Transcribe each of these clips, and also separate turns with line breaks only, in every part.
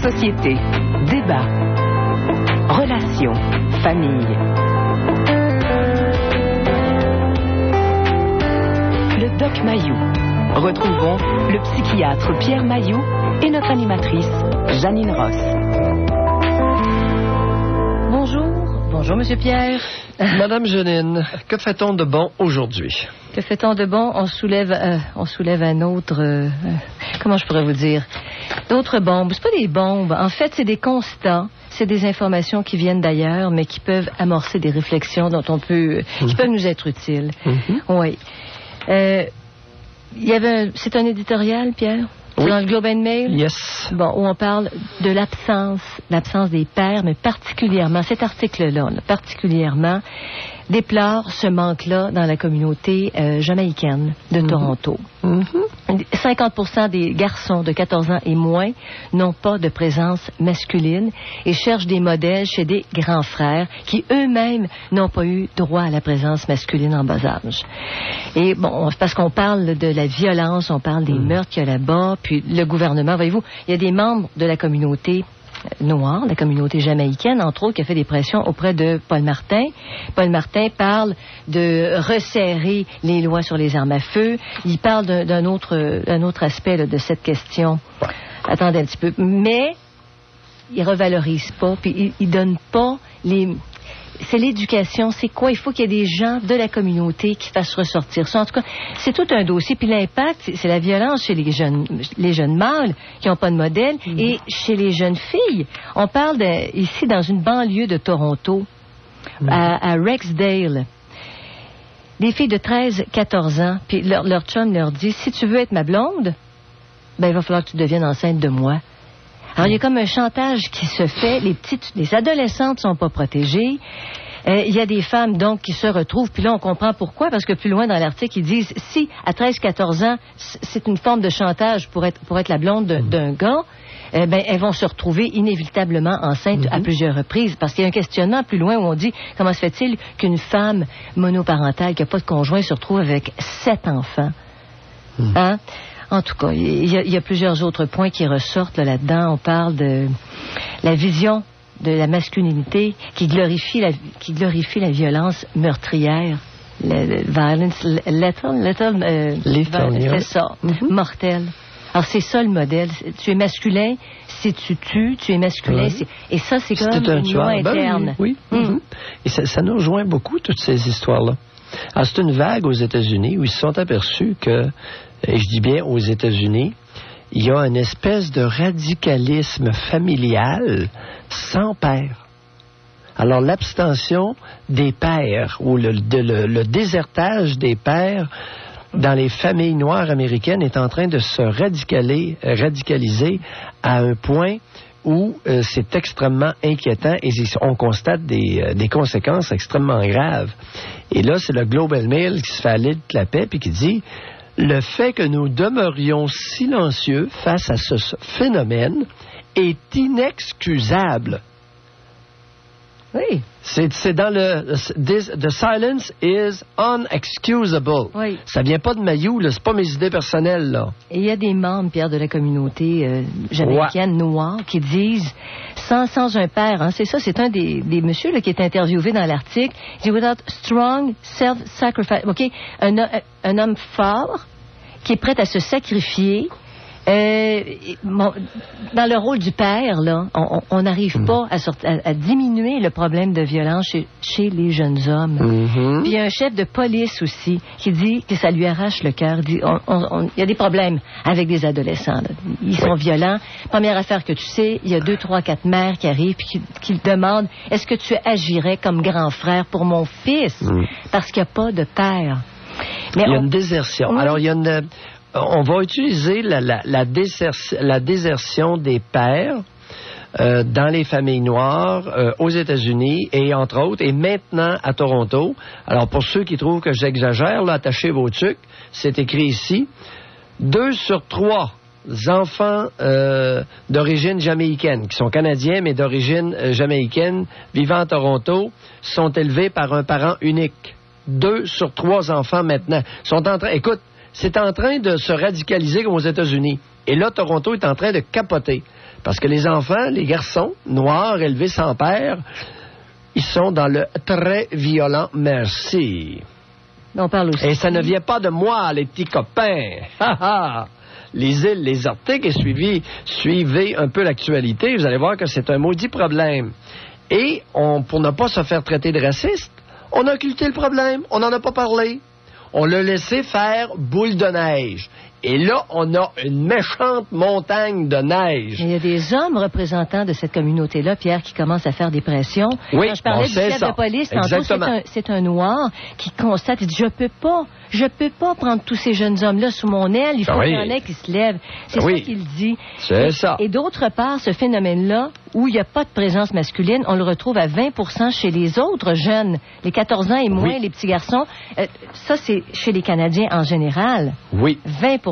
société, débat, relations, famille. Le Doc Mayou. Retrouvons le psychiatre Pierre Mayou et notre animatrice Janine Ross.
Bonjour, Monsieur Pierre.
Madame Janine, que fait-on de bon aujourd'hui?
Que fait-on de bon? On soulève un autre... comment je pourrais vous dire? D'autres bombes. C'est pas des bombes. En fait, c'est des constats. C'est des informations qui viennent d'ailleurs, mais qui peuvent amorcer des réflexions dont on peut... qui peuvent nous être utiles. Oui. C'est un éditorial, Pierre? C'est dans le Globe and Mail?
Yes.
Bon, où on parle de l'absence des pères, mais particulièrement, cet article-là, particulièrement, déplore ce manque-là dans la communauté jamaïcaine de Toronto. 50% des garçons de 14 ans et moins n'ont pas de présence masculine et cherchent des modèles chez des grands frères qui eux-mêmes n'ont pas eu droit à la présence masculine en bas âge. Et bon, parce qu'on parle de la violence, on parle des meurtres qu'il y a là-bas, puis le gouvernement, voyez-vous, il y a des membres de la communauté noire, la communauté jamaïcaine, entre autres, qui a fait des pressions auprès de Paul Martin. Paul Martin parle de resserrer les lois sur les armes à feu. Il parle d'un autre aspect là, de cette question. Attendez un petit peu. Mais il revalorise pas, puis il donne pas les... C'est l'éducation, c'est quoi? Il faut qu'il y ait des gens de la communauté qui fassent ressortir ça. En tout cas, c'est tout un dossier. Puis l'impact, c'est la violence chez les jeunes mâles qui n'ont pas de modèle et chez les jeunes filles. On parle ici dans une banlieue de Toronto, à Rexdale. Des filles de 13-14 ans, puis leur chum leur dit, si tu veux être ma blonde, ben il va falloir que tu deviennes enceinte de moi. Alors, il y a comme un chantage qui se fait. Les adolescentes sont pas protégées. Il y a des femmes, donc, qui se retrouvent. Puis là, on comprend pourquoi. Parce que plus loin dans l'article, ils disent, si, à 13-14 ans, c'est une forme de chantage pour être la blonde d'un gars, ben, elles vont se retrouver inévitablement enceintes à plusieurs reprises. Parce qu'il y a un questionnement plus loin où on dit, comment se fait-il qu'une femme monoparentale qui n'a pas de conjoint se retrouve avec 7 enfants? Hein? En tout cas, il y a plusieurs autres points qui ressortent là-dedans. On parle de la vision de la masculinité qui glorifie la violence meurtrière. Violence lethal, c'est ça, mortel. Alors, c'est ça le modèle. Tu es masculin si tu tues, tu es masculin. Et ça, c'est comme une loi interne.
Oui. Et ça nous rejoint beaucoup, toutes ces histoires-là. Alors, c'est une vague aux États-Unis où ils se sont aperçus que, et je dis bien aux États-Unis, il y a une espèce de radicalisme familial sans père. Alors, l'abstention des pères ou le désertage des pères dans les familles noires américaines est en train de se radicaliser à un point où c'est extrêmement inquiétant et on constate des conséquences extrêmement graves. Et là, c'est le Globe and Mail qui se fait aller de clapet puis qui dit le fait que nous demeurions silencieux face à ce phénomène est inexcusable.
Oui.
C'est dans the silence is unexcusable.
Oui.
Ça vient pas de Mayou, là, c'est pas mes idées personnelles, là.
Et il y a des membres, Pierre, de la communauté jamaïcaine noire qui disent sans un père, hein, c'est ça, c'est un des messieurs là, qui est interviewé dans l'article, il dit without strong self-sacrifice, ok, un homme fort qui est prêt à se sacrifier. Dans le rôle du père, là, on n'arrive pas à diminuer le problème de violence chez les jeunes hommes. Puis il y a un chef de police aussi qui dit que ça lui arrache le cœur. Il y a des problèmes avec des adolescents. Là. Ils sont violents. Première affaire que tu sais, il y a 2, 3, 4 mères qui arrivent et qui demandent « Est-ce que tu agirais comme grand frère pour mon fils? » Parce qu'il n'y a pas de père.
Mais il y a une désertion. Alors, il y a une... On va utiliser la désertion des pères dans les familles noires aux États-Unis et entre autres, et maintenant à Toronto. Alors pour ceux qui trouvent que j'exagère, là, attachez vos tucs, c'est écrit ici, 2 sur 3 enfants d'origine jamaïcaine, qui sont canadiens mais d'origine jamaïcaine, vivant à Toronto, sont élevés par un parent unique. 2 sur 3 enfants maintenant sont en train... Écoute, c'est en train de se radicaliser comme aux États-Unis. Et là, Toronto est en train de capoter. Parce que les enfants, les garçons, noirs, élevés sans père, ils sont dans le très violent merci.
On parle aussi.
Et ça ne vient pas de moi, les petits copains. Les îles, les Arctiques, et suivez un peu l'actualité, vous allez voir que c'est un maudit problème. Et pour ne pas se faire traiter de raciste, on a occulté le problème, on n'en a pas parlé. On l'a laissé faire boule de neige. Et là, on a une méchante montagne de neige.
Il y a des hommes représentants de cette communauté-là, Pierre, qui commencent à faire des pressions.
Oui,
quand je parlais du chef de police, tantôt, c'est un noir qui constate, il dit, je peux pas prendre tous ces jeunes hommes-là sous mon aile, il faut qu'il y en ait qui se lèvent. C'est ça qu'il dit.
C'est ça.
Et d'autre part, ce phénomène-là, où il n'y a pas de présence masculine, on le retrouve à 20% chez les autres jeunes, les 14 ans et moins, les petits garçons. Ça, c'est chez les Canadiens en général.
Oui.
20%.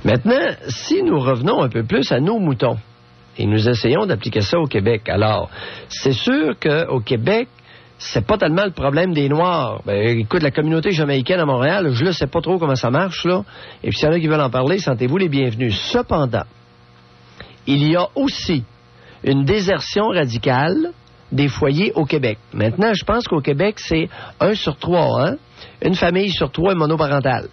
Maintenant, si nous revenons un peu plus à nos moutons et nous essayons d'appliquer ça au Québec, alors, c'est sûr qu'au Québec, c'est pas tellement le problème des Noirs. Écoute, la communauté jamaïcaine à Montréal, je ne sais pas trop comment ça marche, là. Et puis, s'il y en a qui veulent en parler, sentez-vous les bienvenus. Cependant, il y a aussi une désertion radicale des foyers au Québec. Maintenant, je pense qu'au Québec, c'est 1 sur 3, hein? Une famille sur 3 est monoparentale.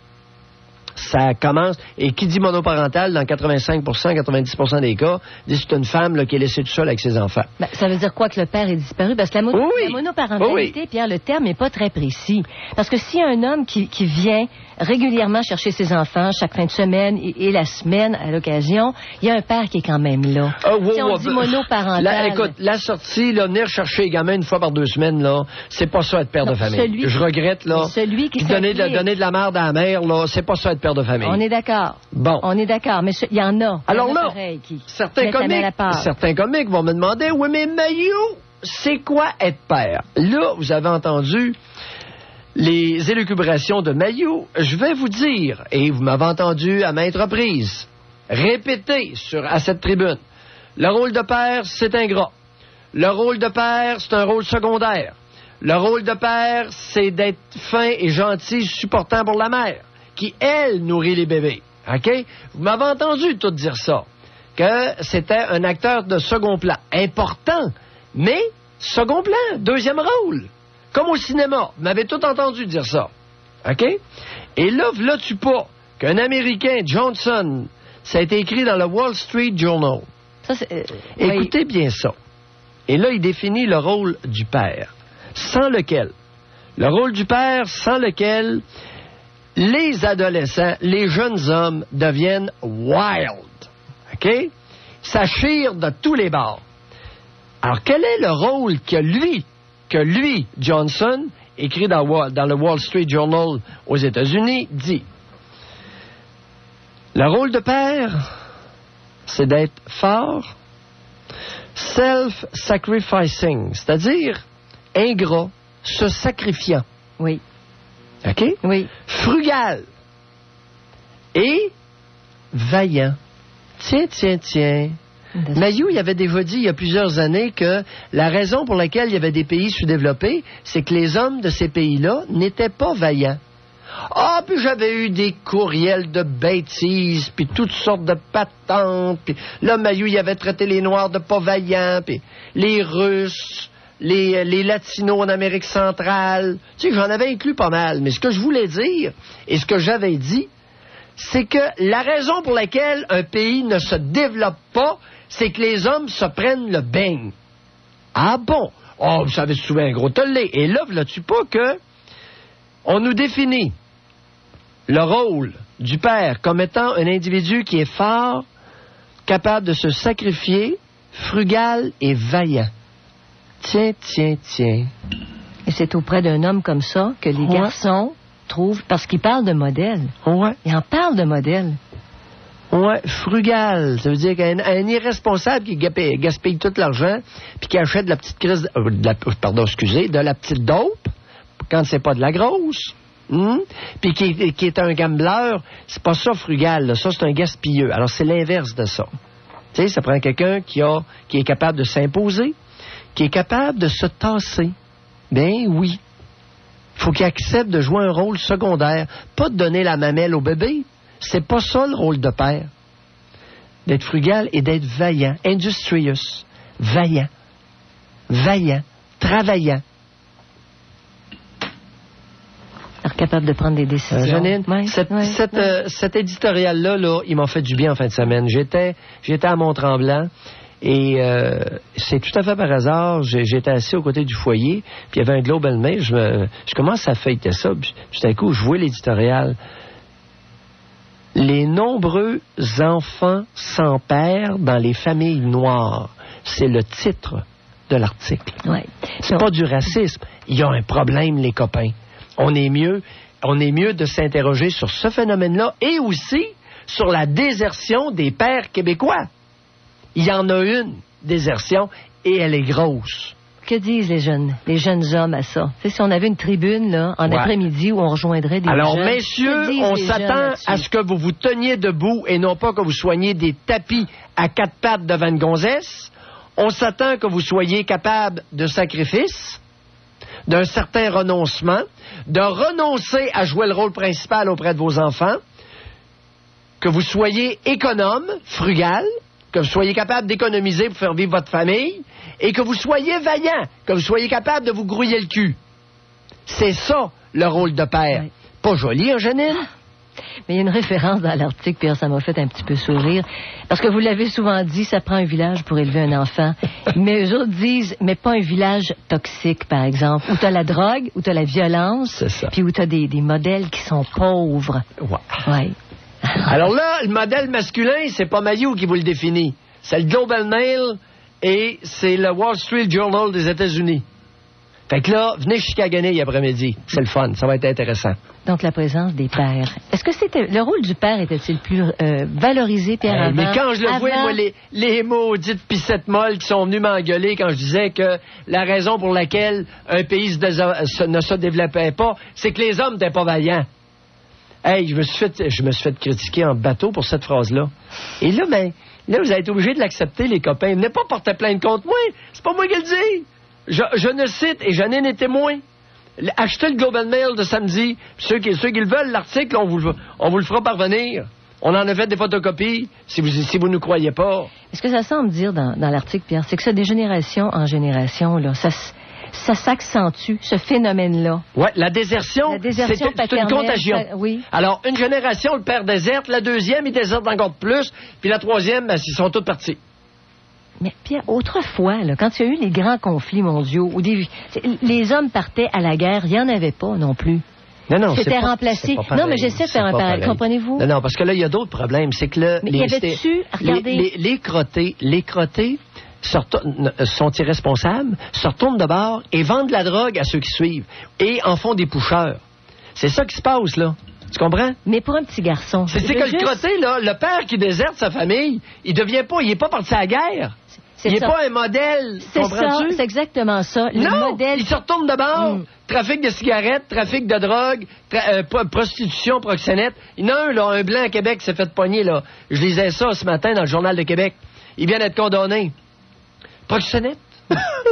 Ça commence, et qui dit monoparental, dans 85%, 90% des cas, dit c'est une femme là, qui est laissée toute seule avec ses enfants.
Ben, ça veut dire quoi que le père est disparu? Parce que la monoparentalité, Pierre, le terme n'est pas très précis. Parce que s'il y a un homme qui vient régulièrement chercher ses enfants chaque fin de semaine et la semaine à l'occasion, il y a un père qui est quand même là. Si on dit monoparental...
Écoute, la sortie, là, venir chercher les gamins une fois par 2 semaines, là, c'est pas ça être père de famille. Je regrette, là.
Celui qui
donner de la merde à la mère, là, c'est pas ça être père de famille.
On est d'accord.
Bon.
On est d'accord, mais il y en a.
Alors là, certains comiques vont me demander, oui, mais Maillot, c'est quoi être père? Là, vous avez entendu les élucubrations de Maillot. Je vais vous dire, et vous m'avez entendu à maintes reprises, répéter à cette tribune, le rôle de père, c'est ingrat. Le rôle de père, c'est un rôle secondaire. Le rôle de père, c'est d'être fin et gentil, supportant pour la mère, qui, elle, nourrit les bébés. OK? Vous m'avez entendu tout dire ça, que c'était un acteur de second plan. Important, mais second plan, deuxième rôle. Comme au cinéma. Vous m'avez tout entendu dire ça. OK? Et là, tu pas qu'un Américain, Johnson, ça a été écrit dans le Wall Street Journal. Écoutez bien ça. Et là, il définit le rôle du père, sans lequel les adolescents, les jeunes hommes deviennent wild. OK? Ça chire de tous les bords. Alors, quel est le rôle que lui, Johnson, écrit dans le Wall Street Journal aux États-Unis, dit? Le rôle de père, c'est d'être fort, self-sacrificing, c'est-à-dire ingrat, se sacrifiant.
Oui.
OK?
Oui.
Frugal. Et vaillant. Tiens. Maillot, il avait déjà dit il y a plusieurs années que la raison pour laquelle il y avait des pays sous-développés, c'est que les hommes de ces pays-là n'étaient pas vaillants. Ah, puis j'avais eu des courriels de bêtises, puis toutes sortes de patentes, puis là, Maillot, il avait traité les Noirs de pas vaillants, puis les Russes, les Latinos en Amérique centrale. Tu sais, j'en avais inclus pas mal, mais ce que je voulais dire, et ce que j'avais dit, c'est que la raison pour laquelle un pays ne se développe pas, c'est que les hommes se prennent le beigne. Ah bon? Oh, vous savez souvent un gros tollé. Et là, vois-tu pas que on nous définit le rôle du père comme étant un individu qui est fort, capable de se sacrifier, frugal et vaillant. Tiens.
Et c'est auprès d'un homme comme ça que les garçons trouvent, parce qu'ils parlent de modèle.
Ouais.
Ils en parlent de modèle.
Ouais, frugal. Ça veut dire qu'un irresponsable qui gaspille tout l'argent, puis qui achète de la petite crise, de la petite dope, quand c'est pas de la grosse. Puis qui est un gambler, c'est pas ça frugal, là. Ça c'est un gaspilleux. Alors c'est l'inverse de ça. Tu sais, ça prend quelqu'un qui est capable de s'imposer, qui est capable de se tasser. Ben oui. Il faut qu'il accepte de jouer un rôle secondaire, pas de donner la mamelle au bébé. C'est pas ça le rôle de père. d'être frugal et d'être vaillant. Industrious. Vaillant. Vaillant. Travaillant.
Alors, capable de prendre des décisions.
Janine, cet éditorial-là, là, il m'a fait du bien en fin de semaine. J'étais à Mont-Tremblant et c'est tout à fait par hasard. J'étais assis aux côtés du foyer, puis il y avait un Global Mail. Je commence à feuilleter ça, puis tout à coup, je vois l'éditorial. Les nombreux enfants sans père dans les familles noires. C'est le titre de l'article.
Ouais.
C'est pas du racisme. Il y a un problème, les copains. On est mieux de s'interroger sur ce phénomène-là et aussi sur la désertion des pères québécois. Il y en a une désertion et elle est grosse.
Que disent les jeunes hommes à ça? Tu sais, si on avait une tribune là, en après-midi où on rejoindrait des
Alors,
jeunes...
messieurs, on s'attend à ce que vous vous teniez debout et non pas que vous soigniez des tapis à 4 pattes devant une gonzesse. On s'attend que vous soyez capable de sacrifice, d'un certain renoncement, de renoncer à jouer le rôle principal auprès de vos enfants, que vous soyez économe, frugal, que vous soyez capable d'économiser pour faire vivre votre famille, et que vous soyez vaillant, que vous soyez capable de vous grouiller le cul. C'est ça, le rôle de père. Oui. Pas joli, hein, Janine?
Mais il y a une référence dans l'article, Pierre, ça m'a fait un petit peu sourire. Parce que vous l'avez souvent dit, ça prend un village pour élever un enfant. Mais eux autres disent, mais pas un village toxique, par exemple, où t'as la drogue, où t'as la violence, puis où t'as des modèles qui sont pauvres. Ouais.
Alors là, le modèle masculin, c'est pas Mayou qui vous le définit. C'est le Global Mail et c'est le Wall Street Journal des États-Unis. Fait que là, venez chicagoner après-midi. C'est le fun, ça va être intéressant.
Donc, la présence des pères. Est-ce que le rôle du père était-il plus valorisé, Pierre, avant?
Mais quand je le vois, moi, les maudites pissettes molles qui sont venues m'engueuler quand je disais que la raison pour laquelle un pays ne se développait pas, c'est que les hommes n'étaient pas vaillants. Hey, je me suis fait critiquer en bateau pour cette phrase-là. Et là, là, vous êtes obligés de l'accepter, les copains. Venez pas porter plainte contre moi. C'est pas moi qui le dis. Je ne cite, et j'en ai été témoin. Achetez le Global Mail de samedi. Ceux qui le veulent, l'article, on vous le fera parvenir. On en a fait des photocopies, si vous ne croyez pas.
Ce que ça semble dire dans l'article, Pierre, c'est que ça, de génération en génération, là, ça s'accentue, ce phénomène-là.
Oui, la désertion c'est une contagion.
Oui.
Alors, une génération, le père déserte, la deuxième, il déserte encore plus, puis la troisième, ils sont tous partis.
Mais Pierre, autrefois, là, quand il y a eu les grands conflits mondiaux, où les hommes partaient à la guerre, il n'y en avait pas non plus.
Non,
c'était remplacé. Non, mais j'essaie de faire un parallèle. Comprenez-vous?
Non, parce que là, il y a d'autres problèmes. C'est que
mais il y avait-tu, regardez...
Les crottés sont irresponsables, se retournent de bord et vendent de la drogue à ceux qui suivent. Et en font des pusheurs. C'est ça qui se passe, là. Tu comprends?
Mais pour un petit garçon...
C'est que le crotté, là, le père qui déserte sa famille, il est pas parti à la guerre. Il n'est pas un modèle.
C'est ça, c'est exactement ça.
Modèle... il se retourne de bord. Trafic de cigarettes, trafic de drogue, prostitution, proxénète. Il y en a un blanc à Québec qui s'est fait pogner, là. Je lisais ça ce matin dans le Journal de Québec. Il vient d'être condamné. Proxénète.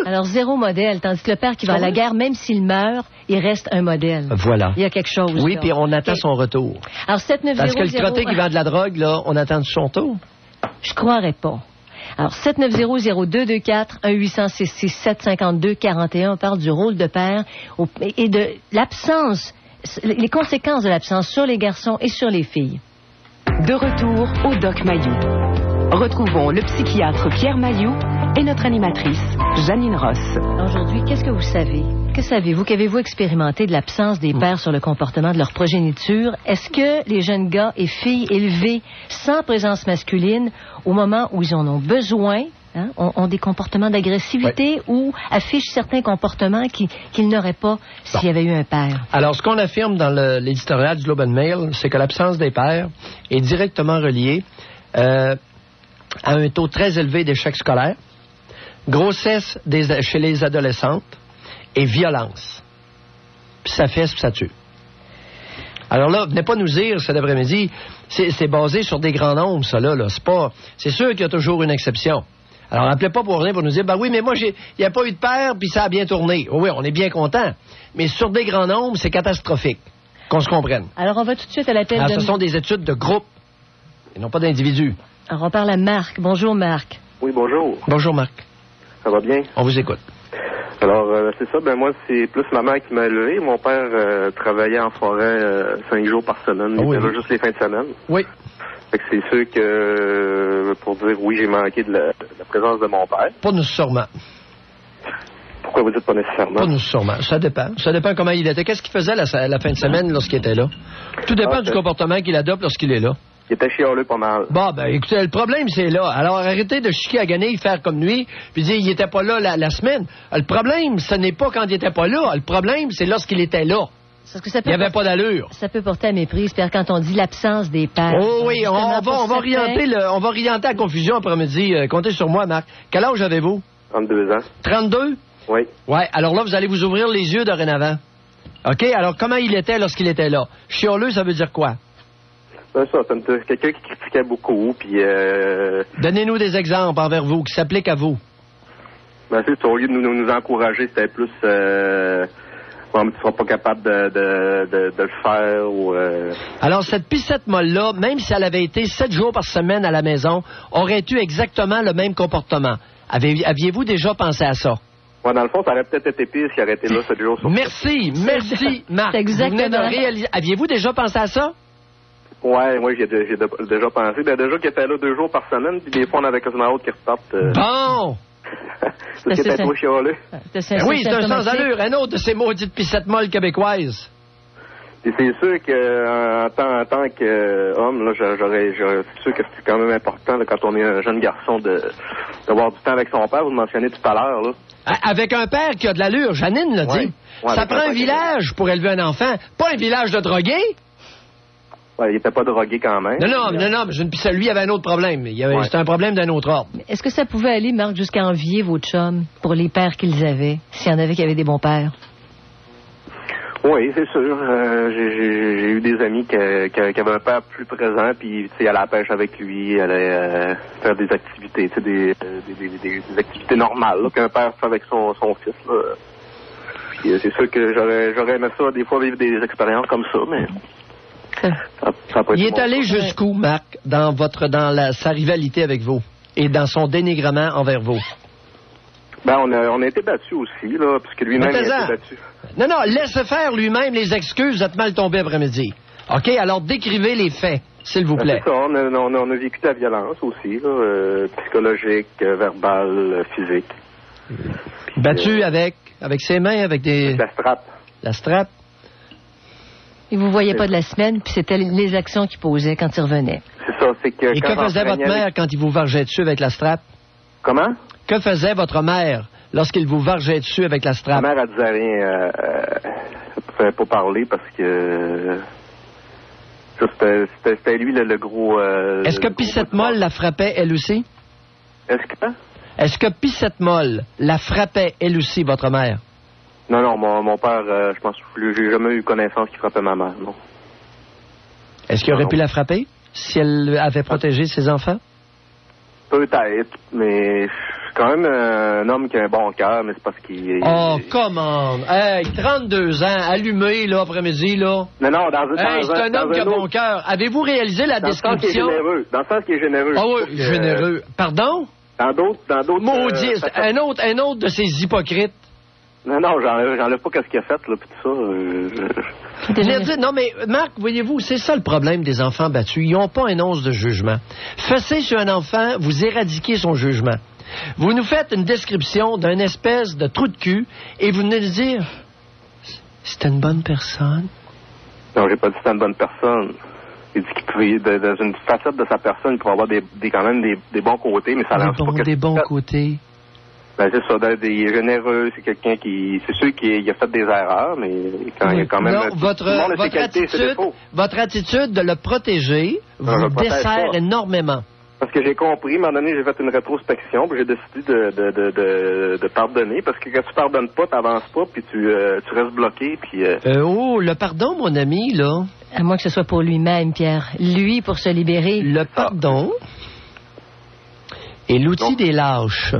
Alors, zéro modèle, tandis que le père qui va à la guerre, même s'il meurt, il reste un modèle.
Voilà.
Il y a quelque chose.
Oui, puis on attend son retour.
Alors, 790...
Parce que le crotté qui vend de la drogue, là, on attend son tour.
Je croirais pas. Alors, 790-0224, 1-800-667-52-41, on parle du rôle de père et de l'absence, les conséquences de l'absence sur les garçons et sur les filles.
De retour au Doc Mayou. Retrouvons le psychiatre Pierre Mayou et notre animatrice, Janine Ross.
Aujourd'hui, qu'est-ce que vous savez? Que savez-vous? Qu'avez-vous expérimenté de l'absence des pères sur le comportement de leur progéniture? Est-ce que les jeunes gars et filles élevés sans présence masculine, au moment où ils en ont besoin, ont des comportements d'agressivité ou affichent certains comportements qu'ils n'auraient pas s'il y avait eu un père? Alors,
ce qu'on affirme dans l'éditorial du Global Mail, c'est que l'absence des pères est directement reliée à un taux très élevé d'échec scolaire, grossesse chez les adolescentes et violence. Puis ça fesse, puis ça tue. Alors là, venez pas nous dire cet après-midi, c'est basé sur des grands nombres, ça là. C'est sûr qu'il y a toujours une exception. Alors, appelez pas pour rien pour nous dire, oui, mais moi, il n'y a pas eu de père, puis ça a bien tourné. Oui, on est bien content. Mais sur des grands nombres, c'est catastrophique. Qu'on se comprenne.
Alors, on va tout de suite à l'appel
ce sont des études de groupe, et non pas d'individus.
Alors, on parle à Marc. Bonjour, Marc.
Oui, bonjour.
Bonjour, Marc.
Ça va bien?
On vous écoute.
Alors, c'est ça, moi, c'est plus ma mère qui m'a élevé. Mon père travaillait en forêt 5 jours par semaine. Il était là juste les fins de semaine.
Oui.
Fait que c'est sûr que, pour dire oui, j'ai manqué de la présence de mon père.
Pas nécessairement.
Pourquoi vous dites pas nécessairement?
Pas nécessairement. Ça dépend. Ça dépend comment il était. Qu'est-ce qu'il faisait la fin de semaine lorsqu'il était là? Tout dépend du comportement qu'il adopte lorsqu'il est là.
Il était chialeux pas mal.
Bon, écoutez, le problème, c'est là. Alors, arrêtez de chiquer à gagner, faire comme lui, puis dire, il était pas là la semaine. Le problème, ce n'est pas quand il était pas là. Le problème, c'est lorsqu'il était là. Il n'y avait pas d'allure.
Ça peut porter à méprise, Pierre, quand on dit l'absence des pères.
Oh oui, on va orienter la confusion après-midi. Comptez sur moi, Marc. Quel âge avez-vous?
32 ans.
32?
Oui.
Ouais, alors là, vous allez vous ouvrir les yeux dorénavant. OK? Alors, comment il était lorsqu'il était là? Chialeux, ça veut dire quoi?
C'est ça, c'est quelqu'un qui critiquait beaucoup, puis...
Donnez-nous des exemples envers vous, qui s'appliquent à vous.
C'est au lieu de nous encourager, c'était plus... tu ne seras pas capable de le faire, ou...
Alors, cette piscette molle-là, même si elle avait été 7 jours par semaine à la maison, aurait eu exactement le même comportement. Aviez-vous déjà pensé à ça?
Ouais, dans le fond, ça aurait peut-être été pire s'il aurait été là 7 jours sur 7.
Merci, Marc.
C'est exactement.
Vous venez de réaliser... Aviez-vous déjà pensé à ça?
Ouais, moi, j'ai déjà pensé. Déjà qu'il était là 2 jours par semaine, puis des fois, on avait quasiment autre qui repartent.
Bon!
Parce qu'il était trop chialeux.
Oui, c'est un sans-allure. Un autre de ces maudites pissettes molles québécoises.
Et c'est sûr que en tant qu'homme, là, c'est sûr que c'est quand même important là, quand on est un jeune garçon d'avoir du temps avec son père. Vous le mentionnez tout à l'heure, là.
Avec un père qui a de l'allure, Janine l'a dit.
Ouais,
ça prend un village pour élever un enfant, pas un village de drogués.
Ouais, il était pas drogué quand même.
Non, mais lui avait un autre problème. C'était un problème d'un autre ordre.
Est-ce que ça pouvait aller, Marc, jusqu'à envier vos chums pour les pères qu'ils avaient, s'il y en avait qui avaient des bons pères?
Oui, c'est sûr. J'ai eu des amis qui avaient un père plus présent, puis il allait à la pêche avec lui, il allait faire des activités, des activités normales là, qu'un père fait avec son fils. Là. Puis c'est sûr que j'aurais aimé ça, des fois, vivre des expériences comme ça, mais...
Il est allé jusqu'où, Marc, dans sa rivalité avec vous et dans son dénigrement envers vous?
On a été battus aussi, là, puisque lui-même a été battu.
Non, laisse faire lui-même les excuses, vous êtes mal tombé après-midi. OK, alors décrivez les faits, s'il vous plaît.
C'est ça, on a vécu de la violence aussi, là, psychologique, verbale, physique.
Battu avec ses mains, avec des...
La strap.
La strap?
Et vous ne voyez pas de la semaine, puis c'était les actions qu'il posait quand il revenait.
C'est ça, c'est que...
Et que faisait votre mère quand il vous vargeait dessus avec la strap?
Comment?
Que faisait votre mère lorsqu'il vous vargeait dessus avec la strap?
Ma mère, elle disait rien. Elle ne pouvait pas parler parce que... C'était lui le gros...
Est-ce que Pissette Molle la frappait, elle aussi? Est-ce que Pissette Molle la frappait, elle aussi, votre mère?
Non, mon père, je pense plus. J'ai jamais eu connaissance qu'il frappait ma mère, non.
Est-ce qu'il aurait pu la frapper si elle avait protégé ses enfants?
Peut-être, mais je suis quand même un homme qui a un bon cœur, mais c'est parce qu'il...
Oh, comment? Hey, 32 ans, allumé, là, après-midi, là.
Non,
c'est un homme qui a bon cœur. Avez-vous réalisé la description?
Dans le sens qu'il est généreux.
Ah oui, généreux. Pardon?
Dans d'autres...
Maudit, un autre de ces hypocrites.
Non, j'enlève pas qu'est-ce qu'il a fait, là, pis tout ça.
Non, mais Marc, voyez-vous, c'est ça le problème des enfants battus. Ils n'ont pas un once de jugement. Fessez sur un enfant, vous éradiquez son jugement. Vous nous faites une description d'un espèce de trou de cul et vous venez de dire c'était une bonne personne.
Non, j'ai pas dit que c'était une bonne personne. J'ai dit qu'il pouvait, dans une facette de sa personne, il pourrait avoir quand même des bons côtés, mais ça lance pas que
des bons côtés.
C'est ça, il est généreux, c'est quelqu'un qui... C'est sûr qu'il a fait des erreurs, mais il y a quand même...
Non, votre attitude de le protéger vous dessert énormément.
Parce que j'ai compris, à un moment donné, j'ai fait une rétrospection, puis j'ai décidé de pardonner, parce que quand tu pardonnes pas, t'avances pas, puis tu restes bloqué, puis...
le pardon, mon ami, là...
À moins que ce soit pour lui-même, Pierre. Lui, pour se libérer...
Le pardon est l'outil des lâches.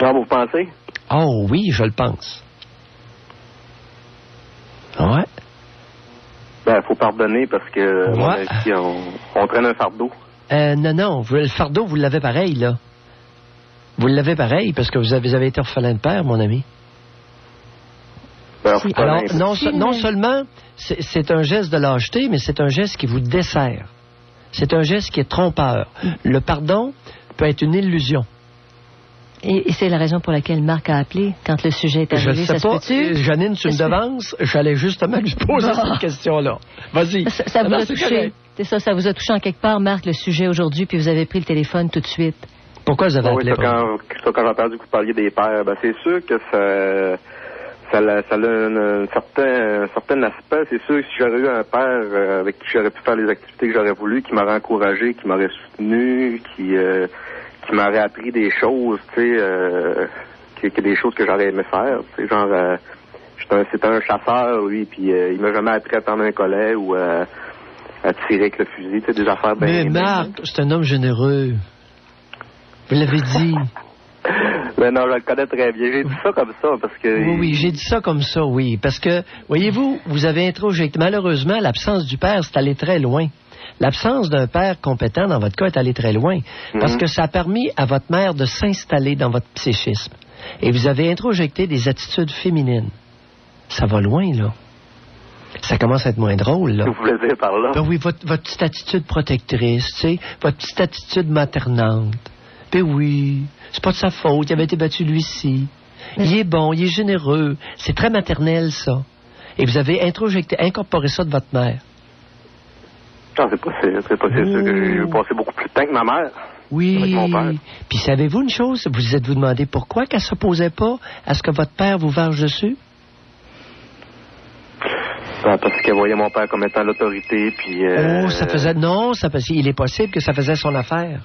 Vous pensez?
Oh oui, je le pense. Ouais.
Ben, faut pardonner parce que, à mon avis, on traîne un fardeau.
Non, le fardeau, vous l'avez pareil, là. Vous l'avez pareil, parce que vous avez été orphelin de père, mon ami.
Ben,
alors, non seulement c'est un geste de lâcheté, mais c'est un geste qui vous dessert. C'est un geste qui est trompeur. Le pardon peut être une illusion.
Et c'est la raison pour laquelle Marc a appelé quand le sujet est arrivé.
Je sais pas. Janine, tu me devances. J'allais justement lui poser cette question-là. Vas-y.
Ça vous a touché. C'est ça, ça vous a touché en quelque part, Marc, le sujet aujourd'hui, puis vous avez pris le téléphone tout de suite.
Pourquoi vous avez appelé?
Quand j'ai entendu que vous parliez des pères, ben c'est sûr que ça a un certain aspect. C'est sûr que si j'aurais eu un père avec qui j'aurais pu faire les activités que j'aurais voulu, qui m'aurait encouragé, qui m'aurait soutenu, qui m'aurait appris des choses, tu sais, des choses que j'aurais aimé faire. Tu sais, genre, c'était un chasseur, lui, puis il m'a jamais appris à tendre un collet ou à tirer avec le fusil, tu sais, des affaires bien.
Mais Marc, c'est un homme généreux. Vous l'avez dit.
Ben non, je le connais très bien. J'ai dit ça comme ça parce que...
Oui, j'ai dit ça comme ça, oui. Parce que, voyez-vous, vous avez introjecté. Malheureusement, l'absence du père, c'est allé très loin. L'absence d'un père compétent, dans votre cas, est allé très loin. Parce que ça a permis à votre mère de s'installer dans votre psychisme. Et vous avez introjecté des attitudes féminines. Ça va loin, là. Ça commence à être moins drôle, là.
Vous voulez dire par là?
Ben oui, votre petite attitude protectrice, tu sais, votre petite attitude maternante. Ben oui, c'est pas de sa faute, il avait été battu lui-ci. Il est bon, il est généreux. C'est très maternel, ça. Et vous avez incorporé ça de votre mère.
Non, c'est possible. C'est sûr que j'ai passé beaucoup plus de temps que ma mère.
Oui.
Avec mon père.
Puis savez-vous une chose? Vous êtes-vous demandé pourquoi qu'elle s'opposait pas à ce que votre père vous varge dessus?
Ben, parce qu'elle voyait mon père comme étant l'autorité, puis...
Oh, ça faisait... Non, il est possible que ça faisait son affaire.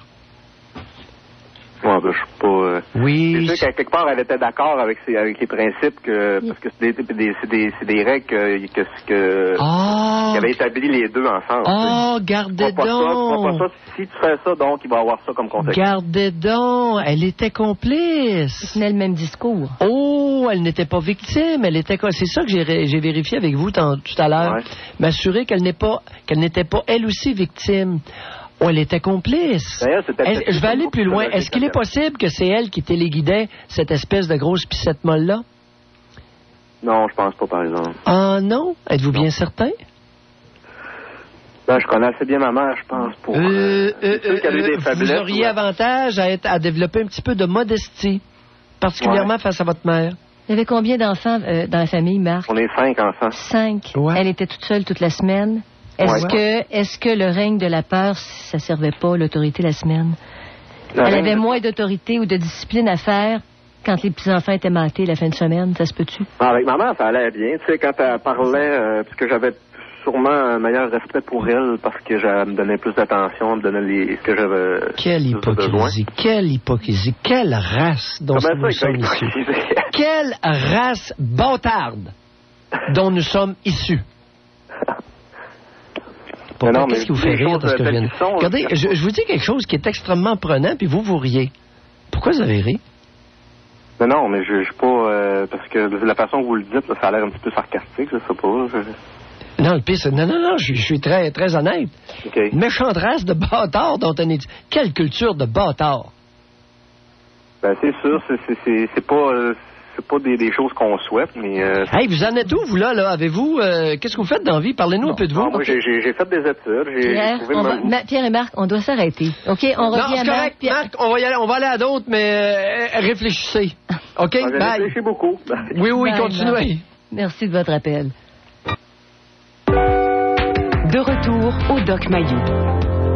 Ouais, ben, je suis pas...
Oui.
C'est sûr qu'à quelque part, elle était d'accord avec les principes parce que c'est des règles qui avaient établi les deux ensemble.
Oh, gardez donc!
Pas ça. Si tu fais ça, donc, il va avoir ça comme conséquence.
Gardez donc! Elle était complice!
Ils tenaient le même discours.
Oh, elle n'était pas victime, elle était... C'est ça que j'ai vérifié avec vous tout à l'heure.
Ouais.
M'assurer qu'elle n'était pas elle aussi victime. Oh, elle était complice. Je vais aller plus loin. Est-ce qu'il est possible que c'est elle qui téléguidait cette espèce de grosse pissette molle-là?
Non, je pense pas, par exemple.
Ah non? Êtes-vous bien certain?
Ben, je connais assez bien ma mère, je pense, pour...
vous auriez avantage à développer un petit peu de modestie, particulièrement face à votre mère.
Il y avait combien d'enfants dans la famille, Marc?
On est 5 enfants.
5.
Ouais.
Elle était toute seule toute la semaine. Est-ce que le règne de la peur, ça servait pas l'autorité la semaine? Elle avait moins d'autorité ou de discipline à faire quand les petits-enfants étaient matés la fin de semaine, ça se peut-tu?
Avec ma mère, ça allait bien. Tu sais, quand elle parlait, parce que j'avais sûrement un meilleur respect pour elle, parce que elle me donnait plus d'attention, elle me donnait ce que j'avais
besoin. Quelle hypocrisie, quelle race dont nous sommes issus. Quelle race bâtarde dont nous sommes issus. Qu'est-ce qui vous fait rire de ce que je viens de dire? Regardez, je vous dis quelque chose qui est extrêmement prenant, puis vous riez. Pourquoi vous avez ri?
Non, mais je suis pas... parce que la façon que vous le dites, là, ça a l'air un petit peu sarcastique, je sais pas.
Non, le pire, c'est... Non, je suis très, très honnête.
Okay.
Méchante race de bâtard dont on est... Quelle culture de bâtard?
Ben, c'est sûr, c'est pas... C'est pas des choses qu'on souhaite, mais...
Hey, vous en êtes où, vous, là? Avez-vous... Qu'est-ce que vous faites dans la vie? Parlez-nous un peu de vous.
Moi, j'ai fait des études.
Pierre et Marc, on doit s'arrêter. OK, on revient à
Marc. Marc, on va aller à d'autres, mais réfléchissez. OK? Bye.
Réfléchis beaucoup.
Oui, continuez.
Merci de votre appel.
De retour au Doc Mayou.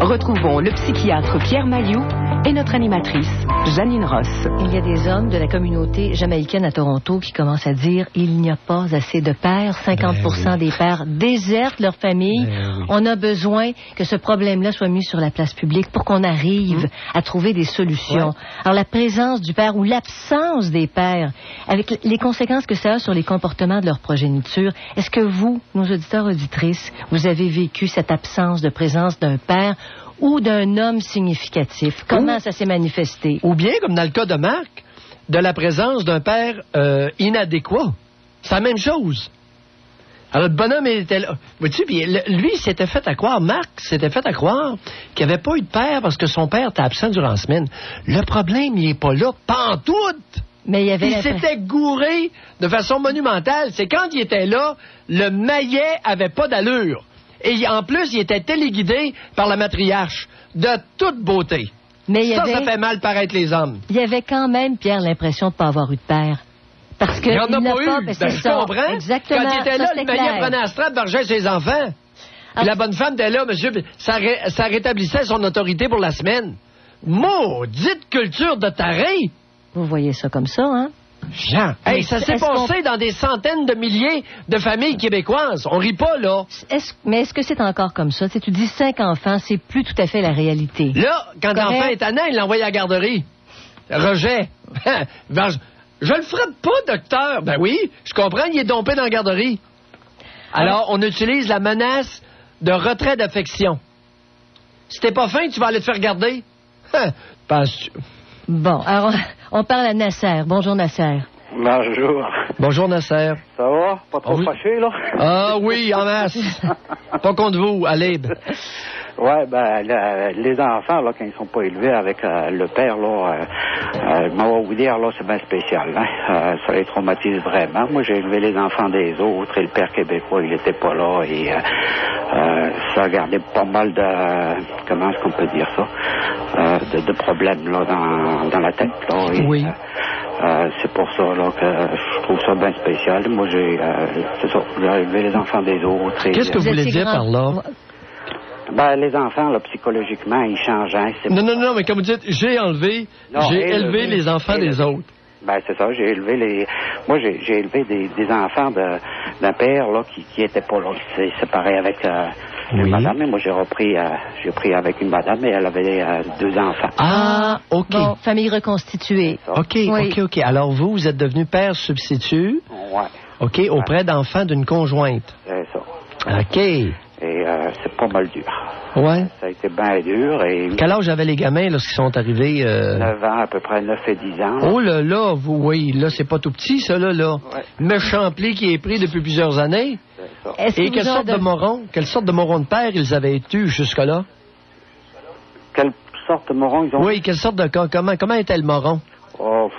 Retrouvons le psychiatre Pierre Mayou et notre animatrice, Janine Ross.
Il y a des hommes de la communauté jamaïcaine à Toronto qui commencent à dire il n'y a pas assez de pères. 50% des pères désertent leur famille.
Oui.
On a besoin que ce problème-là soit mis sur la place publique pour qu'on arrive à trouver des solutions. Ouais. Alors, la présence du père ou l'absence des pères, avec les conséquences que ça a sur les comportements de leur progéniture, est-ce que vous, nos auditeurs, auditrices, vous avez vécu cette absence de présence d'un père ou d'un homme significatif? Comment ça s'est manifesté?
Ou bien, comme dans le cas de Marc, de la présence d'un père inadéquat. C'est la même chose. Alors, le bonhomme était là. Vois-tu, puis lui, il s'était fait à croire, Marc s'était fait à croire qu'il n'avait pas eu de père parce que son père était absent durant la semaine. Le problème, il n'est pas là, pantoute!
Mais
il s'était gouré de façon monumentale. C'est quand il était là, le maillet avait pas d'allure. Et en plus, il était téléguidé par la matriarche, de toute beauté.
Mais ça
fait mal paraître les hommes.
Il y avait quand même, Pierre, l'impression de ne pas avoir eu de père. Parce que
il n'en a pas eu. Je comprends.
Exactement.
Quand il était là, le maillet prenait la strap, vargeait ses enfants. Puis la bonne femme était là, monsieur, ça rétablissait son autorité pour la semaine. Maudite culture de taré!
Vous voyez ça comme ça, hein?
Jean, hey, ça s'est passé dans des centaines de milliers de familles québécoises. On rit pas, là.
Mais est-ce que c'est encore comme ça? Tu dis 5 enfants, c'est plus tout à fait la réalité.
Là, quand l'enfant est tannant, il l'envoie à la garderie. Rejet. Je le ferai pas, docteur. Ben oui, je comprends, il est dompé dans la garderie. Alors, on utilise la menace de retrait d'affection. Si t'es pas fin, tu vas aller te faire garder. Penses-tu?
Bon, alors, on parle à Nasser. Bonjour, Nasser.
Bonjour.
Bonjour, Nasser.
Ça va? Pas trop fâché, là?
Ah oui, en masse. Pas contre vous, Alib.
Ouais, ben, les enfants, là, quand ils sont pas élevés avec le père, là, moi, vous dire, là, c'est bien spécial, hein. Ça les traumatise vraiment. Moi, j'ai élevé les enfants des autres et le père québécois, il était pas là et ça a gardé pas mal de, comment est-ce qu'on peut dire ça, de problèmes, là, dans la tête, là. Et,
oui.
C'est pour ça là que je trouve ça bien spécial. Moi, c'est ça, j'ai élevé les enfants des autres.
Qu'est-ce que vous voulez dire par là?
Ben, les enfants, là, psychologiquement, ils changent. Hein,
non, mais comme vous dites, j'ai élevé les enfants des autres.
Ben, c'est ça, j'ai élevé des enfants d'un père, là, qui était pas là. Il s'est séparé avec une madame, et moi, j'ai pris avec une madame, et elle avait 2 enfants.
Ah, OK.
Bon, famille reconstituée.
OK. Alors, vous êtes devenu père substitut.
Ouais.
OK, auprès d'enfants d'une conjointe.
C'est ça.
OK.
Et c'est pas mal dur.
Ouais.
Ça a été bien dur. Et
quel âge avaient les gamins lorsqu'ils sont arrivés?
9 ans, à peu près 9 et 10 ans. Là.
Oh là, là, c'est pas tout petit, ça, là.
Ouais.
Méchant pli qui est pris depuis plusieurs années.
C'est ça.
Et quelle sorte de moron de père ils avaient eu jusque-là?
Quelle sorte de moron ils ont?
Oui, quelle sorte de... Comment était le moron?
Oh,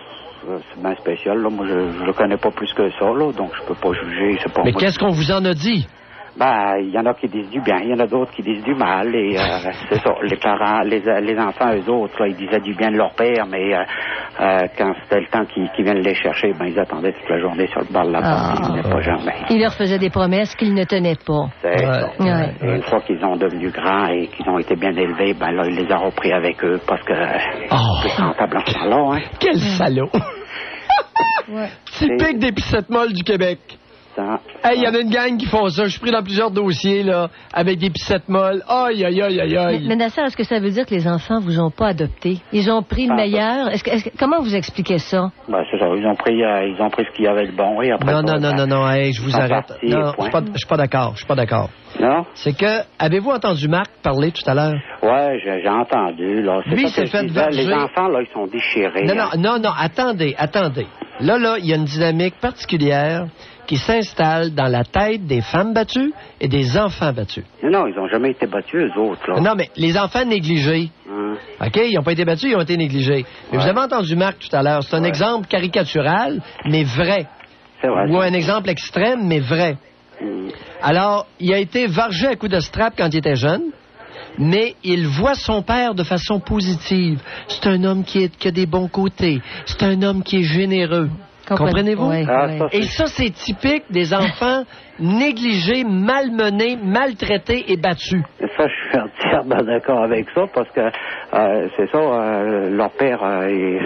c'est bien spécial, là. Moi, je le connais pas plus que ça, là, donc je peux pas juger. C'est pas
mais qu'est-ce qu'on vous en a dit?
Ben, il y en a qui disent du bien, il y en a d'autres qui disent du mal, et c'est ça, les parents, les enfants, eux autres, là, ils disaient du bien de leur père, mais quand c'était le temps qu'ils viennent les chercher, ben, ils attendaient toute la journée sur le bord de la porte, ils venaient pas jamais.
Ils leur faisaient des promesses qu'ils ne tenaient pas.
C'est ça.
Ouais.
Et une fois qu'ils sont devenus grands et qu'ils ont été bien élevés, ben là, ils les ont repris avec eux, parce que c'est rentable en ce temps-là, hein.
Quel salaud! Typique des pissettes molles du Québec. Hey, il y en a une gang qui font ça. Je suis pris dans plusieurs dossiers, là, avec des pissettes molles. Aïe.
Mais Nasser, est-ce que ça veut dire que les enfants vous ont pas adopté? Ils ont pris le meilleur? Comment vous expliquez ça?
Ben, c'est ça. Ils ont pris ce qu'il y avait de bon, et après...
Non, hey, je vous arrête.
Partis,
non, je suis pas d'accord. Non? C'est que, avez-vous entendu Marc parler tout à l'heure?
Ouais, j'ai entendu, là.
Lui, c'est fait varger.
Les enfants, là, ils sont déchirés.
Non, attendez. Là, il y a une dynamique particulière qui s'installe dans la tête des femmes battues et des enfants battus.
Non, ils n'ont jamais été battus, eux autres, là.
Non, mais les enfants négligés. OK? Ils n'ont pas été battus, ils ont été négligés. Mais vous avez entendu Marc tout à l'heure. C'est un exemple caricatural, mais vrai.
C'est vrai.
Ou un exemple extrême, mais vrai. Alors, il a été vargé à coups de strap quand il était jeune, mais il voit son père de façon positive. C'est un homme qui a des bons côtés. C'est un homme qui est généreux. Comprenez-vous?
Oui.
Et ça, c'est typique des enfants négligés, malmenés, maltraités et battus.
Et ça, je suis entièrement d'accord avec ça, parce que c'est ça, leur père,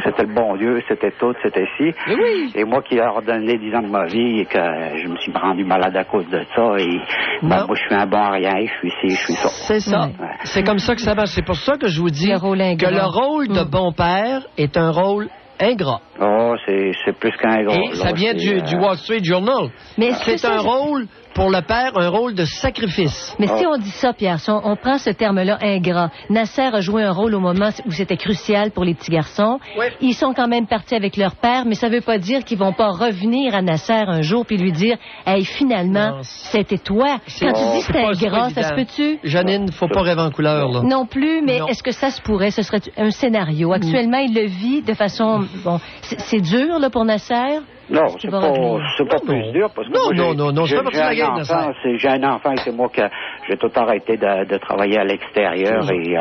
c'était le bon Dieu, c'était tout, c'était ci.
Oui.
Et moi qui leur donné 10 ans de ma vie, et que je me suis rendu malade à cause de ça, et moi, je suis un bon rien, je suis ci, je suis ça.
C'est ça. Ouais. C'est comme ça que ça marche. C'est pour ça que je vous dis que le rôle de bon père est un rôle ingrat.
Oh, c'est plus qu'un gros.
Et ça vient du Wall Street Journal.
Mais
c'est un rôle, pour le père, un rôle de sacrifice.
Mais si on dit ça, Pierre, si on prend ce terme-là, ingrat, Nasser a joué un rôle au moment où c'était crucial pour les petits garçons.
Oui.
Ils sont quand même partis avec leur père, mais ça veut pas dire qu'ils vont pas revenir à Nasser un jour puis lui dire, hey, finalement, c'était toi. Quand tu dis c'est ingrat, ça se peut-tu?
Janine, faut pas rêver en couleur, là.
Non plus, mais
Non.
est-ce que ça se pourrait? Ce serait un scénario. Actuellement, il le vit de façon... Bon, c'est dur, là, pour Nasser?
Non,
Qui
c'est
va
pas
revenir.
plus dur parce que
Non,
moi,
non, c'est pas parti de la guerre, Nasser.
j'ai un enfant et c'est moi qui j'ai tout arrêté de travailler à l'extérieur et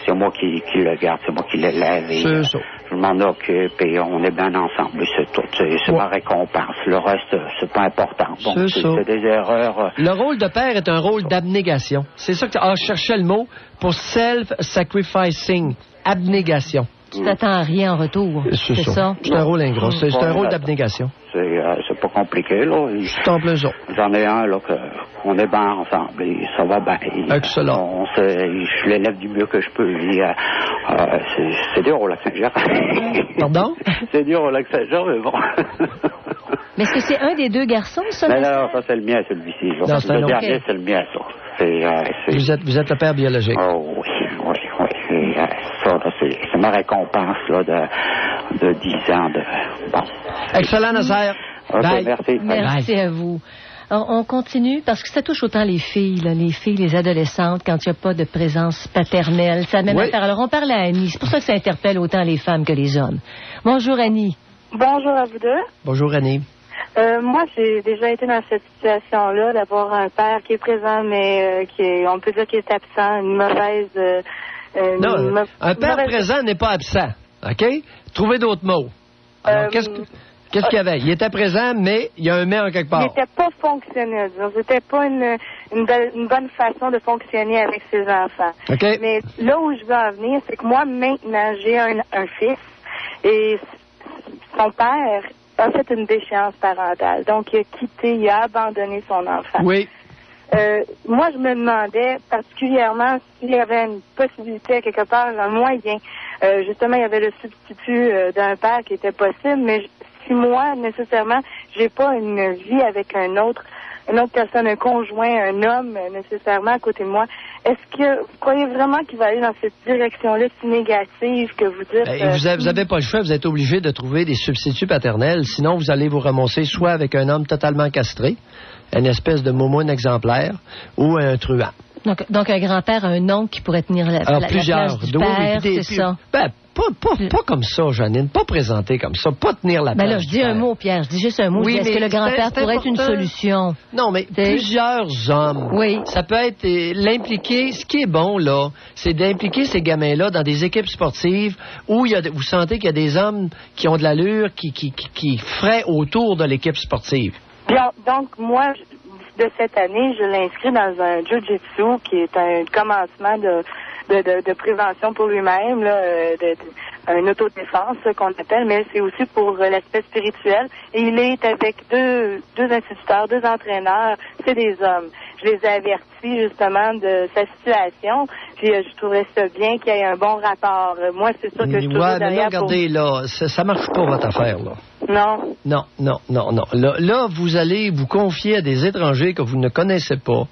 c'est moi qui le garde, c'est moi qui l'élève et
C'est ça.
je m'en occupe et on est bien ensemble, c'est tout, c'est ma récompense. Le reste, c'est pas important. Bon,
C'est ça.
c'est des erreurs.
Le rôle de père est un rôle d'abnégation. C'est ça que je cherchais le mot pour self-sacrificing. Abnégation.
Tu t'attends à rien en retour.
C'est ça. C'est un rôle ingrat. C'est un rôle d'abnégation.
C'est pas compliqué, là.
C'est en plein ça.
J'en ai un, là, qu'on est bien ensemble et ça va bien.
Excellent.
Je l'élève du mieux que je peux. C'est dur au Lac-Saint-Jean.
Pardon?
C'est dur au Lac-Saint-Jean, mais bon.
Mais est-ce que c'est un des deux garçons, ça?
Mais non, ça, c'est le mien, celui-ci.
Non, c'est un
le
autre.
dernier, c'est le mien, ça.
Vous êtes le père biologique.
Oh, oui. Et, ça, là, c'est ma récompense, là, de 10 ans de... Bon.
Excellent, Nasser.
OK,
Bye.
merci.
Merci à vous. Alors, on continue parce que ça touche autant les filles, là, les adolescentes, quand il n'y a pas de présence paternelle. C'est la même affaire. Alors, on parle à Annie. C'est pour ça que ça interpelle autant les femmes que les hommes. Bonjour, Annie.
Bonjour à vous deux.
Bonjour, Annie.
Moi, j'ai déjà été dans cette situation-là, d'avoir un père qui est présent, mais on peut dire qu'il est absent, une mauvaise...
Non, un père présent n'est pas absent, OK? Trouvez d'autres mots. Alors, qu'est-ce qu'il y avait? Il était présent, mais il y a un mais en quelque part.
Il n'était pas fonctionnel. C'était pas une bonne façon de fonctionner avec ses enfants.
OK.
Mais là où je veux en venir, c'est que moi, maintenant, j'ai un fils et son père a fait une déchéance parentale. Donc, il a quitté, il a abandonné son enfant.
Oui.
Moi, je me demandais particulièrement s'il y avait une possibilité, quelque part, un moyen. Justement, il y avait le substitut d'un père qui était possible, mais si moi, nécessairement, j'ai pas une vie avec une autre personne, un conjoint, un homme, nécessairement à côté de moi, est-ce que vous croyez vraiment qu'il va aller dans cette direction-là si négative que vous dites?
Vous n'avez pas le choix, vous êtes obligé de trouver des substituts paternels, sinon vous allez vous ramasser soit avec un homme totalement castré, une espèce de momoune exemplaire, ou un truand.
Donc un grand-père, un oncle qui pourrait tenir la place du père, c'est ça?
Ben, pas comme ça, Janine, pas présenté comme ça, pas tenir la place.
Ben là, je dis un mot, Pierre, je dis juste un mot.
Oui,
est-ce que le grand-père pourrait être une solution?
Non, mais plusieurs hommes.
Oui.
Ça peut être l'impliquer. Ce qui est bon, là, c'est d'impliquer ces gamins-là dans des équipes sportives où vous sentez qu'il y a des hommes qui ont de l'allure, qui feraient autour de l'équipe sportive.
Bien, donc, moi, de cette année, je l'inscris dans un jiu-jitsu qui est un commencement de prévention pour lui-même, là, une autodéfense qu'on appelle, mais c'est aussi pour l'aspect spirituel. Et il est avec deux instituteurs, deux entraîneurs, c'est des hommes. Je les ai avertis justement de sa situation, puis je trouverais ça bien qu'il y ait un bon rapport. Moi, c'est sûr que je trouve derrière.
Mais là, regardez, là, ça marche pas votre affaire, là.
Non.
Non. Là, vous allez vous confier à des étrangers que vous ne connaissez pas.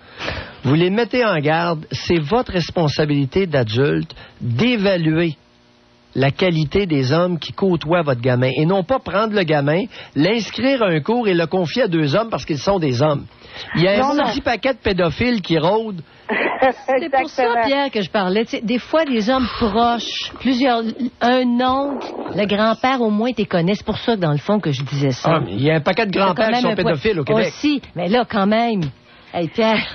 Vous les mettez en garde. C'est votre responsabilité d'adulte d'évaluer la qualité des hommes qui côtoient votre gamin. Et non pas prendre le gamin, l'inscrire à un cours et le confier à deux hommes parce qu'ils sont des hommes. Il y a un petit paquet de pédophiles qui rôdent.
C'est pour ça, Pierre, que je parlais. T'sais, des fois, des hommes proches, un oncle, le grand-père, au moins, t'es connais. C'est pour ça que, dans le fond, que je disais ça.
Ah, mais il y a un paquet de grands-pères qui sont pédophiles au Québec.
Aussi, mais là, quand même. Hey, Pierre...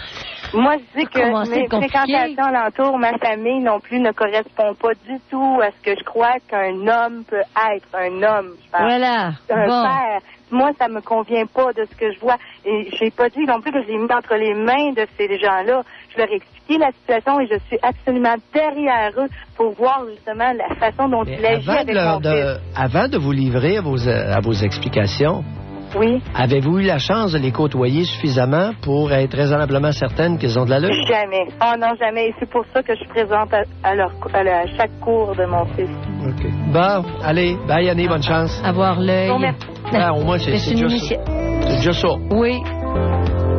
Moi, je dis que mes fréquentations alentour, ma famille non plus ne correspond pas du tout à ce que je crois qu'un homme peut être. Un homme, je parle.
Voilà.
Un père. Moi, ça me convient pas de ce que je vois. Et j'ai pas dit non plus que je l'ai mis entre les mains de ces gens-là. Je leur ai expliqué la situation et je suis absolument derrière eux pour voir justement la façon dont ils agissent avec mon fils.
Avant de vous livrer à vos explications,
Oui.
Avez-vous eu la chance de les côtoyer suffisamment pour être raisonnablement certaine qu'ils ont de l'allure?
Jamais. Oh non, jamais. Et c'est pour ça que je suis présente à chaque cours de mon fils.
OK. Bon, allez. Bye, Annie. Bonne chance.
Avoir l'œil.
Bon, merci.
Ah, au moins, c'est
une
déjà ça. C'est déjà ça.
Oui.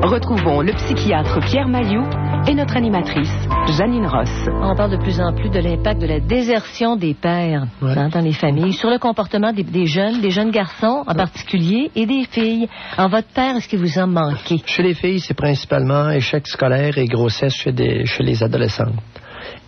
Retrouvons le psychiatre Pierre Mailloux et notre animatrice, Janine Ross.
On parle de plus en plus de l'impact de la désertion des pères dans les familles, sur le comportement des jeunes garçons en particulier et des filles. En votre père, est-ce qu'il vous a manqué?
Chez les filles, c'est principalement échec scolaire et grossesse chez les adolescentes.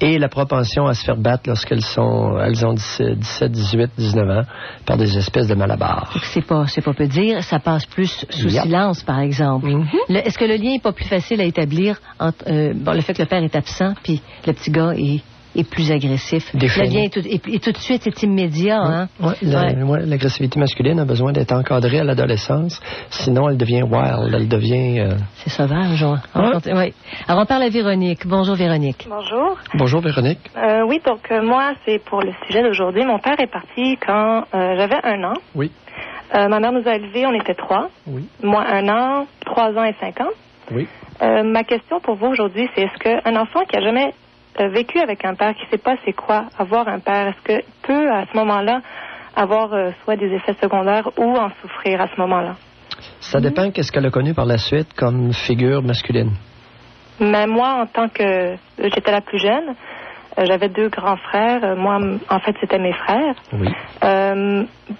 Et la propension à se faire battre lorsqu'elles ont 17, 18, 19 ans par des espèces de malabares.
C'est pas peu dire. Ça passe plus sous silence, par exemple. Est-ce que le lien est pas plus facile à établir entre le fait que le père est absent puis le petit gars est plus agressif?
Déchaîné.
Le lien est tout de suite, c'est immédiat. Hein?
L'agressivité masculine a besoin d'être encadrée à l'adolescence. Sinon, elle devient wild. Elle devient...
C'est sauvage. Oui. Alors, on parle à Véronique. Bonjour, Véronique.
Bonjour.
Bonjour, Véronique.
Oui, donc moi, c'est pour le sujet d'aujourd'hui. Mon père est parti quand j'avais 1 an.
Oui.
Ma mère nous a élevés, on était 3.
Oui.
Moi, 1 an, 3 ans et 5 ans.
Oui.
Ma question pour vous aujourd'hui, c'est est-ce qu'un enfant qui a jamais vécu avec un père, qui ne sait pas c'est quoi avoir un père, est-ce qu'il peut à ce moment-là avoir soit des effets secondaires ou en souffrir à ce moment-là?
Ça dépend qu'est-ce qu'elle a connu par la suite comme figure masculine.
Mais moi, en tant que... J'étais la plus jeune. J'avais 2 grands frères. Moi, en fait, c'était mes frères.
Oui.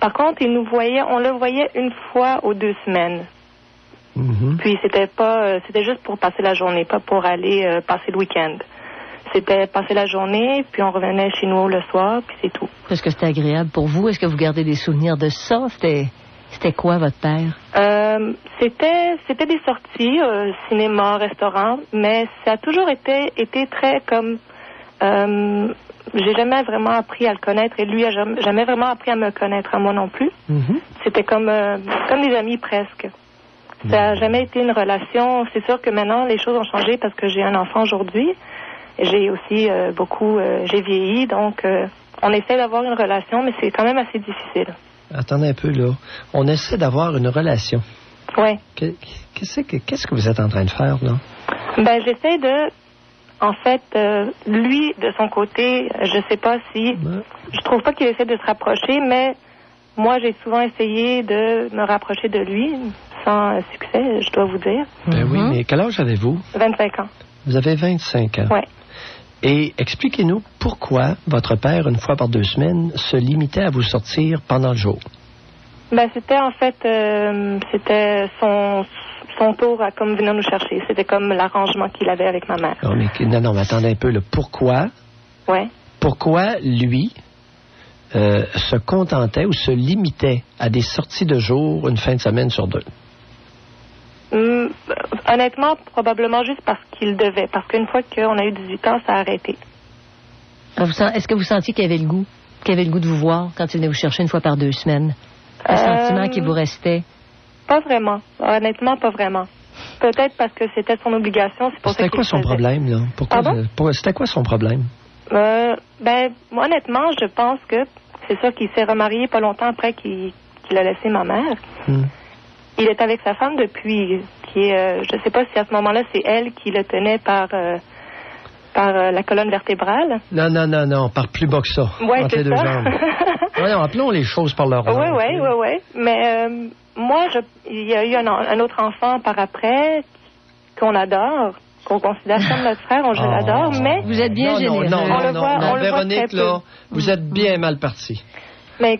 Par contre, on le voyait 1 fois aux 2 semaines.
Mm-hmm.
Puis c'était juste pour passer la journée, pas pour aller passer le week-end. C'était passer la journée, puis on revenait chez nous le soir, puis c'est tout.
Est-ce que c'était agréable pour vous? Est-ce que vous gardez des souvenirs de ça? C'était quoi, votre père?
C'était des sorties, cinéma, restaurant, mais ça a toujours été très comme... j'ai jamais vraiment appris à le connaître, et lui a jamais vraiment appris à me connaître, à moi non plus.
Mm-hmm.
C'était comme des amis presque. Ça n'a jamais été une relation. C'est sûr que maintenant, les choses ont changé parce que j'ai un enfant aujourd'hui. J'ai aussi j'ai vieilli, donc on essaie d'avoir une relation, mais c'est quand même assez difficile.
Attendez un peu, là. On essaie d'avoir une relation.
Oui.
Qu'est-ce que vous êtes en train de faire, là?
Ben, j'essaie de... En fait, lui, de son côté, je sais pas si... Je trouve pas qu'il essaie de se rapprocher, mais moi, j'ai souvent essayé de me rapprocher de lui, sans succès, je dois vous dire.
Ben oui, mais quel âge avez-vous?
25 ans.
Vous avez 25 ans.
Oui.
Et expliquez-nous pourquoi votre père, 1 fois par 2 semaines, se limitait à vous sortir pendant le jour.
Ben, c'était en fait... c'était son tour à comme venir nous chercher. C'était comme l'arrangement qu'il avait avec ma mère.
Non, mais attendez un peu. Là. Pourquoi?
Ouais.
Pourquoi, lui, se contentait ou se limitait à des sorties de jour 1 fin de semaine sur 2?
Honnêtement, probablement juste parce qu'il devait. Parce qu'une fois qu'on a eu 18 ans, ça a arrêté.
Est-ce que vous sentiez qu'il avait le goût de vous voir quand il venait vous chercher 1 fois par 2 semaines? Un sentiment qui vous restait?
Pas vraiment. Honnêtement, pas vraiment. Peut-être parce que c'était son obligation. C'est pour
c'était
ça
quoi son problème, là? C'était quoi son problème?
Ben, honnêtement, je pense que c'est ça qu'il s'est remarié pas longtemps après qu'il a laissé ma mère. Il est avec sa femme depuis, je sais pas si à ce moment-là, c'est elle qui le tenait par la colonne vertébrale.
Non, par plus bas que ça.
Ouais,
entre les 2 jambes. Voyons, appelons les choses par leur nom.
Oui. Mais moi, il y a eu un autre enfant par après qu'on adore, qu'on considère comme notre frère, je l'adore, mais...
Vous êtes bien généreux.
Non, Véronique, là, vous êtes bien mal parti.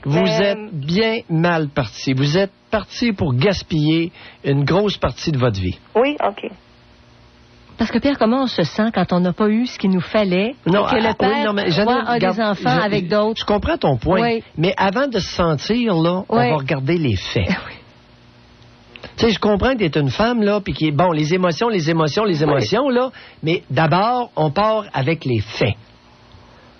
Vous êtes bien mal parti. Vous êtes parti pour gaspiller une grosse partie de votre vie.
Oui, OK.
Parce que Pierre, comment on se sent quand on n'a pas eu ce qu'il nous fallait et que le père a des enfants avec d'autres?
Je comprends ton point, mais avant de se sentir, là, on va regarder les faits. Tu sais, je comprends que tu es une femme, là, puis qui est, bon, les émotions, là, mais d'abord, on part avec les faits.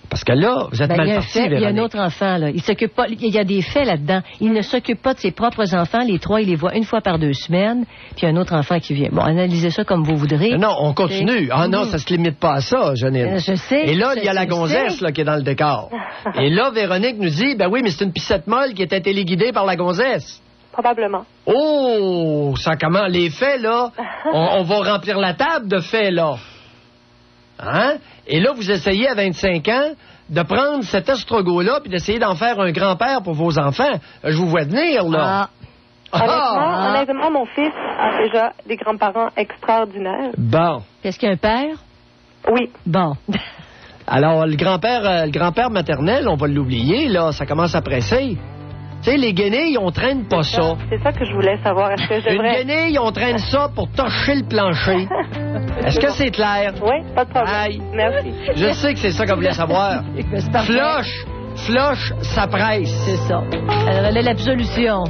Parce que là, vous êtes mal parti, Véronique.
Il y a un autre enfant, là. Il s'occupe pas. Il y a des faits là-dedans. Il ne s'occupe pas de ses propres enfants. Les 3, il les voit 1 fois par 2 semaines. Puis il y a un autre enfant qui vient. Bon, analysez ça comme vous voudrez.
Non, on continue. Non, ça se limite pas à ça, Janine.
Je sais.
Et là, il y a la gonzesse là, qui est dans le décor. Et là, Véronique nous dit, ben oui, mais c'est une piscette molle qui était téléguidée par la gonzesse.
probablement.
Oh, ça comment? Les faits, là, on va remplir la table de faits, là. Hein? Et là, vous essayez à 25 ans de prendre cet estrogot-là puis d'essayer d'en faire un grand-père pour vos enfants. Je vous vois venir, là.
Honnêtement, mon fils a déjà des grands-parents extraordinaires.
Bon.
Est-ce qu'il y a un père?
Oui.
Bon.
Alors, le grand-père maternel, on va l'oublier, là, ça commence à presser. Tu sais, les guenilles, on traîne pas ça.
C'est ça que je voulais savoir. Est-ce que je devrais...
Une guenille, on traîne ça pour torcher le plancher. Est-ce que c'est clair?
Oui, pas de problème.
Aïe.
Merci.
Je sais que c'est ça qu'on voulait savoir. Floche, ça presse.
C'est ça. Alors, elle a l'absolution.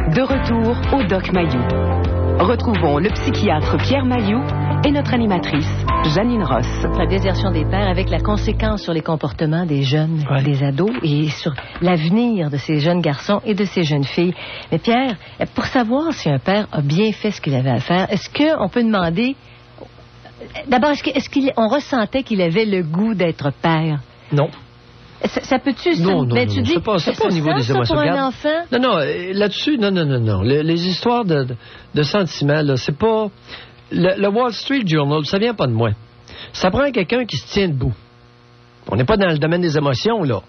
De retour au Doc Mayou. Retrouvons le psychiatre Pierre Mayou et notre animatrice, Janine Ross.
La désertion des pères avec la conséquence sur les comportements des jeunes, des ados et sur l'avenir de ces jeunes garçons et de ces jeunes filles. Mais Pierre, pour savoir si un père a bien fait ce qu'il avait à faire, est-ce qu'on peut demander... D'abord, est-ce qu'on ressentait qu'il avait le goût d'être père?
Non.
Ça peut-tu...
Non,
tu dis,
c'est pas au niveau des émotions.
Pour un enfant?
Non, là-dessus, non. Les histoires de sentiments, là, c'est pas... Le Wall Street Journal, ça vient pas de moi. Ça prend quelqu'un qui se tient debout. On n'est pas dans le domaine des émotions, là.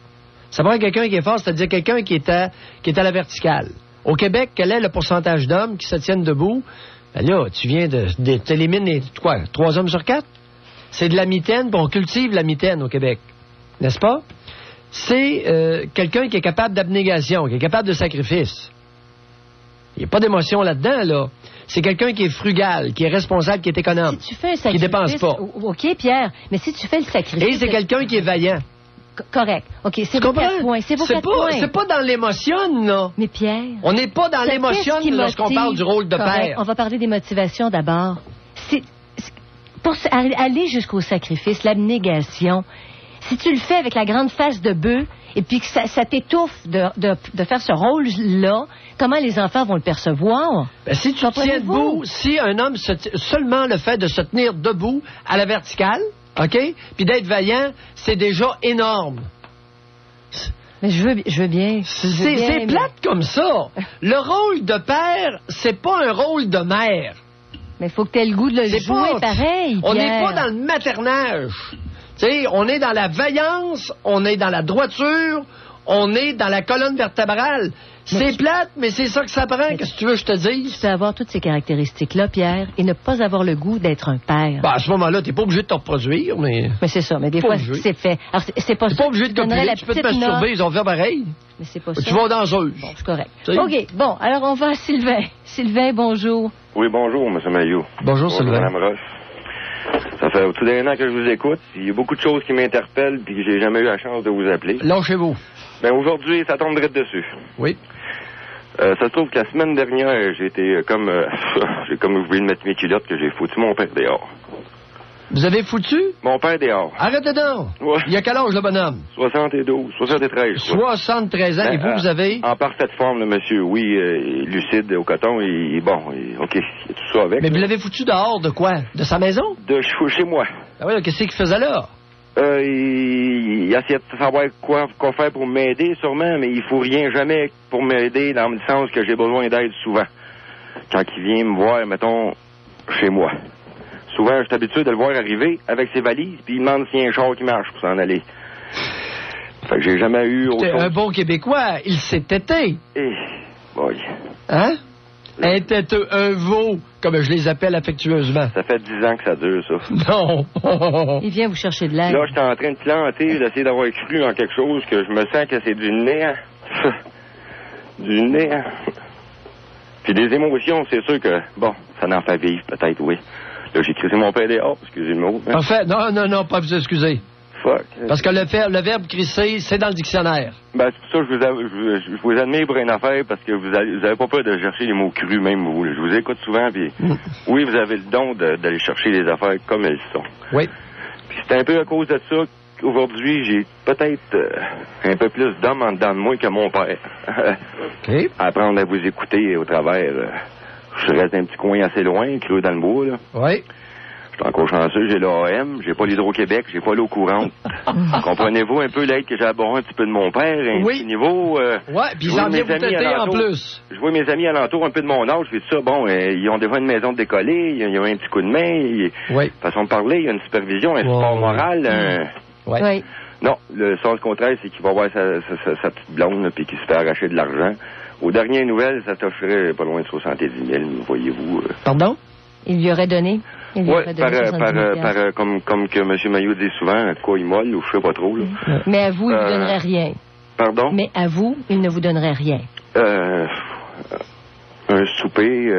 Ça prend quelqu'un qui est fort, c'est-à-dire quelqu'un qui est à la verticale. Au Québec, quel est le pourcentage d'hommes qui se tiennent debout? Ben là, tu viens t'élimines 3 hommes sur 4? C'est de la mitaine, puis on cultive la mitaine au Québec. N'est-ce pas? C'est quelqu'un qui est capable d'abnégation, qui est capable de sacrifice. Il n'y a pas d'émotion là-dedans, là. C'est quelqu'un qui est frugal, qui est responsable, qui est économe,
si tu fais un sacrifice,
qui dépense pas.
OK, Pierre, mais si tu fais le sacrifice...
Et c'est quelqu'un qui est vaillant.
Correct. OK, c'est vos 4 points. C'est vos 4 points.
C'est pas dans l'émotion, là.
Mais Pierre...
On n'est pas dans l'émotion lorsqu'on parle du rôle de père.
On va parler des motivations d'abord. Pour aller jusqu'au sacrifice, l'abnégation, si tu le fais avec la grande face de bœuf et puis que ça t'étouffe de faire ce rôle-là, comment les enfants vont le percevoir?
Ben, si tu te tiens debout, si un homme seulement le fait de se tenir debout à la verticale, OK, puis d'être vaillant, c'est déjà énorme.
Mais je veux bien.
C'est plate comme ça. Le rôle de père, c'est pas un rôle de mère.
Mais il faut que tu aies le goût de le jouer pareil, Pierre.
On n'est pas dans le maternage. T'sais, on est dans la vaillance, on est dans la droiture, on est dans la colonne vertébrale. C'est plate, mais c'est ça que ça prend. Qu'est-ce que tu veux que je te dise?
Tu peux avoir toutes ces caractéristiques-là, Pierre, et ne pas avoir le goût d'être un père.
Ben, à ce moment-là, t'es pas obligé de te reproduire, mais...
Mais c'est ça, mais des fois, c'est fait. Alors, c'est pas
ça. T'es pas obligé de copier, tu peux te masturber, ils ont fait pareil.
Mais c'est pas ça.
Tu vas aux danseuses.
Bon, c'est correct. OK, bon, alors on va à Sylvain. Sylvain, bonjour.
Oui, bonjour, M. Mayou.
Bonjour, Sylvain.
Mme Ross. Ça fait tout d'un an que je vous écoute. Il y a beaucoup de choses qui m'interpellent puis que j'ai jamais eu la chance de vous appeler.
Lâchez-vous.
Ben aujourd'hui, ça tombe direct dessus.
Oui.
Ça se trouve que la semaine dernière, j'ai été j'ai comme vous voulez de mettre mes culottes que j'ai foutu mon père dehors.
Vous avez foutu?
Mon père dehors.
Arrêtez donc.
Ouais.
Il y a quel âge, le bonhomme?
73.
73 ans.
Ben,
et vous avez?
En parfaite forme, le monsieur. Oui, lucide au coton. Et bon, OK, il y a tout ça avec.
Mais vous l'avez foutu dehors de quoi? De sa maison?
De chez moi.
Ah oui, qu'est-ce qu'il faisait là?
Il essayait de savoir quoi faire pour m'aider, sûrement, mais il faut rien jamais pour m'aider dans le sens que j'ai besoin d'aide souvent. Quand il vient me voir, mettons, chez moi. Souvent, je suis habitué de le voir arriver avec ses valises, puis il demande s'il y a un char qui marche pour s'en aller. Fait que j'ai jamais eu autre chose.
Un bon Québécois, il s'est têté.
Eh, boy.
Hein? Un têteux, un veau, comme je les appelle affectueusement.
Ça fait 10 ans que ça dure, ça.
Non.
Il vient vous chercher de l'aide.
Là, j'étais en train de planter, d'essayer d'avoir cru en quelque chose que je me sens que c'est du néant. Du néant. Puis des émotions, c'est sûr que, bon, ça n'en fait vivre, peut-être, oui. Là, j'ai crissé mon père dehors, excusez le mot. Hein.
En fait, non, pas vous excuser.
Fuck.
Parce que le verbe crisser, c'est dans le dictionnaire.
Ben, c'est pour ça que je vous admire pour une affaire, parce que vous avez pas peur de chercher les mots crus, même vous. Je vous écoute souvent, puis oui, vous avez le don d'aller chercher les affaires comme elles sont.
Oui.
Puis c'est un peu à cause de ça qu'aujourd'hui, j'ai peut-être un peu plus d'homme en dedans de moi que mon père.
OK.
Apprendre à vous écouter au travers... je reste un petit coin assez loin, creux dans le bois, là.
Oui.
Je suis encore chanceux, j'ai l'AM, j'ai pas l'Hydro-Québec, j'ai pas l'eau courante. Comprenez-vous un peu l'aide que j'ai à boire un petit peu de mon père, un petit niveau?
Puis ils en viennent vous têter en plus.
Je vois mes amis alentour un peu de mon âge, puis tout ça, bon, ils ont déjà une maison de décoller, ils ont un petit coup de main, façon de parler, il y a une supervision, un support moral.
Oui.
Non, le sens contraire, c'est qu'il va voir sa petite blonde, puis qu'il se fait arracher de l'argent. Aux dernières nouvelles, ça t'offrait pas loin de 70 000, voyez-vous.
Pardon? Il lui aurait donné?
Oui, comme que M. Mailloux dit souvent, quoi il molle, ou je sais pas trop. Là.
Mais à vous, il ne vous donnerait rien.
Pardon?
Mais à vous, il ne vous donnerait rien.
Un souper,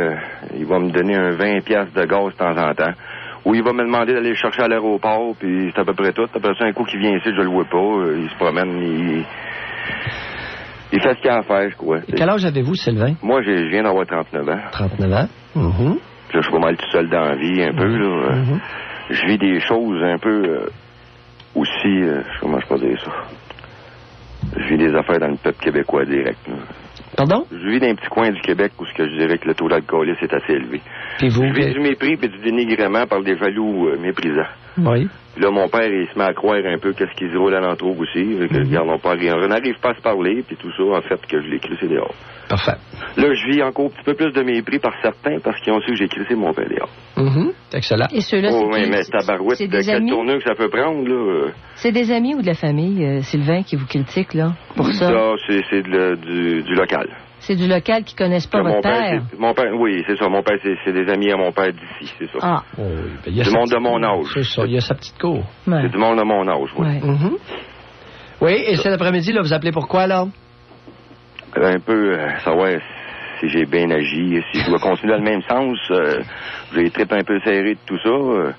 il va me donner un 20$ de gaz de temps en temps. Ou il va me demander d'aller le chercher à l'aéroport, puis c'est à peu près tout. Après ça, un coup qu'il vient ici, je le vois pas. Il se promène, il fait ce qu'il a à faire, je crois.
Et quel âge avez-vous, Sylvain?
Moi, je viens d'avoir 39 ans.
39 ans? Mm-hmm.
Je suis pas mal tout seul dans la vie, un peu, là. Mm-hmm. Je vis des choses un peu aussi... comment je peux dire ça? Je vis des affaires dans le peuple québécois direct, là.
Pardon?
Je vis dans un petit coin du Québec où je dirais que le taux d'alcoolisme est assez élevé.
Puis vous?
Je vis du mépris et du dénigrement par des jaloux méprisants.
Oui.
Puis là, mon père, il se met à croire un peu qu'est-ce qui se roule alentour aussi. Regarde, mon père, on n'arrive pas à se parler, puis tout ça, en fait, que je l'ai crissé dehors.
Parfait.
Là, je vis encore un petit peu plus de mépris par certains parce qu'ils ont su que j'ai crissé mon père dehors.
Excellent.
Et ceux-là,
mais tabarouette, de quelle tournure que ça peut prendre, là?
C'est des amis ou de la famille, Sylvain, qui vous critiquent, là, pour ça?
Ça, c'est du local.
C'est du local qui ne connaissent pas votre père?
Mon père, oui, c'est ça. Mon père, c'est des amis à mon père d'ici, c'est ça.
Ah.
Du monde de mon âge.
C'est ça, il y a sa petite cour.
Ouais.
C'est du monde de mon âge, oui.
Ouais. Oui, et cet après-midi, là, vous appelez pourquoi, là?
Un peu, savoir si j'ai bien agi, si je dois continuer dans le même sens. J'ai les tripes un peu serrées de tout ça.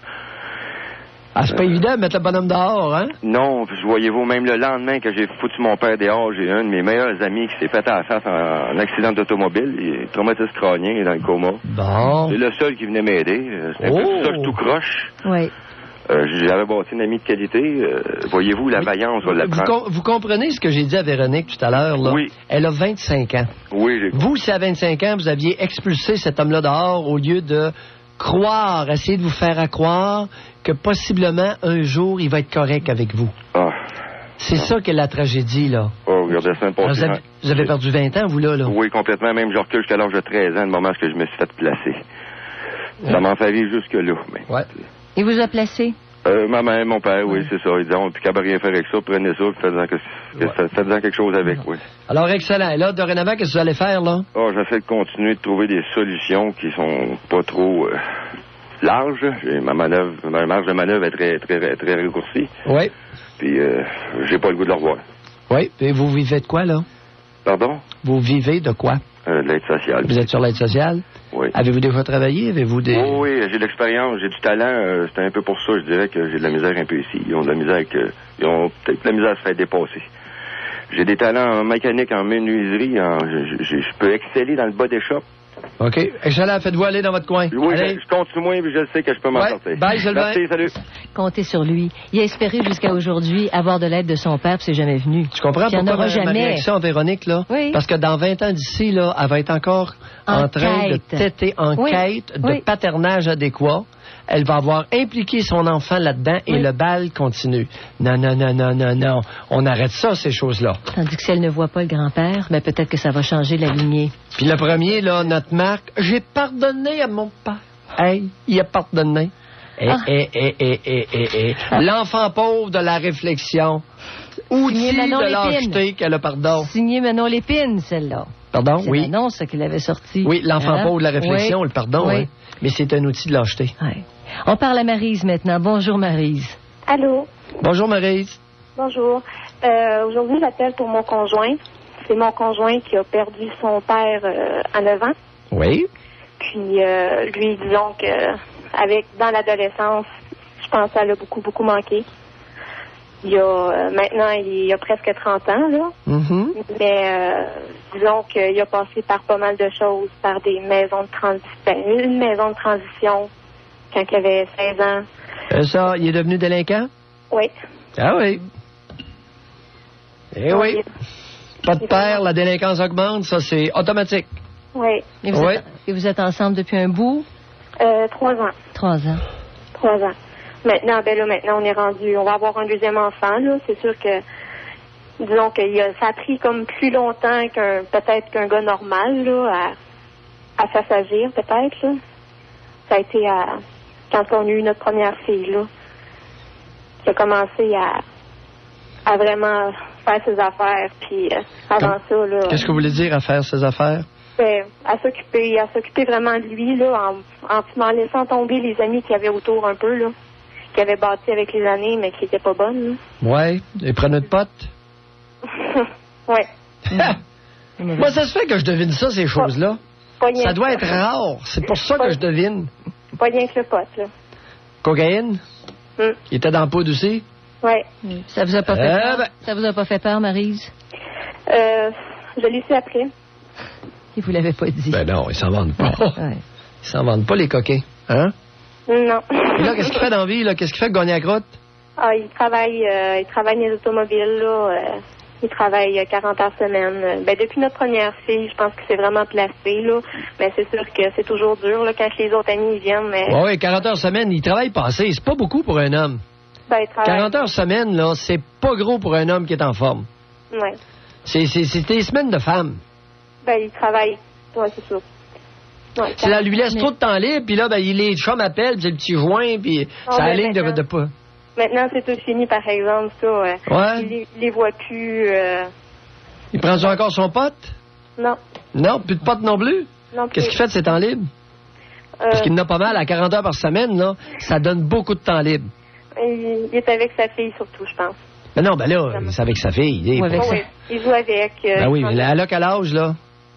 C'est pas évident de mettre le bonhomme dehors, hein?
Non, voyez-vous, même le lendemain que j'ai foutu mon père dehors, j'ai un de mes meilleurs amis qui s'est fait à la face en accident d'automobile. Il est traumatisme crânien, il est dans le coma.
Bon.
C'est le seul qui venait m'aider. C'est un peu tout ça, je tout croche.
Oui.
J'avais bâti une amie de qualité. Voyez-vous, la vaillance, on va l'apprendre.
Vous comprenez ce que j'ai dit à Véronique tout à l'heure, là?
Oui.
Elle a 25 ans.
Oui, j'ai compris.
Vous, si à 25 ans, vous aviez expulsé cet homme-là dehors au lieu de croire, essayer de vous faire croire que possiblement, un jour, il va être correct avec vous. C'est ça qu'est la tragédie, là.
Regardez ça,
vous avez perdu 20 ans, vous, là?
Oui, complètement. Même, je recule jusqu'à l'âge de 13 ans, le moment où je me suis fait placer. Ça m'en fait vivre jusque-là. Mais...
Ouais.
Il vous a placé?
Ma mère, mon père, oui, c'est ça. Ils disaient, on n'a plus qu'à rien faire avec ça, prenez ça, faites-en quelque chose avec, oui.
Alors, excellent. Et là, dorénavant, qu'est-ce que vous allez faire, là?
J'essaie de continuer de trouver des solutions qui sont pas trop larges. Ma marge de manœuvre est très, très, très raccourcie.
Oui.
Puis, j'ai pas le goût de le revoir.
Oui. Et vous vivez de quoi, là?
Pardon?
Vous vivez de quoi?
L'aide sociale.
Vous êtes sur l'aide sociale?
Oui.
Avez-vous déjà travaillé? Avez-vous des...
Oui, j'ai de l'expérience, j'ai du talent. C'est un peu pour ça, je dirais que j'ai de la misère un peu ici. Ils ont de la misère ils ont peut-être de la misère à se faire dépasser. J'ai des talents en mécanique, en menuiserie. Je peux exceller dans le bas des shops.
OK. Excellent. Faites-vous aller dans votre coin.
Oui, je continue, puis je sais que je peux m'en sortir.
Bye, Sylvain.
Merci, salut.
Comptez sur lui. Il a espéré jusqu'à aujourd'hui avoir de l'aide de son père, puis c'est jamais venu.
Tu comprends pourquoi ma réaction, Véronique, là?
Oui.
Parce que dans 20 ans d'ici, là, elle va être encore en train de têter en quête de paternage adéquat. Elle va avoir impliqué son enfant là-dedans et le bal continue. Non. On arrête ça, ces choses-là.
Tandis que si elle ne voit pas le grand-père, ben peut-être que ça va changer la lignée.
Puis le premier, là, notre Marc, j'ai pardonné à mon père. Hey, il a pardonné. L'enfant pauvre de la réflexion. Outil de lâcheté qu'elle a pardon.
Signé Manon Lépine, celle-là.
Pardon, oui.
C'est l'annonce qu'il avait sorti.
Oui, l'enfant pauvre de la réflexion, le pardon,
oui.
Hein. Mais c'est un outil de lâcheté.
Oui. On parle à Maryse maintenant. Bonjour, Maryse.
Allô?
Bonjour, Maryse.
Bonjour. Aujourd'hui, j'appelle pour mon conjoint. C'est mon conjoint qui a perdu son père à 9 ans.
Oui.
Puis, lui, disons que dans l'adolescence, je pense qu'elle a beaucoup, beaucoup manqué. Maintenant, il a presque 30 ans, là.
Mm-hmm.
Mais disons qu'il a passé par pas mal de choses, par des maisons de transition. Une maison de transition quand il avait 16 ans.
Ça, il est devenu délinquant?
Oui.
Ah oui. Eh oui. Pas de père, la délinquance augmente, ça c'est automatique.
Oui.
Et vous êtes ensemble depuis un bout?
3 ans.
3 ans.
3 ans. Maintenant, maintenant, on va avoir un deuxième enfant, là. C'est sûr que, disons que ça a pris comme plus longtemps peut-être qu'un gars normal, là, à s'assagir, peut-être, là. Ça a été quand on a eu notre première fille, là, qui a commencé à vraiment faire ses affaires, puis avant ça, là...
Qu'est-ce que vous voulez dire à faire ses affaires?
À s'occuper vraiment de lui, là, en laissant tomber les amis qu'il y avait autour un peu, là, qui avaient bâti avec les années, mais qui n'étaient pas bonnes, là.
Ouais, et prenez de potes?
Ouais.
Moi, ça se fait que je devine ça, ces choses-là. Ça doit être rare. C'est pour ça que je devine.
Pas rien que le pote, là.
Cocaïne? Il était dans le poudre aussi?
Ouais.
Ça vous a pas fait peur? Ça vous a pas fait peur, Maryse?
Je l'ai su après.
Il vous l'avait pas dit.
Ben non, ils s'en vendent pas.
Ouais.
Ils s'en vendent pas, les coquins. Hein?
Non.
Et là, qu'est-ce qu'il fait dans la vie, là? Qu'est-ce qu'il fait, gagner à crotte?
Il travaille dans les automobiles, là. Il travaille 40 heures semaine. Depuis notre première fille, je pense que c'est vraiment placé, là. Mais c'est sûr que c'est toujours dur, là, quand les autres amis viennent. Mais...
Oui, 40 heures semaine, il travaille pas assez. C'est pas beaucoup pour un homme.
Il travaille...
40 heures semaine, là, c'est pas gros pour un homme qui est en forme.
Oui.
C'est des semaines de femmes.
Il travaille. Oui, c'est sûr. Ouais,
ça lui laisse trop de temps libre, puis là, les chums appellent, puis c'est le petit joint, puis ça aligne de pas.
Maintenant, c'est tout fini, par exemple, ça.
Ouais.
Il les voit plus.
Il prend-tu encore son pote?
Non.
Non, plus de pote non plus?
Non plus.
Qu'est-ce qu'il fait de ses temps libres? Parce qu'il en a pas mal, à 40 heures par semaine, là, ça donne beaucoup de temps libre.
Il est avec sa fille, surtout, je pense.
Ben non, là, c'est avec sa fille.
Il joue avec.
Ben oui, mais elle a quel âge, là?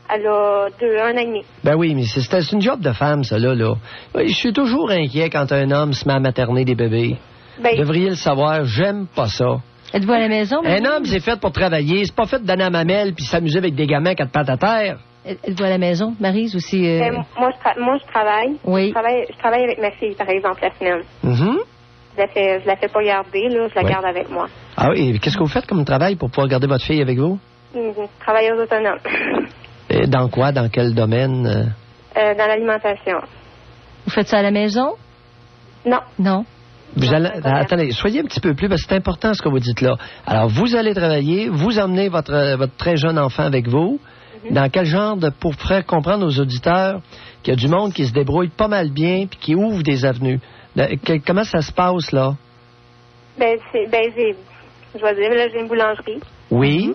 Elle a 1 an et demi.
Ben oui, mais c'est une job de femme, ça, là. Je suis toujours inquiet quand un homme se met à materner des bébés. Vous devriez le savoir, j'aime pas ça.
Êtes-vous à la maison?
Un homme, c'est fait pour travailler. C'est pas fait de donner à mamelle puis s'amuser avec des gamins 4 pattes à terre.
Êtes-vous à la maison, Maryse, aussi?
Moi, je travaille.
Oui.
Je travaille avec ma fille, par exemple, la semaine. Je la fais pas garder, là. Je la garde avec moi.
Ah oui, et qu'est-ce que vous faites comme travail pour pouvoir garder votre fille avec vous?
Travailleuse autonome.
Et dans quoi? Dans quel domaine?
Dans l'alimentation.
Vous faites ça à la maison?
Non.
Non.
Attendez, soyez un petit peu plus, parce que c'est important ce que vous dites là. Alors, vous allez travailler, vous emmenez votre très jeune enfant avec vous. Dans quel genre pour faire comprendre aux auditeurs qu'il y a du monde qui se débrouille pas mal bien puis qui ouvre des avenues. Comment ça se passe, là?
Je vais dire, là, j'ai une boulangerie.
Oui.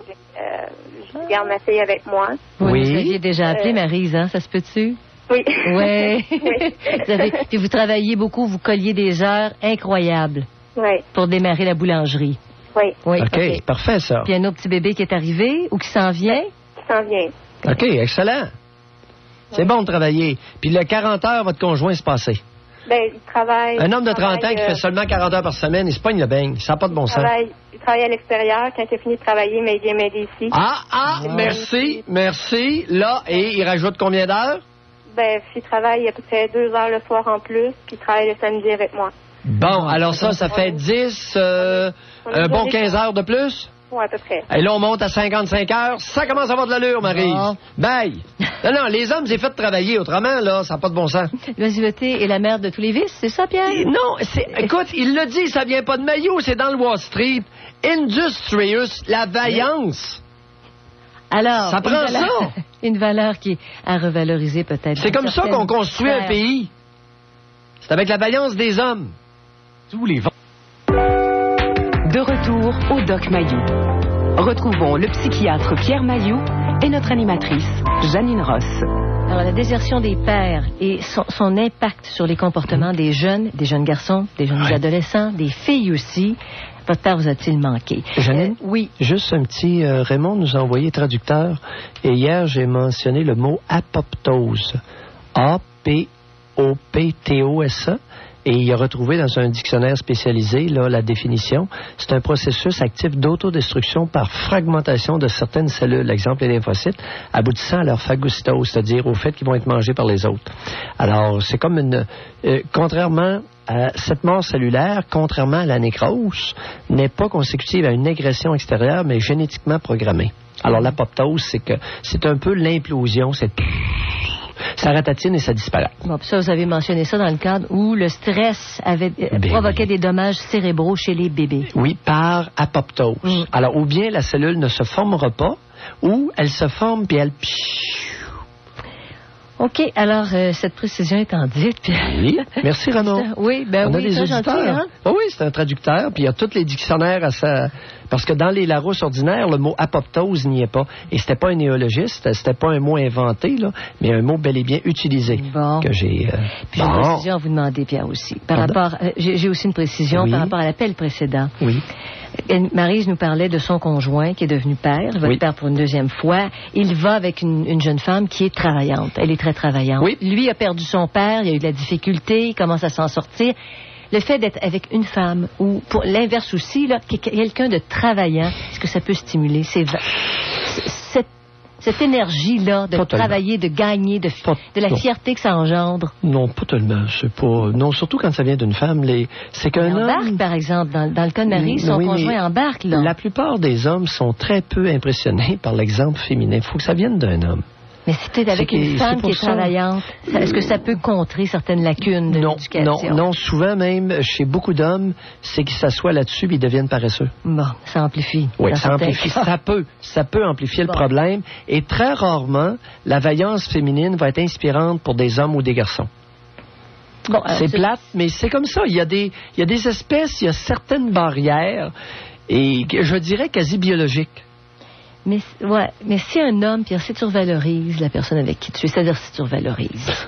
Je garde ma fille avec moi.
Oui. Vous aviez déjà appelé, Maryse, hein? Ça se peut-tu?
Oui.
Oui. Puis vous travaillez beaucoup, vous colliez des heures incroyables.
Oui.
Pour démarrer la boulangerie.
Oui.
OK, parfait, ça.
Puis un autre petit bébé qui est arrivé ou qui s'en vient?
Qui s'en vient.
OK, excellent. C'est bon de travailler. Puis le 40 heures, votre conjoint se passait.
Il travaille...
Un homme de 30 ans qui fait seulement 40 heures par semaine, il se pogne le beigne. Ça n'a pas de bon sens.
Il travaille à l'extérieur. Quand il a fini de travailler, mais il vient m'aider ici.
Merci. Là, et il rajoute combien d'heures?
Il travaille à peu près 2 heures le soir en plus, puis il travaille le samedi avec moi.
Bon, alors ça fait 10, un bon 15 heures de plus?
Oui, à peu près.
Et là, on monte à 55 heures. Ça commence à avoir de l'allure, Maryse. Bye! Non, les hommes, c'est fait de travailler. Autrement, là, ça n'a pas de bon sens.
L'oisiveté est la mère de tous les vices, c'est ça, Pierre?
Non, écoute, il l'a dit, ça vient pas de Maillot, c'est dans le Wall Street. Industrious, la vaillance.
Alors,
ça prend ça.
Une valeur qui est à revaloriser peut-être.
C'est comme ça qu'on construit un pays. C'est avec la vaillance des hommes. Tous les vents.
De retour au Doc Mayou. Retrouvons le psychiatre Pierre Mayou et notre animatrice, Janine Ross.
Alors, la désertion des pères et son impact sur les comportements des jeunes garçons, des jeunes adolescents, des filles aussi. Votre père vous a-t-il manqué?
Janine?
Oui.
Juste un petit... Raymond nous a envoyé traducteur. Et hier, j'ai mentionné le mot apoptose. A-P-O-P-T-O-S-E. Et il a retrouvé dans un dictionnaire spécialisé la définition. C'est un processus actif d'autodestruction par fragmentation de certaines cellules, exemple les lymphocytes, aboutissant à leur phagocytose, c'est-à-dire au fait qu'ils vont être mangés par les autres. Alors, c'est comme contrairement à cette mort cellulaire, contrairement à la nécrose, n'est pas consécutive à une agression extérieure, mais génétiquement programmée. Alors, l'apoptose, c'est un peu l'implosion, Ça ratatine et ça disparaît.
Bon, puis ça, vous avez mentionné ça dans le cadre où le stress provoquait des dommages cérébraux chez les bébés.
Oui, par apoptose. Alors, ou bien la cellule ne se formera pas, ou elle se forme puis elle...
OK, alors, cette précision étant dite...
Oui, merci Renaud.
Oui, ben
on a
oui,
des
c'est gentil, hein?
Oh oui, c'est un traducteur, puis il y a tous les dictionnaires à ça. Parce que dans les Larousse ordinaires, le mot apoptose n'y est pas. Et c'était pas un néologiste, c'était pas un mot inventé, là, mais un mot bel et bien utilisé.
Bon.
Que j'ai...
Puis j'ai une précision à vous demander, Pierre, aussi. Par rapport... j'ai aussi une précision par rapport à l'appel précédent.
Oui.
Maryse nous parlait de son conjoint qui est devenu père, il va être père pour une deuxième fois. Il va avec une jeune femme qui est travaillante. Elle est très travaillante.
Oui.
Lui a perdu son père, il a eu de la difficulté, il commence à s'en sortir. Le fait d'être avec une femme, ou pour l'inverse aussi, là, quelqu'un de travaillant, est-ce que ça peut stimuler cette énergie-là de travailler, de gagner, de la fierté que ça engendre?
Non, pas tellement. C'est pas... Non, surtout quand ça vient d'une femme. C'est qu'un homme...
embarque, par exemple, dans le cas de Marie, son conjoint embarque, là.
La plupart des hommes sont très peu impressionnés par l'exemple féminin. Il faut que ça vienne d'un homme.
Mais c'est peut-être avec une femme qui est travaillante. Est-ce que ça peut contrer certaines lacunes de l'éducation?
Non, souvent même, chez beaucoup d'hommes, c'est qu'ils s'assoient là-dessus et ils deviennent paresseux.
Bon, ça amplifie.
Oui, ça amplifie. Ça peut amplifier le problème. Et très rarement, la vaillance féminine va être inspirante pour des hommes ou des garçons. Bon, c'est plate, mais c'est comme ça. Il y a des espèces, il y a certaines barrières, et je dirais quasi biologiques.
Mais si un homme, Pierre, si tu revalorises la personne avec qui tu es, c'est-à-dire si tu revalorises.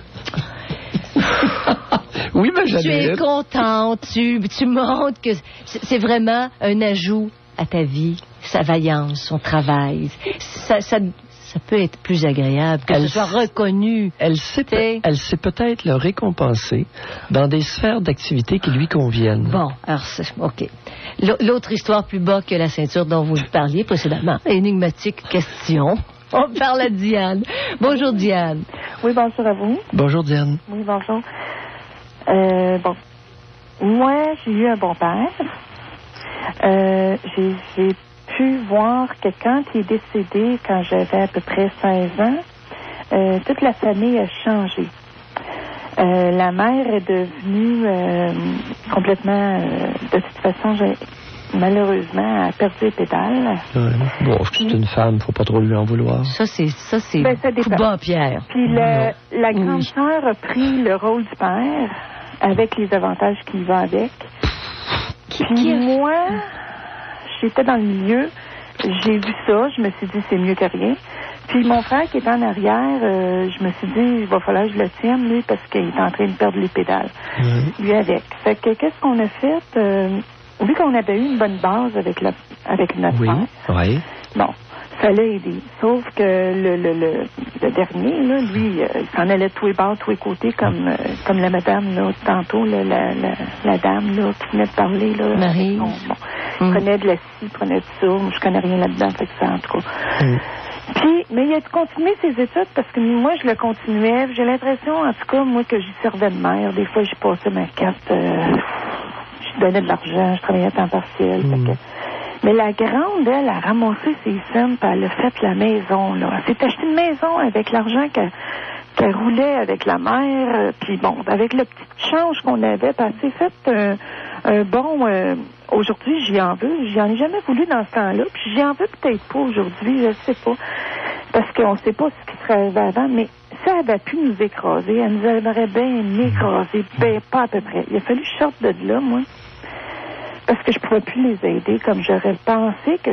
Oui, mais
tu es contente, tu montres que c'est vraiment un ajout à ta vie, sa vaillance, son travail. Ça peut être plus agréable, que ce soit reconnu.
Elle sait peut-être le récompenser dans des sphères d'activité qui lui conviennent.
Bon, alors, OK. L'autre histoire plus bas que la ceinture dont vous parliez précédemment, énigmatique question. On parle à Diane. Bonjour, Diane.
Oui, bonjour à vous.
Bonjour, Diane.
Oui, bonjour. Bon. Moi, j'ai eu un bon père. J'ai pu voir quelqu'un qui est décédé quand j'avais à peu près 16 ans. Toute la famille a changé. La mère est devenue complètement... de toute façon, malheureusement, elle a perdu les pédales.
Bon, c'est une femme, faut pas trop lui en vouloir.
Ça, c'est coup bas, Pierre.
Puis la grande sœur a pris le rôle du père avec les avantages qui va avec. Puis moi... J'étais dans le milieu, j'ai vu ça, je me suis dit c'est mieux que rien. Puis mon frère qui était en arrière, je me suis dit il va falloir que je le tienne lui parce qu'il est en train de perdre les pédales. Lui avec. Fait que qu'est-ce qu'on a fait? Vu qu'on avait eu une bonne base avec notre frère, bon, ça l'a aidé. Sauf que le dernier, là, lui, il s'en allait tous les bords, tous les côtés, comme la madame, là, tantôt, la dame, là, qui venait de parler, là.
Marie.
Prenait de la scie, prenait de ça. Moi, je connais rien là-dedans, fait que ça, en tout cas. Puis, mais il a continué ses études parce que moi, je le continuais. J'ai l'impression, en tout cas, moi, que j'y servais de mère. Des fois, j'y passais ma carte, je donnais de l'argent, je travaillais à temps partiel. Mais la grande, elle a ramassé ses sommes, puis elle a fait la maison, là. Elle s'est acheté une maison avec l'argent qu'elle roulait avec la mère, puis bon, avec le petit change qu'on avait, puis elle s'est fait un bon... aujourd'hui, j'y en veux. J'y en ai jamais voulu dans ce temps-là, puis j'y en veux peut-être pas aujourd'hui, je sais pas. Parce qu'on sait pas ce qui serait arrivé avant, mais ça avait pu nous écraser. Elle nous aurait bien écrasé, ben pas à peu près. Il a fallu que je sorte de là, moi. Parce que je pouvais plus les aider comme j'aurais pensé que...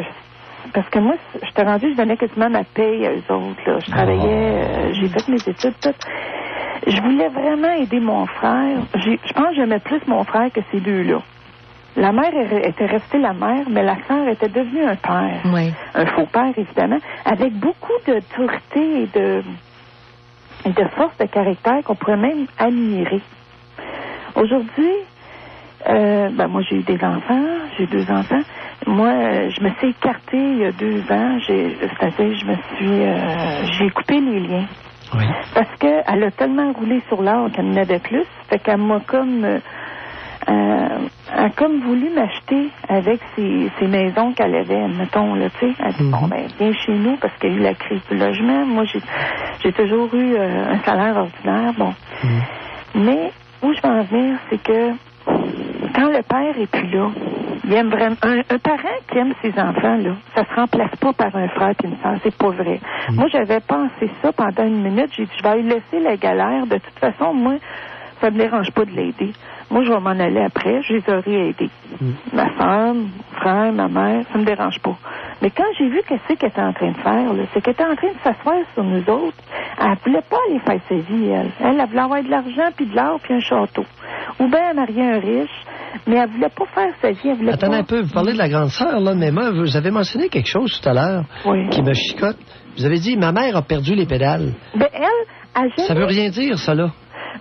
Parce que moi, j'étais rendue, je donnais quasiment ma paye à eux autres, là. Je travaillais, j'ai fait mes études, tout. Je voulais vraiment aider mon frère. Je pense que j'aimais plus mon frère que ces deux-là. La mère était restée la mère, mais la sœur était devenue un père.
Oui.
Un faux père, évidemment, avec beaucoup d'autorité et de force de caractère qu'on pourrait même admirer. Aujourd'hui, moi, j'ai eu des enfants, j'ai 2 enfants. Moi, je me suis écartée il y a 2 ans. C'est-à-dire, j'ai coupé les liens.
Oui.
Parce qu'elle a tellement roulé sur l'or qu'elle n'avait plus. Fait qu'elle m'a comme... a comme voulu m'acheter avec ses maisons qu'elle avait, mettons, là, tu sais. Elle dit, bon, ben, viens chez nous, parce qu'il y a eu la crise du logement. Moi, j'ai toujours eu un salaire ordinaire, bon. Mais, où je veux en venir, c'est que quand le père est plus là, il aime vraiment... Un parent qui aime ses enfants, là, ça se remplace pas par un frère et une sœur, c'est pas vrai. Moi, j'avais pensé ça pendant une minute, j'ai dit, je vais lui laisser la galère, de toute façon, moi, ça me dérange pas de l'aider. Moi, je vais m'en aller après, je les aurais aidés. Ma soeur, mon frère, ma mère, ça me dérange pas. Mais quand j'ai vu qu'est-ce qu'elle était en train de faire, là, c'est qu'elle était en train de s'asseoir sur nous autres. Elle voulait pas aller faire sa vie, elle. Elle voulait avoir de l'argent, puis de l'or, puis un château. Ou bien elle mariait un riche, mais elle voulait pas faire sa vie. Elle voulait
Attendez
pas...
un peu, vous parlez de la grande sœur, là, mais moi, vous avez mentionné quelque chose tout à l'heure qui me chicote. Vous avez dit, ma mère a perdu les pédales.
Ben, elle jamais...
Ça veut rien dire, ça, là.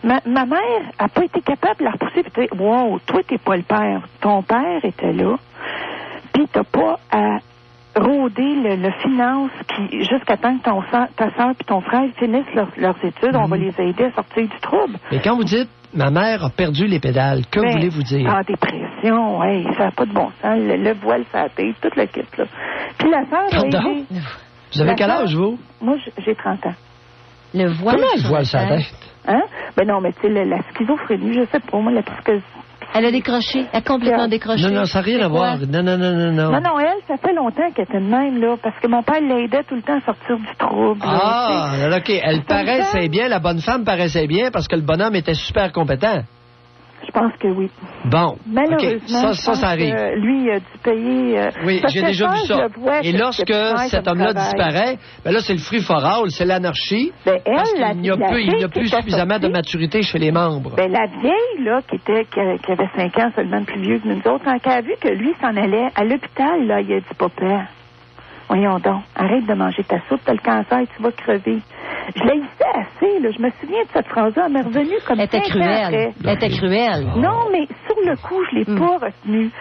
Ma mère n'a pas été capable de la repousser. Puis wow, toi, t'es pas le père. Ton père était là. Puis t'as pas à rôder le finance jusqu'à temps que ta soeur et ton frère finissent leurs études. On va les aider à sortir du trouble.
Mais quand vous dites ma mère a perdu les pédales, que voulez-vous dire?
En dépression, hey, ça n'a pas de bon sens. Le voile, ça a tête, toute la kit, là. Puis la sœur a aidé.
Vous avez quel âge, vous?
Moi, j'ai 30 ans.
Le voile.
Comment le voile, ça a tête?
Hein? Ben non, mais tu sais, la schizophrénie, je sais pas, moi, la psychose.
Elle a décroché, elle a complètement décroché.
Non, ça n'a rien à voir. Non.
Non, elle, ça fait longtemps qu'elle était de même, là, parce que mon père l'aidait tout le temps à sortir du trouble.
Ah, là, OK. Elle paraissait bien, la bonne femme paraissait bien, parce que le bonhomme était super compétent.
Je pense que oui.
Bon,
malheureusement,
ça arrive.
Lui, il a dû payer...
oui, j'ai déjà vu ça. Et lorsque cet homme-là disparaît, ben là, c'est le free-for-all, c'est l'anarchie, parce qu'il n'y a plus suffisamment de maturité chez les membres.
Ben, la vieille, là, qui avait 5 ans seulement plus vieux que nous autres, quand elle a vu que lui s'en allait à l'hôpital, là, il a dit, papa, voyons donc, arrête de manger ta soupe, t'as le cancer, tu vas crever. Je l'ai hissé assez, là. Je me souviens de cette phrase-là. Elle m'est revenue comme 5 ans après.
Elle était cruelle.
Non, mais sur le coup, je l'ai pas retenue.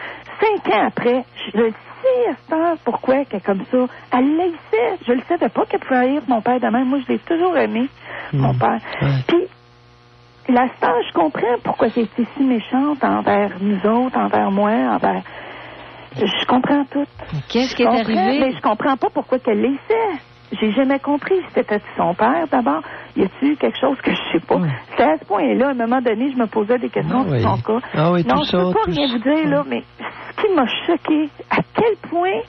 5 ans après, je le sais à cette heure pourquoi qu'elle est comme ça. Elle l'haïssait. Je le savais pas qu'elle pouvait haïr mon père de même. Moi, je l'ai toujours aimé, mon père. Puis, la star, je comprends pourquoi elle était si méchante envers nous autres, envers moi, envers... Je comprends tout.
Qu'est-ce qui est arrivé?
Mais je comprends pas pourquoi qu'elle l'haïssait. J'ai jamais compris. C'était son père, d'abord. Y a-t-il quelque chose que je sais pas? C'est à ce point-là, à un moment donné, je me posais des questions sur son cas.
Ah oui,
non, je peux pas rien vous dire, là, mais ce qui m'a choqué, à quel point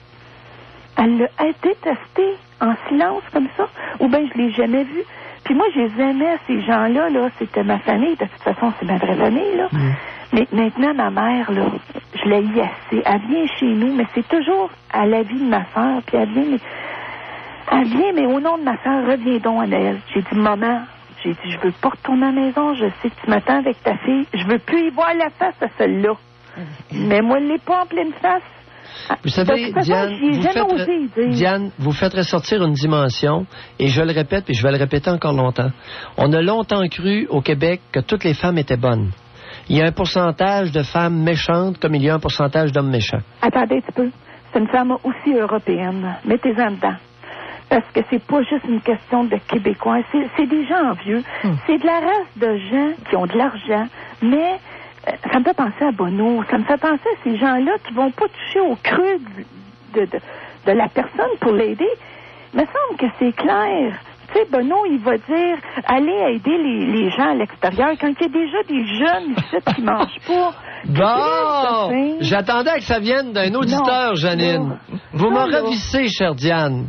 elle l'a détesté en silence comme ça, ou bien je l'ai jamais vu. Puis moi, je les aimais, ces gens-là, là, c'était ma famille. De toute façon, c'est ma vraie famille, là. Mais maintenant, ma mère, là, je la hais assez. Elle vient chez nous, mais c'est toujours à la vie de ma soeur, puis elle vient, mais au nom de ma soeur, reviens donc à Noël. J'ai dit, maman, j'ai dit, je veux pas retourner à la maison, je sais que tu m'attends avec ta fille, je veux plus y voir la face à celle-là. Mais moi, elle l'est pas en pleine face.
Vous savez, Diane, vous faites ressortir une dimension, et je le répète, et je vais le répéter encore longtemps. On a longtemps cru au Québec que toutes les femmes étaient bonnes. Il y a un pourcentage de femmes méchantes comme il y a un pourcentage d'hommes méchants.
Attendez un petit peu. C'est une femme aussi européenne. Mettez-en dedans. Parce que c'est pas juste une question de Québécois. C'est des gens vieux. C'est de la race de gens qui ont de l'argent, mais ça me fait penser à Bono. Ça me fait penser à ces gens-là qui vont pas toucher au creux de la personne pour l'aider. Il me semble que c'est clair. Tu sais, Bono, il va dire, allez aider les gens à l'extérieur quand il y a déjà des jeunes ici qui mangent pas.
Bon! J'attendais que ça vienne d'un auditeur, Janine. Vous me ravissez, chère Diane.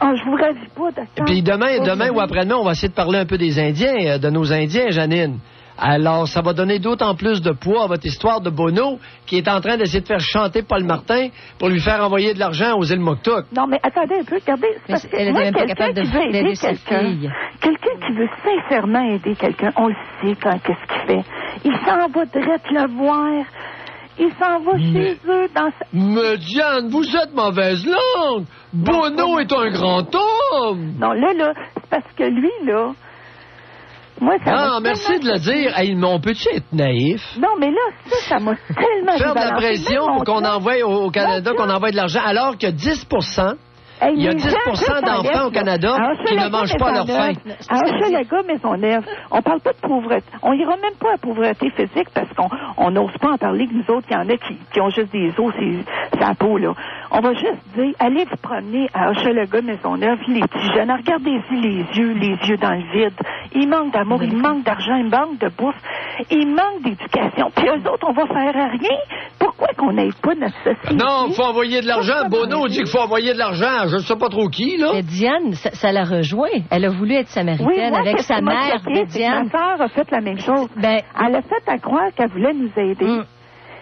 Ah, je vous ravis pas, docteur.
Puis demain ou après-demain, on va essayer de parler un peu des Indiens, de nos Indiens, Janine. Alors, ça va donner d'autant plus de poids à votre histoire de Bono, qui est en train d'essayer de faire chanter Paul Martin pour lui faire envoyer de l'argent aux îles Mouktouk.
Non, mais attendez un peu, regardez. Parce que moi, quelqu'un qui veut aider quelqu'un qui veut sincèrement aider quelqu'un, on le sait qu'est-ce qu'il fait. Il s'en va direct le voir. Il s'en va chez eux dans sa...
Mais Diane, vous êtes mauvaise langue! Bono est un grand homme!
Non, là, c'est parce que lui, là... Moi, ça
merci de le dire. Hey, on peut-tu être naïf?
Non, mais là, ça m'a tellement...
Faire de la pression pour qu'on envoie au Canada, qu'on envoie de l'argent, alors que 10%
Hey,
il y a
les
10
gens,
d'enfants au Canada qui ne mangent pas à leur faim.
À Hochelaga, Maisonneuve, on parle pas de pauvreté. On ira même pas à pauvreté physique parce qu'on n'ose pas en parler que nous autres, il y en a qui ont juste des os sur la peau, là. On va juste dire, allez vous promener à Hochelaga, Maisonneuve, les petits jeunes, regardez-y les yeux dans le vide. Ils manquent d'amour, ils manquent d'argent, ils manquent de bourse, ils manquent d'éducation. Puis eux autres, on va faire rien. Pourquoi qu'on n'aide pas notre société?
Non, il faut envoyer de l'argent. Bono dit qu'il faut envoyer de l'argent. Je ne sais pas trop qui, là.
Mais Diane, ça l'a rejoint. Elle a voulu être samaritaine avec sa mère.
Diane. Ma sœur a fait la même chose. Elle a fait à croire qu'elle voulait nous aider.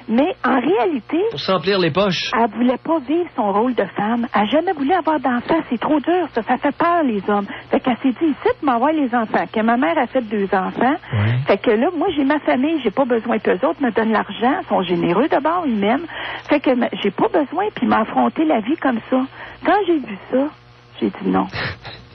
Mais en réalité...
Pour s'emplir les poches.
Elle voulait pas vivre son rôle de femme. Elle n'a jamais voulu avoir d'enfants. C'est trop dur, ça. Ça fait peur, les hommes. Fait qu'elle s'est dit, ici, de m'envoyer les enfants. Que ma mère a fait 2 enfants. Ouais. Fait que là, moi, j'ai ma famille. J'ai pas besoin qu'eux autres me donnent l'argent. Ils sont généreux d'abord, ils m'aiment. Fait que j'ai pas besoin. Puis m'a affronté la vie comme ça. Quand j'ai vu ça, j'ai dit non.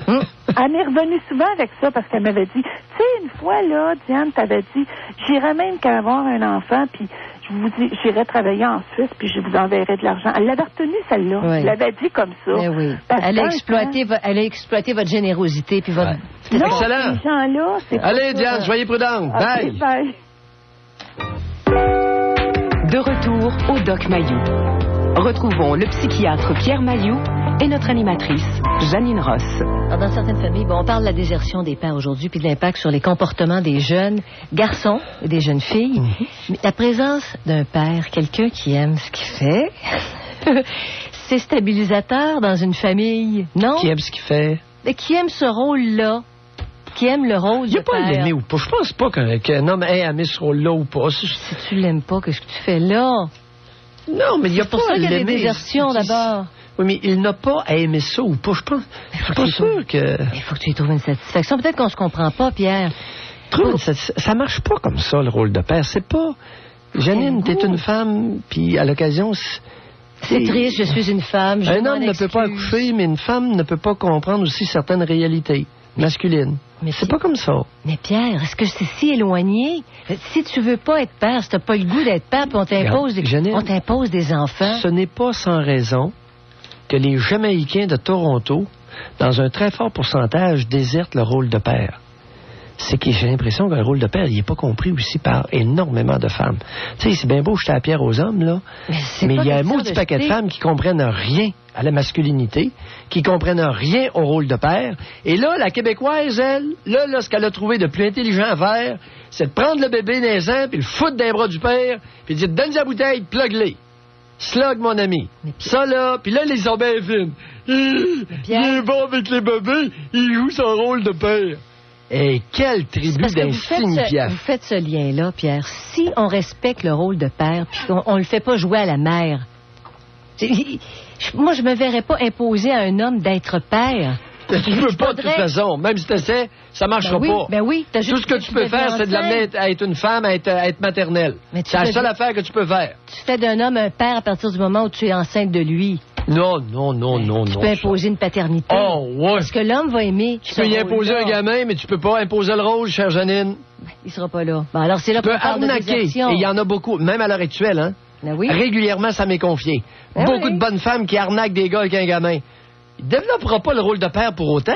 Elle m'est revenue souvent avec ça parce qu'elle m'avait dit, tu sais, une fois, là, Diane, t'avais dit, j'irais même qu'à avoir un enfant, puis je vous dis, j'irai travailler en Suisse, puis je vous enverrai de l'argent. Elle l'avait retenue, celle-là. Oui. Elle l'avait dit comme ça.
Mais oui. Elle a exploité votre générosité, puis votre...
Ouais.
Non,
excellent.
Ces gens-là, c'est
allez, Diane, soyez prudente.
Okay, bye.
Bye. De retour au Doc Mayou. Retrouvons le psychiatre Pierre Mayou et notre animatrice, Janine Ross.
Alors, dans certaines familles, on parle de la désertion des pères aujourd'hui, puis de l'impact sur les comportements des jeunes garçons et des jeunes filles. Mais la présence d'un père, quelqu'un qui aime ce qu'il fait, c'est stabilisateur dans une famille, non?
Qui aime ce qu'il fait.
Mais qui aime ce rôle-là. Qui aime le rôle de père.
Il n'y a pas l'aimer ou pas. Je pense pas qu'un homme ait aimé ce rôle-là ou pas.
Si tu l'aimes pas, qu'est-ce que tu fais là?
Non, mais il n'y a pas
à l'aimer. C'est pour ça qu'il y a des désertions, d'abord.
Oui, mais il n'a pas à aimer ça ou pas. Je suis pas sûr que...
Il faut que tu y trouves une satisfaction. Peut-être qu'on se comprend pas, Pierre.
Ça marche pas comme ça, le rôle de père. C'est pas... Janine, t'es une femme, puis à l'occasion...
C'est triste, je suis une femme.
Un homme ne peut pas accoucher, mais une femme ne peut pas comprendre aussi certaines réalités masculines. Mais c'est pas comme ça.
Mais Pierre, est-ce que c'est si éloigné? Si tu veux pas être père, si t'as pas le goût d'être père, puis on t'impose des enfants...
Ce n'est pas sans raison que les Jamaïcains de Toronto, dans un très fort pourcentage, désertent le rôle de père. C'est que j'ai l'impression que le rôle de père, il n'est pas compris aussi par énormément de femmes. Tu sais, c'est bien beau jeter la pierre aux hommes, là, mais il y a un maudit paquet de femmes qui comprennent rien à la masculinité, qui comprennent rien au rôle de père. Et là, la Québécoise, elle, là, ce qu'elle a trouvé de plus intelligent à faire, c'est de prendre le bébé naissant, puis le foutre dans les bras du père, puis dire, donne la bouteille, plug-les. Slug, mon ami. Ça, là, puis là, les ont bien fines. Il est bon avec les bébés, il joue son rôle de père. Et quelle tribu d'insignifiants.
Vous faites ce lien-là, Pierre. Si on respecte le rôle de père, puis on le fait pas jouer à la mère, moi, je me verrais pas imposer à un homme d'être père.
Tu peux pas, de toute façon. Même si t'essaies, ça marchera pas.
Ben oui,
tout ce que tu peux faire, c'est de l'amener à être une femme, à être maternelle. C'est la seule affaire que tu peux faire.
Tu fais d'un homme un père à partir du moment où tu es enceinte de lui.
Non.
Tu peux imposer une paternité.
Oh, ouais.
Parce que l'homme va aimer.
Tu peux y imposer un gamin, mais tu peux pas imposer le rôle, chère Janine.
Il sera pas là. Bon, alors c'est là
tu peux arnaquer. Et il y en a beaucoup, même à l'heure actuelle, hein.
Ben oui.
Régulièrement, ça m'est confié. Beaucoup de bonnes femmes qui arnaquent des gars avec un gamin. Il développera pas le rôle de père pour autant.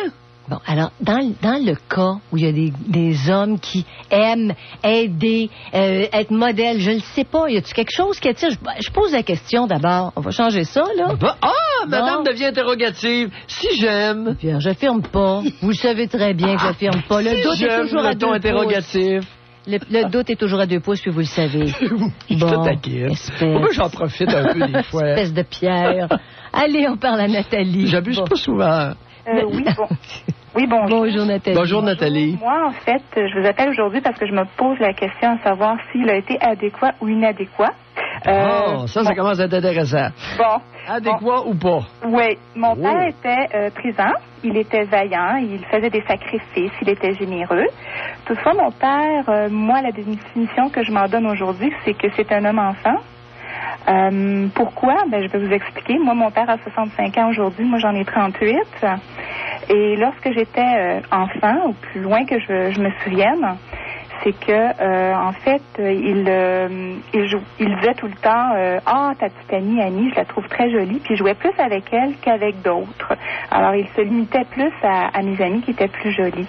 Bon, alors, dans le cas où il y a des hommes qui aiment aider, être modèle, je ne sais pas, y a-t-il quelque chose qui attire? Je pose la question d'abord. On va changer ça, là.
Madame devient interrogative. Si j'aime...
Pierre, j'affirme pas. Vous le savez très bien que j'affirme pas. Le doute est toujours à 2
interrogatif.
Le doute est toujours à 2 pouces, puis vous le savez.
Je te taquine. Pourquoi j'en profite un peu des fois?
Espèce de Pierre. Allez, on parle à Nathalie.
J'abuse pas souvent.
Oui, bon. Oui, bonjour.
Bonjour, Nathalie.
Bonjour, Nathalie.
Moi, en fait, je vous appelle aujourd'hui parce que je me pose la question à savoir s'il a été adéquat ou inadéquat.
Ça commence à être intéressant.
Bon.
Adéquat ou pas?
Oui. Mon père était présent. Il était vaillant. Il faisait des sacrifices. Il était généreux. Toutefois, mon père, moi, la définition que je m'en donne aujourd'hui, c'est que c'est un homme-enfant. Pourquoi? Ben, je vais vous expliquer. Moi, mon père a 65 ans aujourd'hui. Moi, j'en ai 38. Et lorsque j'étais enfant, au plus loin que je me souvienne, c'est que, en fait, il disait tout le temps, ta petite amie Annie, je la trouve très jolie, puis il jouait plus avec elle qu'avec d'autres. Alors, il se limitait plus à mes amies qui étaient plus jolies.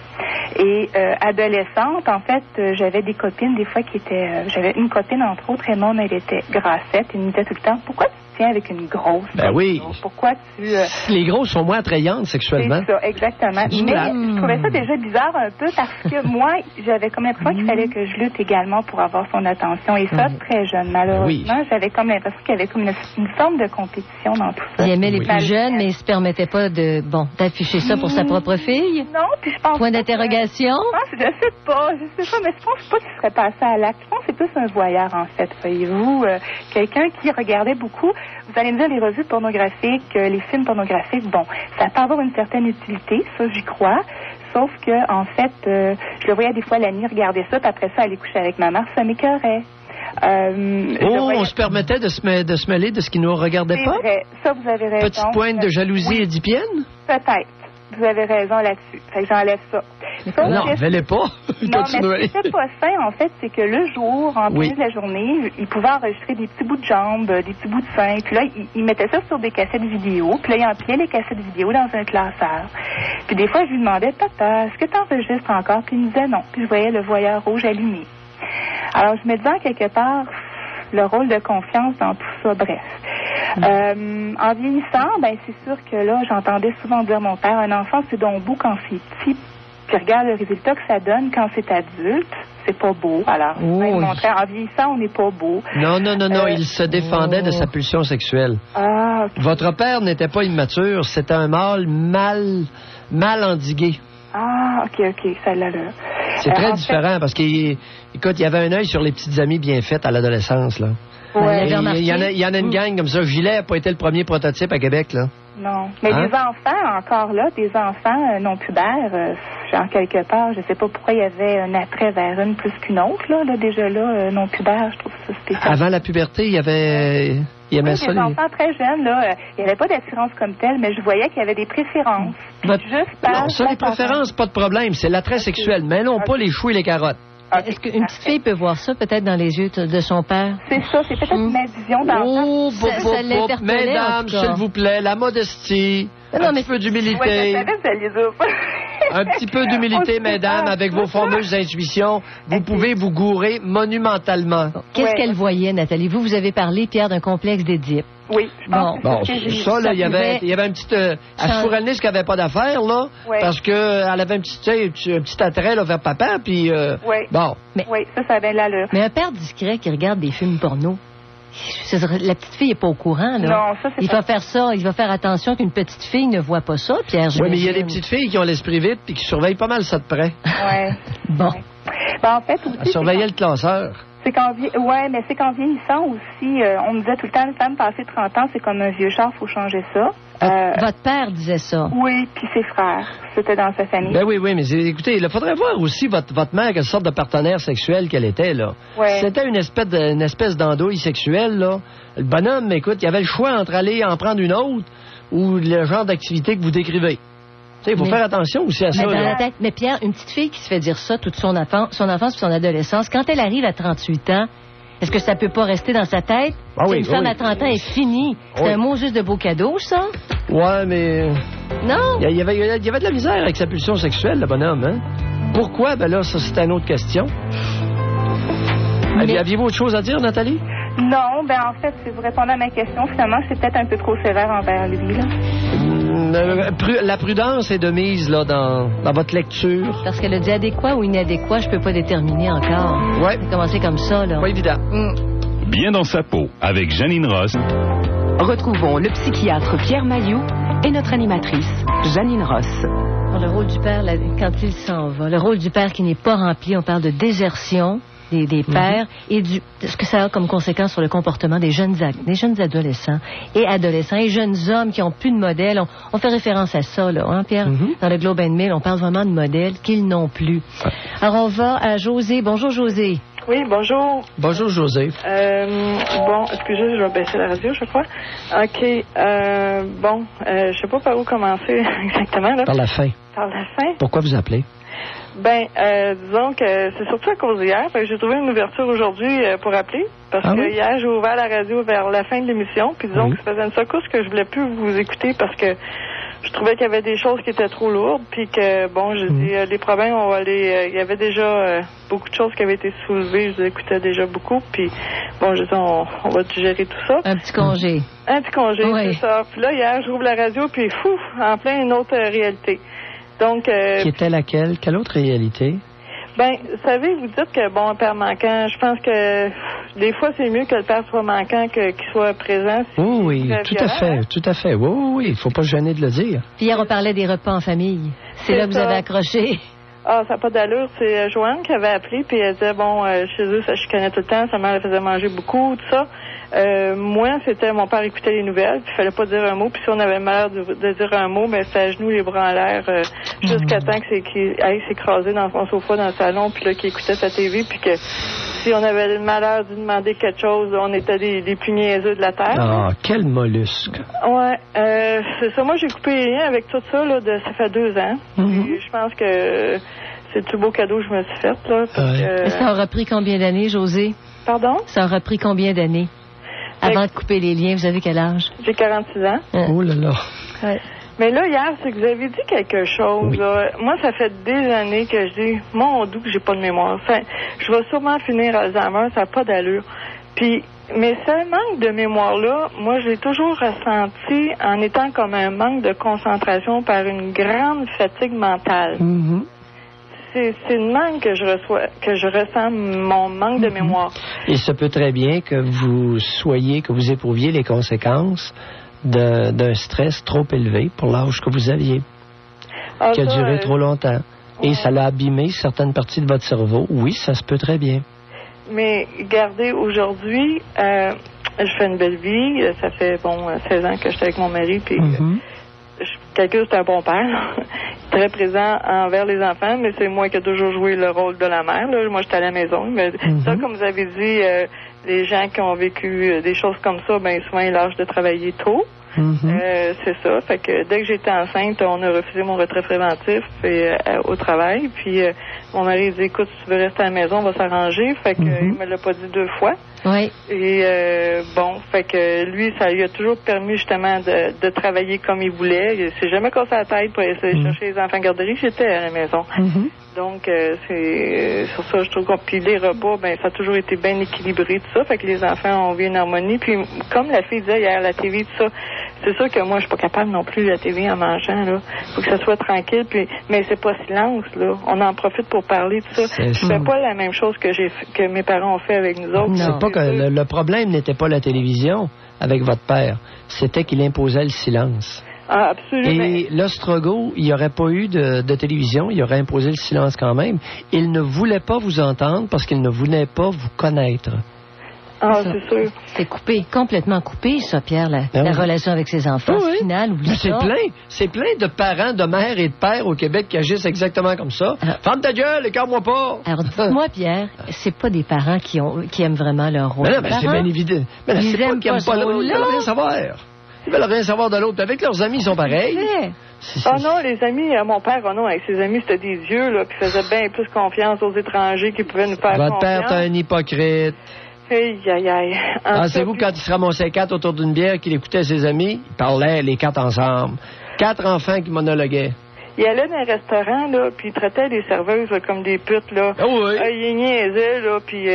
Et adolescente, en fait, j'avais des copines, des fois, j'avais une copine, entre autres, Raymond, elle était grassette, elle me disait tout le temps, pourquoi tu te tiens avec une grosse?
Ben oui.
Pourquoi tu...
Les grosses sont moins attrayantes sexuellement.
C'est ça, exactement. Mais je trouvais ça déjà bizarre un peu parce que moi, j'avais comme l'impression qu'il fallait que je lutte également pour avoir son attention. Et ça, très jeune, malheureusement, j'avais comme l'impression qu'il y avait comme une forme de compétition dans tout ça.
Il aimait les plus jeunes, mais il se permettait pas d'afficher ça pour sa propre fille?
Non, puis je pense...
Point d'interrogation?
Je sais pas, mais je pense pas qu'il serait passé à l'acte. Je pense que c'est plus un voyeur, en fait, voyez-vous. Quelqu'un qui regardait beaucoup. Vous allez me dire, les revues pornographiques, les films pornographiques, bon, ça peut avoir une certaine utilité, ça, j'y crois. Sauf que, en fait, je le voyais des fois la nuit regarder ça, puis après ça, aller coucher avec ma mère, ça m'écœurait.
On se permettait de se mêler de ce qui nous regardait pas?
C'est vrai, ça, vous avez raison.
Petite pointe de jalousie édipienne?
Peut-être. Vous avez raison là-dessus. Fait que j'enlève ça.
Non, ne pas.
Non, mais ce qui pas sain, en fait, c'est que le jour, en plus de la journée, il pouvait enregistrer des petits bouts de jambes, des petits bouts de seins. Puis là, il mettait ça sur des cassettes vidéo. Puis là, il empliait les cassettes vidéo dans un classeur. Puis des fois, je lui demandais, papa, est-ce que tu enregistres encore? Puis il me disait non. Puis je voyais le voyeur rouge allumé. Alors, je me disais, quelque part, le rôle de confiance dans tout ça, bref. En vieillissant, c'est sûr que là, j'entendais souvent dire mon père, un enfant, c'est donc beau quand c'est petit, puis regarde le résultat que ça donne quand c'est adulte, c'est pas beau. Alors, il montrait, en vieillissant, on n'est pas beau.
Non, il se défendait de sa pulsion sexuelle.
Ah, okay.
Votre père n'était pas immature, c'était un mâle mal endigué.
Ah, ok, ça l'a là.
C'est très différent parce qu'il y avait un œil sur les petites amies bien faites à l'adolescence, là.
Ouais.
Il y en a une gang comme ça. Gilet n'a pas été le premier prototype à Québec, là.
Non. Mais des enfants, encore là, des enfants non pubères, genre quelque part, je sais pas pourquoi il y avait un attrait vers une plus qu'une autre, là déjà là, non pubères, je trouve ça spécial.
Avant la puberté, il y avait... Il aimait ça,
des enfants très jeunes, là, il n'y avait pas d'attirance comme telle, mais je voyais qu'il y avait des préférences.
Non, ça, les préférences, pas de problème, c'est l'attrait sexuel, mais non pas les choux et les carottes.
Okay. Est-ce qu'une petite fille peut voir ça, peut-être, dans les yeux de son père?
C'est ça, c'est peut-être ma vision d'enfant.
Mesdames, s'il vous plaît, la modestie, un petit peu d'humilité. Un petit peu d'humilité, mesdames, avec vos fameuses intuitions. Vous pouvez vous gourer monumentalement.
Qu'est-ce qu'elle voyait, Nathalie? Vous avez parlé, Pierre, d'un complexe d'Édipe.
Oui, je pense
que ça, là, il y avait un petit... elle se fourrait le nez, ce qu'elle n'avait pas d'affaires, là, parce qu'elle avait un petit attrait là, vers papa, puis... Bon.
Oui, ça a bien l'allure.
Mais un père discret qui regarde des films porno, la petite fille n'est pas au courant, là.
Non, ça, c'est
va faire ça, il va faire attention qu'une petite fille ne voit pas ça, Pierre.
Oui, mais il y a des petites filles qui ont l'esprit vite puis qui surveillent pas mal ça de près.
Oui.
Bon.
En fait, aussi,
elle surveillait le classeur.
Mais c'est qu'en vieillissant aussi, on me disait tout le temps, une femme passée 30 ans, c'est comme un vieux char, il faut changer ça.
Votre père disait ça.
Oui, puis ses frères. C'était dans sa famille.
Ben oui, mais écoutez, il faudrait voir aussi votre mère, quelle sorte de partenaire sexuel qu'elle était, là.
Ouais.
C'était une espèce d'andouille sexuelle, là. Le bonhomme, écoute, il y avait le choix entre aller en prendre une autre ou le genre d'activité que vous décrivez. Il faut faire attention aussi à ça.
Mais Pierre, une petite fille qui se fait dire ça toute son enfance et son adolescence, quand elle arrive à 38 ans, est-ce que ça peut pas rester dans sa tête? Une femme à 30 ans est finie. C'est un mot juste de beau cadeau, ça?
Ouais, mais...
Non?
Il y avait de la misère avec sa pulsion sexuelle, le bonhomme, hein? Pourquoi? Ben là, ça, c'est une autre question. Aviez-vous autre chose à dire, Nathalie?
Non, en fait, si vous répondez à ma question, finalement, je suis peut-être un peu trop sévère envers lui, là.
La prudence est de mise, là, dans votre lecture.
Parce qu'elle a dit adéquat ou inadéquat, je peux pas déterminer encore.
Ouais.
Commencer comme ça, là.
Pas évident.
Bien dans sa peau, avec Janine Ross.
Retrouvons le psychiatre Pierre Mailloux et notre animatrice, Janine Ross.
Le rôle du père, quand il s'en va, le rôle du père qui n'est pas rempli, on parle de désertion des pères et ce que ça a comme conséquence sur le comportement des jeunes adolescents et jeunes hommes qui n'ont plus de modèle. On fait référence à ça, là, hein, Pierre? Dans le Globe and Mail, on parle vraiment de modèles qu'ils n'ont plus. Alors, on va à José. Bonjour, José.
Oui, bonjour.
Bonjour, José.
Bon, excusez, je vais baisser la radio, je crois. OK. Je sais pas par où commencer exactement. Là.
Par la fin.
Par la fin?
Pourquoi vous appelez?
Disons que c'est surtout à cause d'hier. J'ai trouvé une ouverture aujourd'hui pour appeler. Parce que hier, j'ai ouvert la radio vers la fin de l'émission. Puis disons que ça faisait une secousse que je voulais plus vous écouter parce que je trouvais qu'il y avait des choses qui étaient trop lourdes. Puis que, j'ai dit, les problèmes, on va les... Il y avait déjà beaucoup de choses qui avaient été soulevées. Je les écoutais déjà beaucoup. Puis, je dis, on va digérer tout ça.
Un petit congé.
Un petit congé, c'est ça. Puis là, hier, j'ouvre la radio, puis en plein une autre réalité. Donc, qui
était laquelle? Quelle autre réalité?
Vous savez, vous dites que, un père manquant, je pense que des fois, c'est mieux que le père soit manquant qu'il soit présent.
Oui, tout à fait. Oui, il ne faut pas se gêner de le dire.
Puis hier, on parlait des repas en famille. C'est là que vous avez accroché.
Ah, ça n'a pas d'allure. C'est Joanne qui avait appelé, puis elle disait, chez eux, ça chicanait tout le temps, sa mère elle faisait manger beaucoup, tout ça. Moi, c'était mon père écoutait les nouvelles, puis il fallait pas dire un mot, puis si on avait malheur de dire un mot, c'était à genoux, les bras en l'air, jusqu'à temps qu'il aille s'écraser dans son sofa dans le salon, puis là, qu'il écoutait sa TV, puis que si on avait le malheur de demander quelque chose, on était des plus niaiseux de la terre.
Ah, quel mollusque!
Ouais, c'est ça. Moi, j'ai coupé les liens avec tout ça, ça fait 2 ans. Et je pense que c'est le plus beau cadeau que je me suis fait, là.
Ça aura pris combien d'années, José?
Pardon?
Ça aura pris combien d'années? Avant de couper les liens, vous avez quel âge?
J'ai 46 ans.
Oh là là.
Ouais. Mais là, hier, c'est que vous avez dit quelque chose. Là. Moi, ça fait des années que je dis, mon doux que j'ai pas de mémoire. Je vais sûrement finir Alzheimer, ça n'a pas d'allure. Mais ce manque de mémoire-là, moi, je l'ai toujours ressenti en étant comme un manque de concentration par une grande fatigue mentale. C'est une manque que je ressens, mon manque de mémoire.
Et ça peut très bien que vous éprouviez les conséquences d'un stress trop élevé pour l'âge que vous aviez, qui a duré trop longtemps. Et ça l'a abîmé certaines parties de votre cerveau. Oui, ça se peut très bien.
Mais regardez, aujourd'hui, je fais une belle vie. Ça fait 16 ans que je suis avec mon mari, puis je calcule c'est un bon père, très présent envers les enfants, mais c'est moi qui ai toujours joué le rôle de la mère. Là. Moi, j'étais à la maison. Mais ça, comme vous avez dit, les gens qui ont vécu des choses comme ça, souvent, ils lâchent de travailler tôt. C'est ça. Fait que dès que j'étais enceinte, on a refusé mon retrait préventif au travail. Puis mon mari dit, écoute, si tu veux rester à la maison, on va s'arranger. Fait que il me l'a pas dit 2 fois.
Oui.
Et fait que lui, ça lui a toujours permis justement de travailler comme il voulait. Il s'est jamais cassé la tête pour essayer de chercher les enfants en garderie. J'étais à la maison. Donc c'est sur ça, je trouve qu'on puis les repas, ça a toujours été bien équilibré, tout ça. Fait que les enfants ont vu une harmonie. Puis comme la fille disait hier, la TV, tout ça, c'est sûr que moi, je suis pas capable non plus, la TV, en mangeant, là. Faut que ça soit tranquille, mais c'est pas silence, là. On en profite pour parler, tout ça. Je fais pas la même chose que mes parents ont fait avec nous autres.
C'est pas que le problème n'était pas la télévision avec votre père. C'était qu'il imposait le silence.
Ah, absolument.
Et l'Ostrogo, il n'y aurait pas eu de télévision, il aurait imposé le silence quand même. Il ne voulait pas vous entendre parce qu'il ne voulait pas vous connaître.
Ah, c'est sûr.
C'est coupé, complètement coupé, ça, Pierre, la relation avec ses enfants. Au final, oublie ça.
C'est plein de parents, de mères et de pères au Québec qui agissent exactement comme ça. Ferme ta gueule, écarte-moi pas.
Alors, dites-moi, Pierre, c'est pas des parents qui aiment vraiment leur rôle.
C'est bien évident. Mais là, c'est pas qu'ils n'aiment pas l'autre, ils veulent rien savoir. Ils veulent rien savoir de l'autre. Avec leurs amis, ils sont pareils.
Non, les amis, mon père, avec ses amis, c'était des vieux, là, qui faisaient bien plus confiance aux étrangers qui pouvaient nous faire confiance.
Votre père est un hypocrite.
Aïe.
C'est vous, quand il se ramassait 4 autour d'une bière, qu'il écoutait ses amis, ils parlaient les 4 ensemble. 4 enfants qui monologuaient.
Il allait dans un restaurant, là, puis il traitait les serveuses là, comme des putes, là. Il niaisait, là, puis...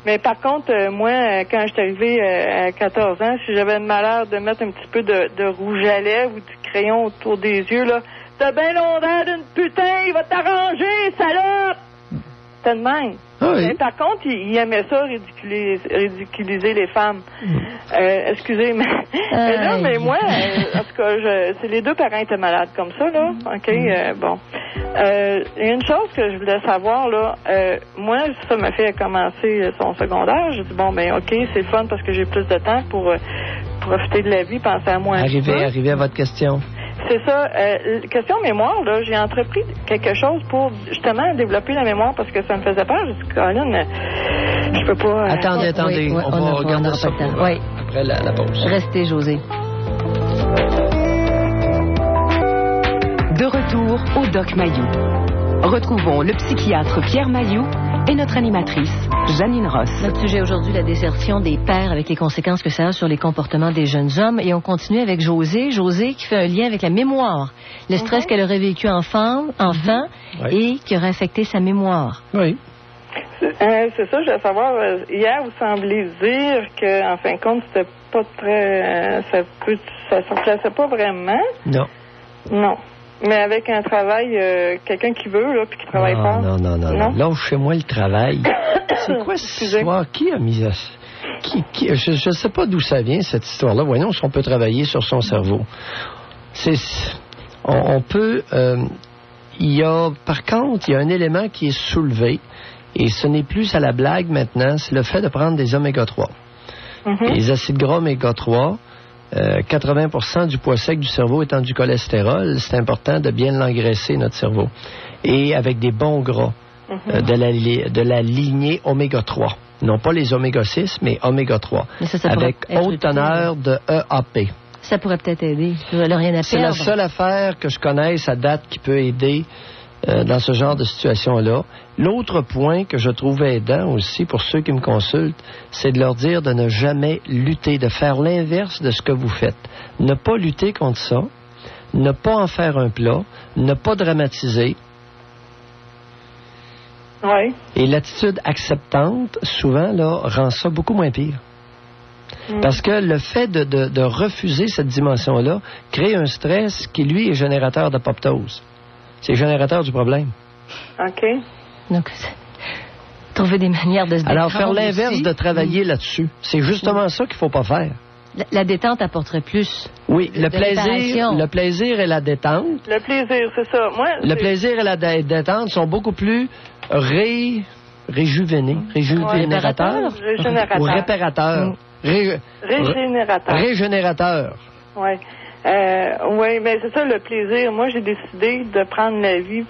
mais par contre, moi, quand je suis arrivée à 14 ans, si j'avais le malheur de mettre un petit peu de rouge à lèvres ou du crayon autour des yeux, là, t'as bien longtemps d'une putain, il va t'arranger, salope! C'était de même. Mais par contre, il aimait ça, ridiculiser les femmes. Excusez, mais moi, en tout cas, c'est les 2 parents étaient malades comme ça, là. OK, bon. Il y a une chose que je voulais savoir, là. Moi, ça m'a fait commencer son secondaire. J'ai dit, OK, c'est le fun parce que j'ai plus de temps pour profiter de la vie, penser à moi.
Arrivez à votre question.
C'est ça. Question mémoire, là, j'ai entrepris quelque chose pour justement développer la mémoire parce que ça me faisait peur. Je dis, Colin, Je peux pas...
Attendez.
Oui,
on va regarder ça après la pause.
Restez, José.
De retour au Doc Mayou. Retrouvons le psychiatre Pierre Mayou et notre animatrice, Janine Ross.
Notre sujet aujourd'hui, la désertion des pères avec les conséquences que ça a sur les comportements des jeunes hommes. Et on continue avec José. José qui fait un lien avec la mémoire. Le stress qu'elle aurait vécu enfant, et qui aurait affecté sa mémoire.
Oui.
C'est ça, je voulais savoir. Hier, vous semblez dire que, en fin de compte, c'était pas très... ça se remplaçait pas vraiment. Non. Mais avec un travail, quelqu'un qui veut, là, puis qui travaille fort.
Non. Lâchez-moi le travail. C'est quoi cette histoire? Qui a mis ça? Je ne sais pas d'où ça vient, cette histoire-là. Voyons si on peut travailler sur son cerveau. On peut... par contre, il y a un élément qui est soulevé, et ce n'est plus à la blague maintenant, c'est le fait de prendre des oméga-3. Les acides gras oméga-3... 80% du poids sec du cerveau étant du cholestérol, c'est important de bien l'engraisser, notre cerveau. Et avec des bons gras de la lignée oméga-3. Non pas les oméga-6, mais oméga-3. Avec haute teneur de EAP.
Ça pourrait peut-être aider. Rien à perdre.
C'est la seule affaire que je connaisse à date qui peut aider dans ce genre de situation-là. L'autre point que je trouve aidant aussi pour ceux qui me consultent, c'est de leur dire de ne jamais lutter, de faire l'inverse de ce que vous faites. Ne pas lutter contre ça, ne pas en faire un plat, ne pas dramatiser.
Oui.
Et l'attitude acceptante, souvent, là, rend ça beaucoup moins pire. Parce que le fait de refuser cette dimension-là crée un stress qui, lui, est générateur d'apoptose. C'est générateur du problème.
OK.
Donc, trouver des manières de se détendre.
Alors, faire l'inverse
aussi,
de travailler là-dessus. C'est justement ça qu'il ne faut pas faire.
La détente apporterait plus.
Oui, le plaisir et la détente.
Le plaisir, c'est ça.
Le plaisir et la détente sont beaucoup plus régénérateurs. Ou répérateurs. Régénérateurs.
Oui. Oui, mais c'est ça le plaisir. Moi, j'ai décidé de prendre la vie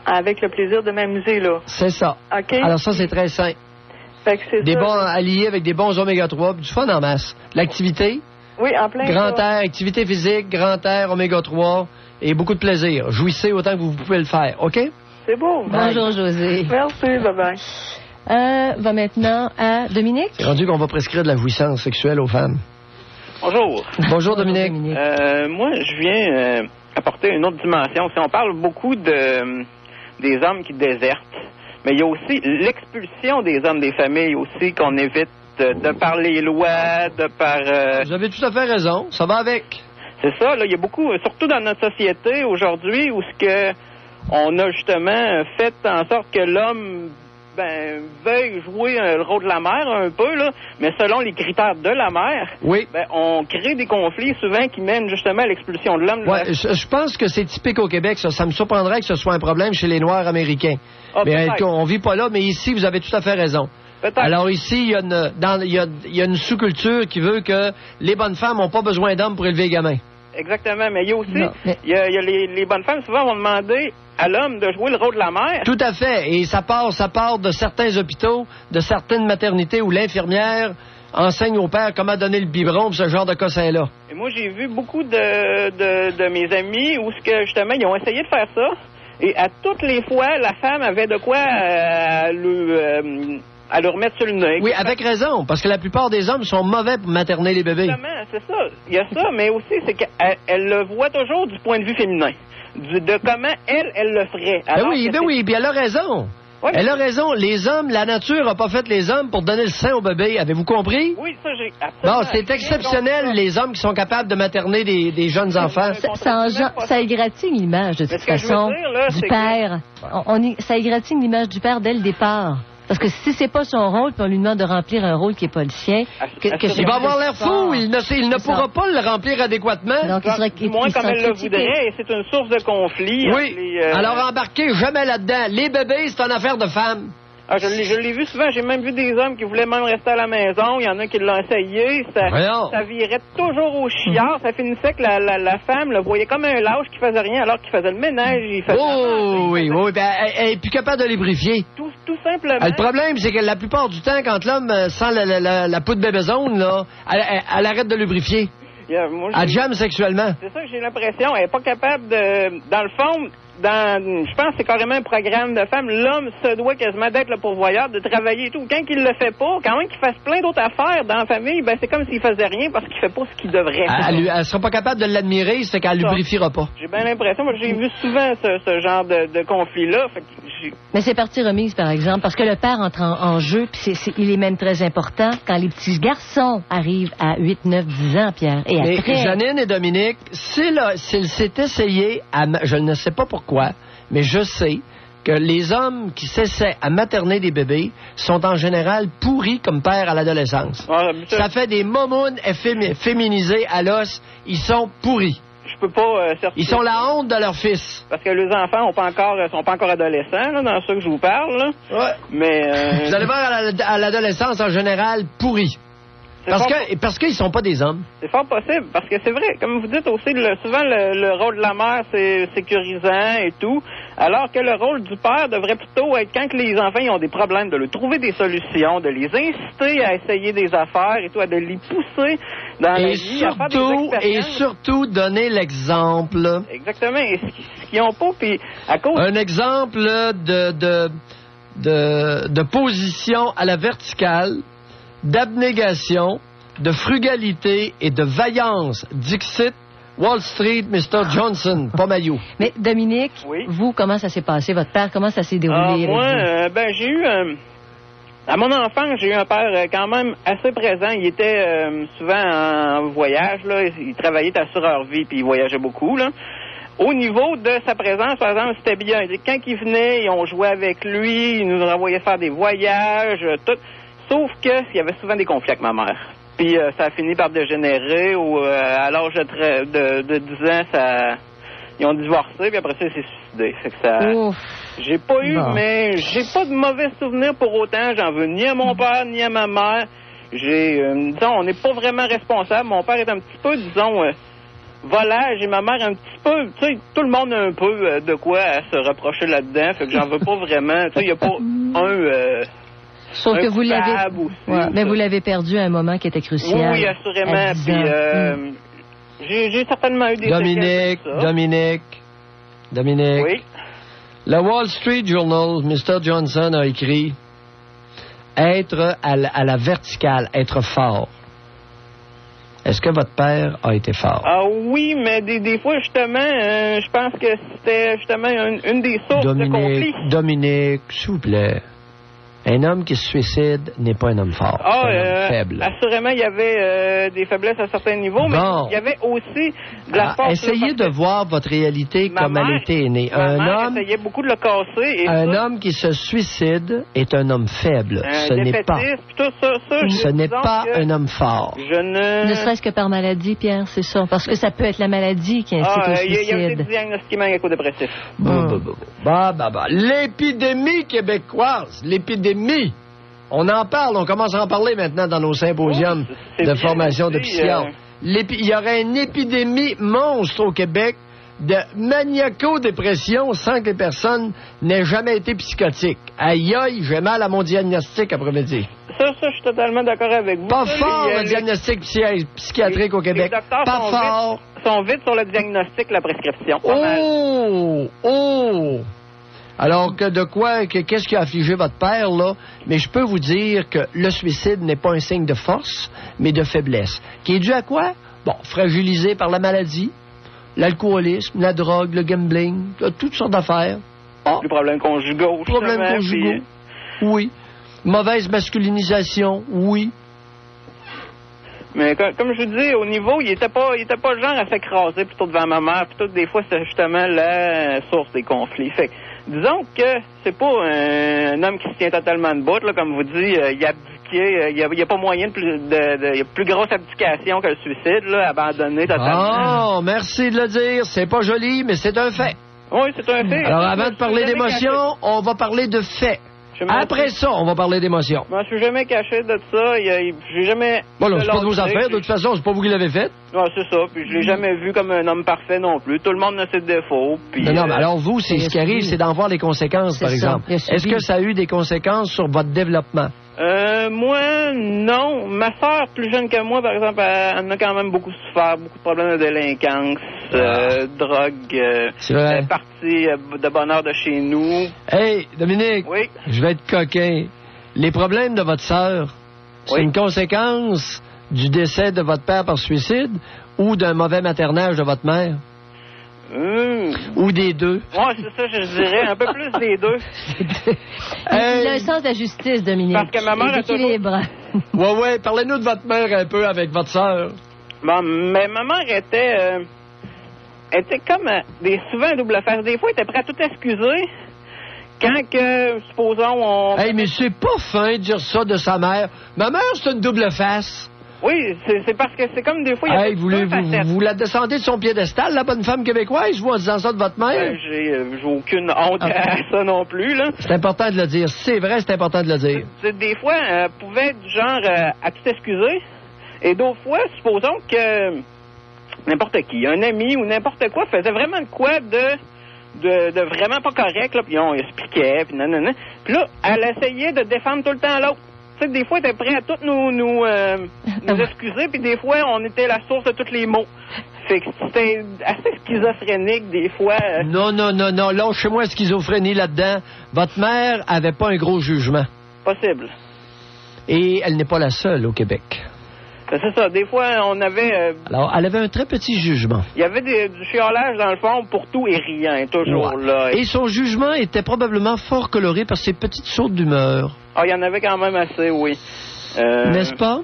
avec le plaisir de m'amuser, là.
C'est ça.
OK?
Alors ça, c'est très sain.
Fait que c'est
des bons alliés avec des bons oméga-3, du fun en masse. L'activité.
Oui, en plein
grand air, activité physique, grand air, oméga-3 et beaucoup de plaisir. Jouissez autant que vous pouvez le faire. OK?
C'est beau.
Bonjour, José.
Merci, bye-bye.
Va maintenant à Dominique.
C'est rendu qu'on va prescrire de la jouissance sexuelle aux femmes.
Bonjour.
Bonjour, Dominique.
Moi, je viens apporter une autre dimension. Si on parle beaucoup des hommes qui désertent, mais il y a aussi l'expulsion des hommes des familles aussi qu'on évite de par les lois, de par...
Vous avez tout à fait raison. Ça va avec.
C'est ça. Là, il y a beaucoup, surtout dans notre société aujourd'hui, où on a justement fait en sorte que l'homme veuille jouer le rôle de la mère un peu, là, mais selon les critères de la mère, on crée des conflits souvent qui mènent justement à l'expulsion de l'homme.
Ouais, je pense que c'est typique au Québec, ça. Ça me surprendrait que ce soit un problème chez les Noirs américains. Mais on vit pas là, mais ici, vous avez tout à fait raison. Alors ici, il y a une sous-culture qui veut que les bonnes femmes n'ont pas besoin d'hommes pour élever les gamins.
Exactement, mais il y a aussi, il y a les bonnes femmes souvent vont demander à l'homme de jouer le rôle de la mère.
Tout à fait, et ça part de certains hôpitaux, de certaines maternités où l'infirmière enseigne au père comment donner le biberon, ce genre de cassin-là.
Et moi, j'ai vu beaucoup de mes amis où justement, ils ont essayé de faire ça, et à toutes les fois, la femme avait de quoi à le remettre sur le nez.
Oui, avec raison, parce que la plupart des hommes sont mauvais pour materner les bébés.
Exactement, c'est ça. Il y a ça, mais aussi, c'est qu'elle le voit toujours du point de vue féminin. De comment elle le ferait.
Oui, puis elle a raison. Ouais, elle a raison. Les hommes, la nature n'a pas fait les hommes pour donner le sein au bébé. Avez-vous compris?
Oui, ça, j'ai absolument...
Bon, c'est exceptionnel, les hommes qui sont capables de materner des jeunes enfants.
Ça égratigne l'image, de toute façon, du père. Ça égratigne l'image du père dès le départ. Parce que si c'est pas son rôle, puis on lui demande de remplir un rôle qui est pas le sien...
il va avoir l'air fou, il ne pourra pas le remplir adéquatement.
Donc, moins comme elle le voudrait, et c'est une source de conflit.
Oui, alors embarquez jamais là-dedans. Les bébés, c'est une affaire de femmes.
Ah, je l'ai vu souvent, j'ai même vu des hommes qui voulaient même rester à la maison, il y en a qui l'ont essayé, ça virait toujours au chiard, ça finissait que la femme le voyait comme un lâche qui faisait rien alors qu'il faisait le ménage, il faisait
oui, elle est plus capable de l'ébrifier.
Tout tout simplement...
Le problème, c'est que la plupart du temps, quand l'homme sent la peau de bébézone, là, elle arrête de lubrifier. Elle jamme sexuellement.
C'est ça que j'ai l'impression. Elle n'est pas capable de... Dans le fond... je pense que c'est carrément un programme de femmes. L'homme se doit quasiment d'être le pourvoyeur, de travailler et tout. Quand il le fait pas, quand même qu'il fasse plein d'autres affaires dans la famille, ben c'est comme s'il faisait rien parce qu'il fait pas ce qu'il devrait faire.
Elle sera pas capable de l'admirer, c'est qu'elle lubrifiera pas.
J'ai bien l'impression, moi j'ai vu souvent ce genre de conflit-là.
Mais c'est partie remise, par exemple, parce que le père entre en jeu, puis il est même très important quand les petits garçons arrivent à 8, 9, 10 ans, Pierre. Et
mais
après...
Janine et Dominique, s'il s'est essayé je ne sais pas pourquoi, mais je sais que les hommes qui s'essaient à materner des bébés sont en général pourris comme père à l'adolescence. Ça fait des momounes féminisés à l'os. Ils sont pourris.
Je peux pas
ils sont la honte de leur fils.
Parce que les enfants sont pas encore adolescents, là, dans ce que je vous parle. Là.
Ouais.
Mais
vous allez voir à l'adolescence en général pourris. Parce qu'ils sont pas des hommes.
C'est fort possible, parce que c'est vrai, comme vous dites aussi, souvent le rôle de la mère, c'est sécurisant et tout, alors que le rôle du père devrait plutôt être, quand les enfants ils ont des problèmes, de leur trouver des solutions, de les inciter à essayer des affaires et tout, de les pousser dans la vie, à faire des expériences.
Et surtout, donner l'exemple.
Exactement, et ce qu'ils n'ont pas, puis à cause...
Un exemple de position à la verticale, d'abnégation, de frugalité et de vaillance. Dixit, Wall Street, Mr. Johnson, pas Maillot.
Mais Dominique, vous, comment ça s'est passé? Votre père, comment ça s'est déroulé?
Moi, j'ai eu... à mon enfance, j'ai eu un père quand même assez présent. Il était souvent en voyage, là. Il travaillait à assureur-vie, puis il voyageait beaucoup, là. Au niveau de sa présence, par exemple, c'était bien. Quand il venait, on jouait avec lui, il nous envoyait faire des voyages, tout... Sauf qu'il y avait souvent des conflits avec ma mère. Puis ça a fini par dégénérer ou à l'âge de 10 ans, ils ont divorcé, puis après ça, il s'est suicidé. Fait que ça... J'ai pas eu, mais j'ai pas de mauvais souvenirs pour autant. J'en veux ni à mon père, ni à ma mère. Disons, on n'est pas vraiment responsable. Mon père est un petit peu, disons... volage et ma mère un petit peu, tu sais, tout le monde a un peu de quoi à se reprocher là-dedans. Fait que j'en veux pas vraiment. Tu sais, il n'y a pas
Sauf que vous l'avez, mais vous l'avez perdu à un moment qui était crucial.
Oui, assurément. Puis j'ai certainement eu des
Dominique.
Oui.
Le Wall Street Journal, Mr. Johnson a écrit être à la verticale, être fort. Est-ce que votre père a été fort?
Ah oui, mais des fois, justement, je pense que c'était justement une des sources de conflit.
Dominique, s'il vous plaît. Un homme qui se suicide n'est pas un homme fort. C'est un homme faible.
Assurément, il y avait des faiblesses à certains niveaux, mais il y avait aussi de la force.
Essayez de voir votre réalité comme elle était née.
Essayait beaucoup de le casser. Et
un homme qui se suicide est un homme faible. Ce n'est pas. Ce n'est pas un homme fort.
Ne serait-ce que par maladie, Pierre, c'est ça. Parce que ça peut être la maladie qui incite au suicide.
Il y a des diagnostics maniaco-dépressifs.
L'épidémie québécoise, l'épidémie. On en parle, on commence à en parler maintenant dans nos symposiums de formation de psychiatres. Il y aurait une épidémie monstre au Québec de maniaco-dépression sans que les personnes n'aient jamais été psychotiques. Aïe aïe, j'ai mal à mon diagnostic après-midi.
Ça, je suis totalement d'accord avec vous.
Pas fort, le diagnostic psychiatrique au Québec.
Les docteurs
pas fort.
Sont vite sur le diagnostic, la prescription.
Alors, qu'est-ce qui a affligé votre père, là? Mais je peux vous dire que le suicide n'est pas un signe de force, mais de faiblesse. Qui est dû à quoi? Bon, fragilisé par la maladie, l'alcoolisme, la drogue, le gambling, toutes sortes d'affaires.
Les problèmes conjugaux.
Oui. Mauvaise masculinisation, oui.
Mais comme je vous dis, au niveau, il était pas le genre à s'écraser plutôt devant ma mère, plutôt des fois, c'est justement la source des conflits. Fait que, disons que c'est pas un homme qui se tient totalement debout, là, comme vous dites, il a abdiqué, il y a pas moyen de plus grosse abdication que le suicide, là, abandonné totalement.
Oh, merci de le dire, c'est pas joli, mais c'est un fait.
Oui, c'est un fait.
Alors, avant de parler d'émotion, on va parler de fait. Après ça, on va parler d'émotion.
Je me suis jamais caché de ça. J'ai jamais...
Bon, là, c'est pas de vos affaires. De toute façon, c'est pas vous qui l'avez fait.
Ouais, c'est ça. Puis je l'ai jamais vu comme un homme parfait non plus. Tout le monde a ses défauts. Puis,
non, mais alors vous, ce qui arrive, c'est d'en voir les conséquences, par exemple. Est-ce que ça a eu des conséquences sur votre développement?
Moi, non. Ma sœur, plus jeune que moi, par exemple, elle a quand même beaucoup souffert, beaucoup de problèmes de délinquance, drogue.
C'est vrai.
Elle est partie de bonne heure de chez nous.
Hey, Dominique.
Oui.
Je vais être coquin. Les problèmes de votre sœur, c'est une conséquence du décès de votre père par suicide ou d'un mauvais maternage de votre mère? Ou des deux?
Ouais, c'est ça, je dirais. Un peu plus des deux.
Il a un sens de la justice, Dominique.
Parce que ma mère a
toujours...
Ouais, parlez-nous de votre mère un peu avec votre sœur.
Bon, mais ma mère était comme souvent un double face. Des fois, elle était prête à tout excuser. Quand que, supposons, on...
Hey, mais c'est pas fin de dire ça de sa mère. Ma mère, c'est une double face.
Oui, c'est parce que c'est comme des fois...
Hey, vous la descendez de son piédestal, la bonne femme québécoise, vous, en disant ça de votre mère?
J'ai aucune honte à ça non plus, là.
C'est important de le dire. C'est vrai, c'est important de le dire.
Des fois, elle pouvait être du genre à tout excuser. Et d'autres fois, supposons que n'importe qui, un ami ou n'importe quoi, faisait vraiment de quoi de vraiment pas correct, là, puis on expliquait, puis nanana. Puis là, elle essayait de défendre tout le temps l'autre. Tu sais, des fois, elle était prête à tous nous excuser, puis des fois, on était la source de tous les mots. Fait que c'était assez schizophrénique, des fois.
Non, lâchez-moi la schizophrénie là-dedans. Votre mère avait pas un gros jugement.
Possible.
Et elle n'est pas la seule au Québec.
Ben, c'est ça. Des fois, on avait...
Alors, elle avait un très petit jugement.
Il y avait du chiolage, dans le fond, pour tout et rien, toujours là.
Et son jugement était probablement fort coloré par ses petites sautes d'humeur.
Ah, il y en avait quand même assez, oui.
N'est-ce pas?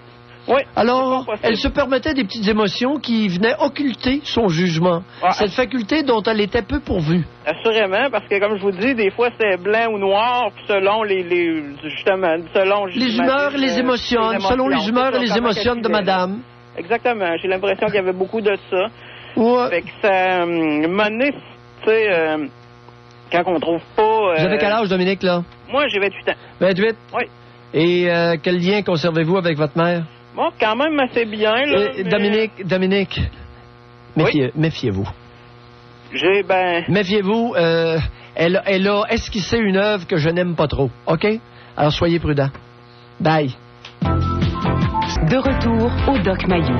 Oui.
Alors, elle se permettait des petites émotions qui venaient occulter son jugement. Cette faculté dont elle était peu pourvue.
Assurément, parce que, comme je vous dis, des fois, c'était blanc ou noir, selon justement, selon...
Les humeurs, les émotions, selon les humeurs et les émotions de madame.
Exactement. J'ai l'impression qu'il y avait beaucoup de ça.
Ouais.
Fait que ça... à un moment donné, tu sais, quand on trouve pas...
Vous avez quel âge, Dominique, là?
Moi, j'ai 28 ans.
28?
Oui.
Et quel lien conservez-vous avec votre mère?
Bon, quand même assez bien, là.
Mais... Dominique, méfiez-vous. Méfiez-vous, elle a esquissé une œuvre que je n'aime pas trop, OK? Alors, soyez prudents. Bye.
De retour au Doc Mayou.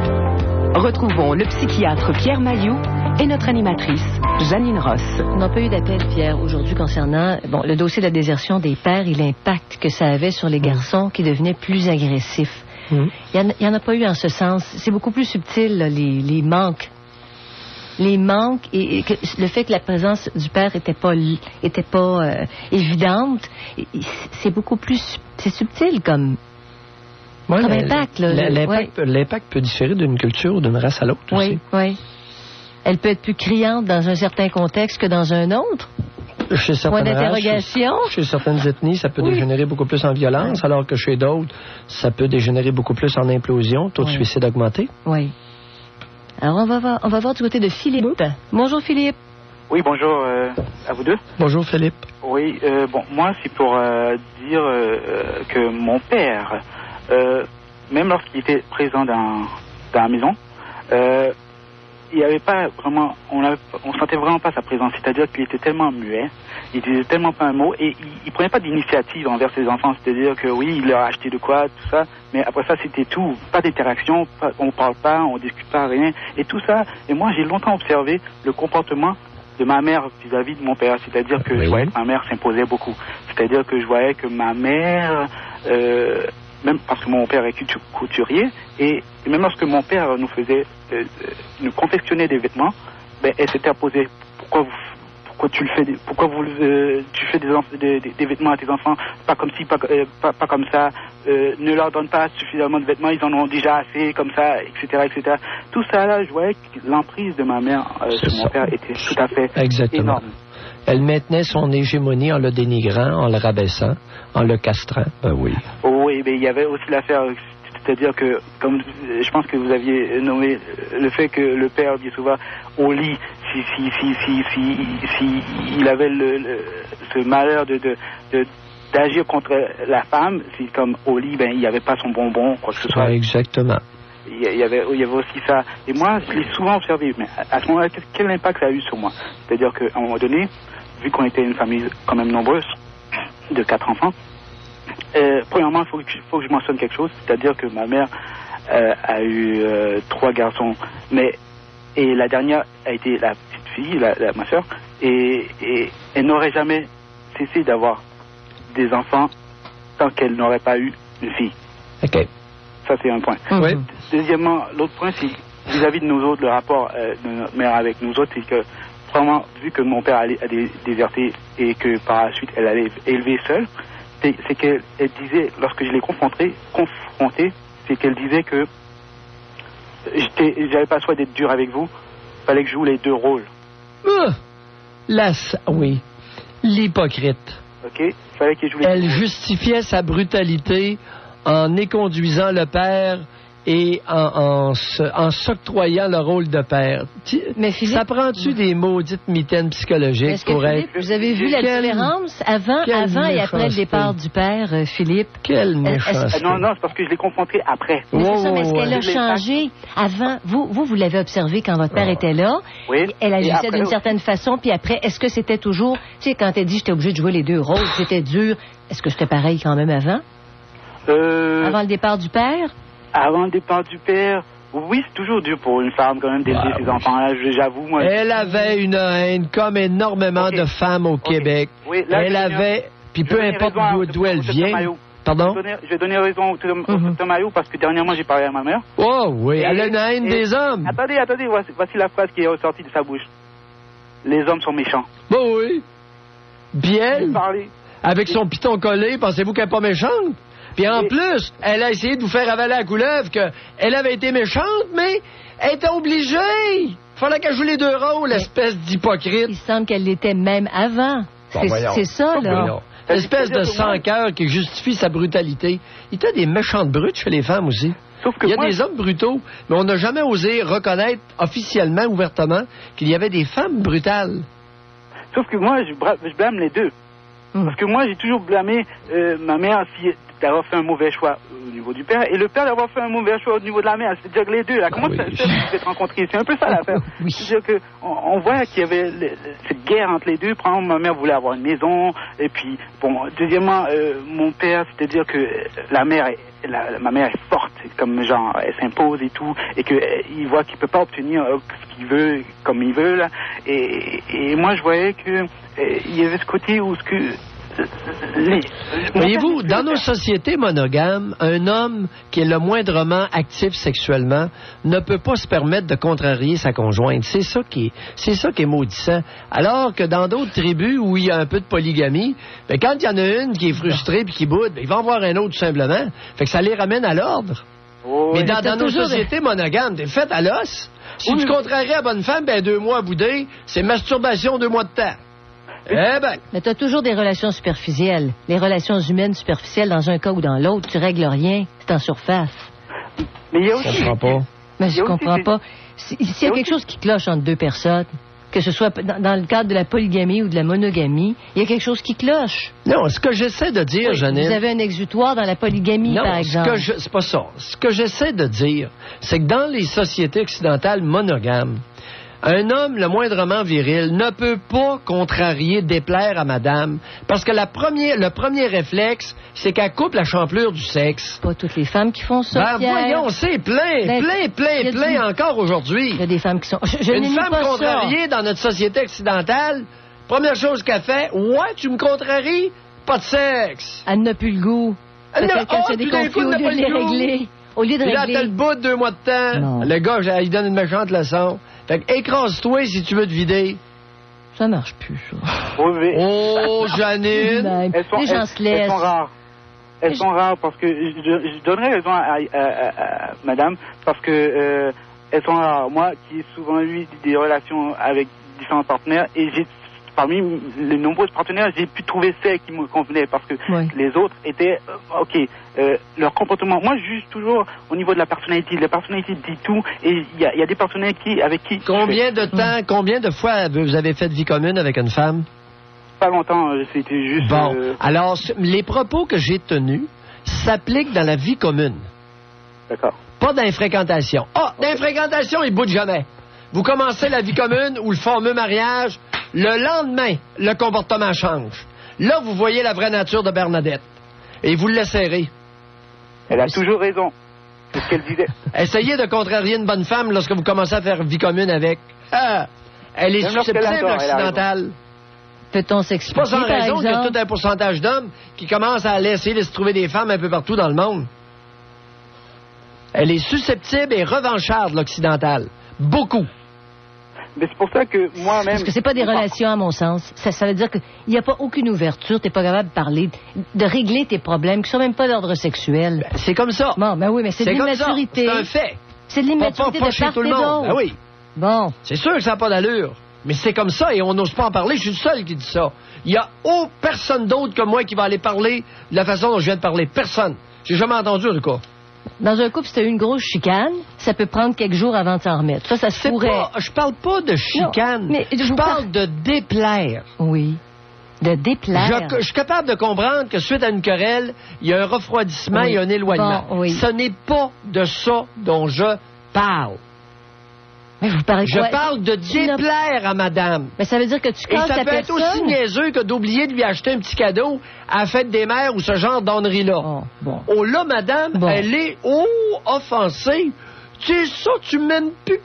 Retrouvons le psychiatre Pierre Mayou et notre animatrice, Janine Ross.
On n'a pas eu d'appel, Pierre, aujourd'hui concernant le dossier de la désertion des pères et l'impact que ça avait sur les garçons qui devenaient plus agressifs. Il n'y en a pas eu en ce sens. C'est beaucoup plus subtil, là, les manques. Les manques et le fait que la présence du père était pas évidente, c'est beaucoup plus... C'est subtil comme impact.
L'impact peut différer d'une culture ou d'une race à l'autre aussi.
Oui. Elle peut être plus criante dans un certain contexte que dans un autre.
Chez certaines
d'interrogation.
Chez certaines ethnies, ça peut dégénérer beaucoup plus en violence, alors que chez d'autres, ça peut dégénérer beaucoup plus en implosion, taux de suicide augmenté.
Oui. Alors, on va voir du côté de Philippe. Bonjour, Philippe.
Oui, bonjour à vous deux.
Bonjour, Philippe.
Oui, moi, c'est pour dire que mon père, même lorsqu'il était présent dans la maison, il n'y avait pas vraiment, on sentait vraiment pas sa présence. C'est-à-dire qu'il était tellement muet, il disait tellement pas un mot, et il prenait pas d'initiative envers ses enfants. C'est-à-dire que oui, il leur a acheté de quoi, tout ça, mais après ça, c'était tout. Pas d'interaction, on parle pas, on discute pas, rien, et tout ça. Et moi, j'ai longtemps observé le comportement de ma mère vis-à-vis de mon père. C'est-à-dire que je voyais que ma mère s'imposait beaucoup. C'est-à-dire que je voyais que ma mère, même parce que mon père est couturier, et même lorsque mon père nous faisait, nous confectionnait des vêtements, elle s'était opposée. Pourquoi tu fais des vêtements à tes enfants, pas comme ci, pas comme ça, ne leur donne pas suffisamment de vêtements, ils en ont déjà assez, comme ça, etc. Tout ça là, je voyais que l'emprise de ma mère sur mon père était tout à fait énorme.
Elle maintenait son hégémonie en le dénigrant, en le rabaissant, en le castrant. Oui,
mais il y avait aussi l'affaire, c'est-à-dire que, comme je pense que vous aviez nommé le fait que le père dit souvent au lit, si il avait ce malheur d'agir contre la femme, c'est comme au lit, il n'y avait pas son bonbon, quoi que ce soit.
Ouais, exactement.
Il y avait aussi ça. Et moi, je l'ai souvent observé. Mais à ce moment-là, quel impact ça a eu sur moi? C'est-à-dire qu'à un moment donné, vu qu'on était une famille quand même nombreuse, de 4 enfants, premièrement, il faut que je mentionne quelque chose. C'est-à-dire que ma mère a eu 3 garçons. Et la dernière a été la petite fille, ma soeur. Et elle n'aurait jamais cessé d'avoir des enfants tant qu'elle n'aurait pas eu une fille.
OK.
Ça, c'est un point.
Oui.
Deuxièmement, l'autre point, c'est vis-à-vis de nous autres, le rapport de notre mère avec nous autres, c'est que, vraiment, vu que mon père a déserté et que par la suite, elle allait élever seule, c'est qu'elle disait, lorsque je l'ai confrontée, c'est qu'elle disait que j'avais pas le choix d'être dur avec vous, il fallait que je joue les 2 rôles.
Oui. L'hypocrite.
OK? Il fallait que je joue les 2 rôles.
Elle justifiait sa brutalité en éconduisant le père et en s'octroyant le rôle de père.
Mais Philippe,
ça prend-tu des maudites mitaines psychologiques pour
Philippe, vous avez vu la différence avant et après le départ du père, Philippe?
Quelle méchanceté.
Non, c'est parce que je l'ai confronté après.
Mais c'est ça, mais est-ce qu'elle a changé avant? Vous l'avez observé quand votre père était là.
Oui.
Elle agissait d'une certaine façon, puis après, est-ce que c'était toujours... Tu sais, quand elle dit « j'étais obligée de jouer les 2 rôles », c'était dur. Est-ce que c'était pareil quand même avant? Avant le départ du père?
Avant le départ du père, oui, c'est toujours dur pour une femme quand même d'élever ses enfants. Là, j'avoue, moi.
Elle avait une haine comme énormément de femmes au Québec.
Oui, là,
elle avait, puis peu importe d'où elle vient. Pardon?
Je vais donner raison au Dr Maillot parce que dernièrement j'ai parlé à ma mère.
Oh oui, elle a une haine des hommes.
Attendez, voici la phrase qui est ressortie de sa bouche. Les hommes sont méchants.
Bon oui. Bien. Avec son piton collé, pensez-vous qu'elle n'est pas méchante? Puis en plus, elle a essayé de vous faire avaler à la couleuvre qu'elle avait été méchante, mais elle était obligée. Fallait qu'elle joue les 2 rôles, espèce d'hypocrite.
Il semble qu'elle l'était même avant. C'est ça, là.
Espèce de sans-cœur qui justifie sa brutalité. Il y a des méchantes brutes chez les femmes aussi. Il y a des hommes brutaux, mais on n'a jamais osé reconnaître officiellement, ouvertement, qu'il y avait des femmes brutales.
Sauf que moi, je blâme les 2. Parce que moi, j'ai toujours blâmé ma mère d'avoir fait un mauvais choix au niveau du père et le père d'avoir fait un mauvais choix au niveau de la mère. C'est-à-dire que les 2, là, comment ça se fait se rencontrer? C'est un peu ça l'affaire. C'est-à-dire qu'on voit qu'il y avait cette guerre entre les 2. Par exemple, ma mère voulait avoir une maison et puis, bon, deuxièmement, mon père, c'est-à-dire que ma mère est forte, comme genre, elle s'impose et tout, et qu'il voit qu'il peut pas obtenir ce qu'il veut, comme il veut, là. Et moi, je voyais que il y avait ce côté où
voyez-vous, dans nos sociétés monogames, un homme qui est le moindrement actif sexuellement ne peut pas se permettre de contrarier sa conjointe. C'est ça qui est maudissant. Alors que dans d'autres tribus où il y a un peu de polygamie, quand il y en a une qui est frustrée puis qui boude, il va en voir un autre tout simplement. Fait que ça les ramène à l'ordre. Mais dans nos sociétés monogames, t'es fait à l'os. Si tu contraries à bonne femme, 2 mois à bouder, c'est masturbation 2 mois de temps.
Mais tu as toujours des relations superficielles. Les relations humaines superficielles, dans un cas ou dans l'autre, tu règles rien. C'est en surface.
Mais il y a aussi...
Je comprends pas.
Mais je comprends pas. S'il y a quelque chose qui cloche entre 2 personnes, que ce soit dans le cadre de la polygamie ou de la monogamie, il y a quelque chose qui cloche.
Non, ce que j'essaie de dire, Janine...
Vous avez un exutoire dans la polygamie, par exemple.
Non, c'est pas ça. Ce que j'essaie de dire, c'est que dans les sociétés occidentales monogames, un homme le moindrement viril ne peut pas contrarier, déplaire à madame, parce que le premier réflexe, c'est qu'elle coupe la champlure du sexe.
Pas toutes les femmes qui font ça, Pierre.
Voyons, c'est plein encore aujourd'hui.
Il y a des femmes qui sont...
Une femme contrariée dans notre société occidentale, première chose qu'elle fait, tu me contraries? Pas de sexe.
Elle n'a plus le goût. Quand il y a des conflits, au lieu de les régler... Au lieu de
régler... Là, t'as le bout de 2 mois de temps. Non. Le gars, il donne une méchante leçon. Fait que écrase-toi si tu veux te vider.
Ça marche plus, ça.
Oh, Janine!
Les gens se laissent.
Elles sont rares. Elles sont rares parce que je donnerais raison à madame parce que elles sont rares. Moi, qui ai souvent eu des relations avec différents partenaires et parmi les nombreux partenaires, j'ai pu trouver celles qui me convenaient parce que les autres étaient leur comportement. Moi, je juge toujours au niveau de la personnalité. La personnalité dit tout et il y a des partenaires avec qui...
Combien de temps, combien de fois vous avez fait vie commune avec une femme?
pas longtemps, c'était juste...
Bon, alors, les propos que j'ai tenus s'appliquent dans la vie commune.
D'accord.
Pas dans les fréquentations. Ah, dans les fréquentations, ils boutent jamais. Vous commencez la vie commune ou le fameux mariage, le lendemain, le comportement change. Là, vous voyez la vraie nature de Bernadette. Et vous le laisserez.
Elle a toujours raison. C'est ce qu'elle disait.
Essayez de contrarier une bonne femme lorsque vous commencez à faire vie commune avec. Ah, elle est susceptible occidentale.
Peut-on
C'est
s'expliquer,
pas sans
par
raison qu'il y a
exemple?
tout un pourcentage d'hommes qui commencent à essayer de se trouver des femmes un peu partout dans le monde. Elle est susceptible et revancharde, l'occidentale. Beaucoup.
Mais c'est pour ça que moi-même...
Parce que c'est pas des relations, à mon sens. Ça veut dire qu'il n'y a pas aucune ouverture, t'es pas capable de parler, de régler tes problèmes, qui sont même pas d'ordre sexuel.
C'est comme ça.
Bon, ben oui, mais c'est de l'immaturité.
C'est un fait.
C'est de l'immaturité
pas
de
chez
part
tout le
et
monde.
d'autre.
Ben oui.
Bon.
C'est sûr que ça n'a pas d'allure. Mais c'est comme ça et on n'ose pas en parler. Je suis le seul qui dit ça. Il n'y a personne d'autre que moi qui va aller parler de la façon dont je viens de parler. Personne. J'ai jamais entendu en tout cas.
Dans un couple, si t'as eu une grosse chicane, ça peut prendre quelques jours avant de s'en remettre. Ça se pourrait.
Je parle pas de chicane.
Non, mais
je parle de déplaire.
Oui. De déplaire.
Je suis capable de comprendre que suite à une querelle, il y a un refroidissement et un éloignement.
Bon, oui.
Ce n'est pas de ça dont je parle.
Mais vous parlez
Je parle de déplaire à madame.
Mais ça veut dire que tu casses la personne.
Et ça peut être aussi niaiseux que d'oublier de lui acheter un petit cadeau à la fête des mères ou ce genre d'honnerie-là. Oh là, madame, elle est offensée. C'est ça, tu m'aimes plus.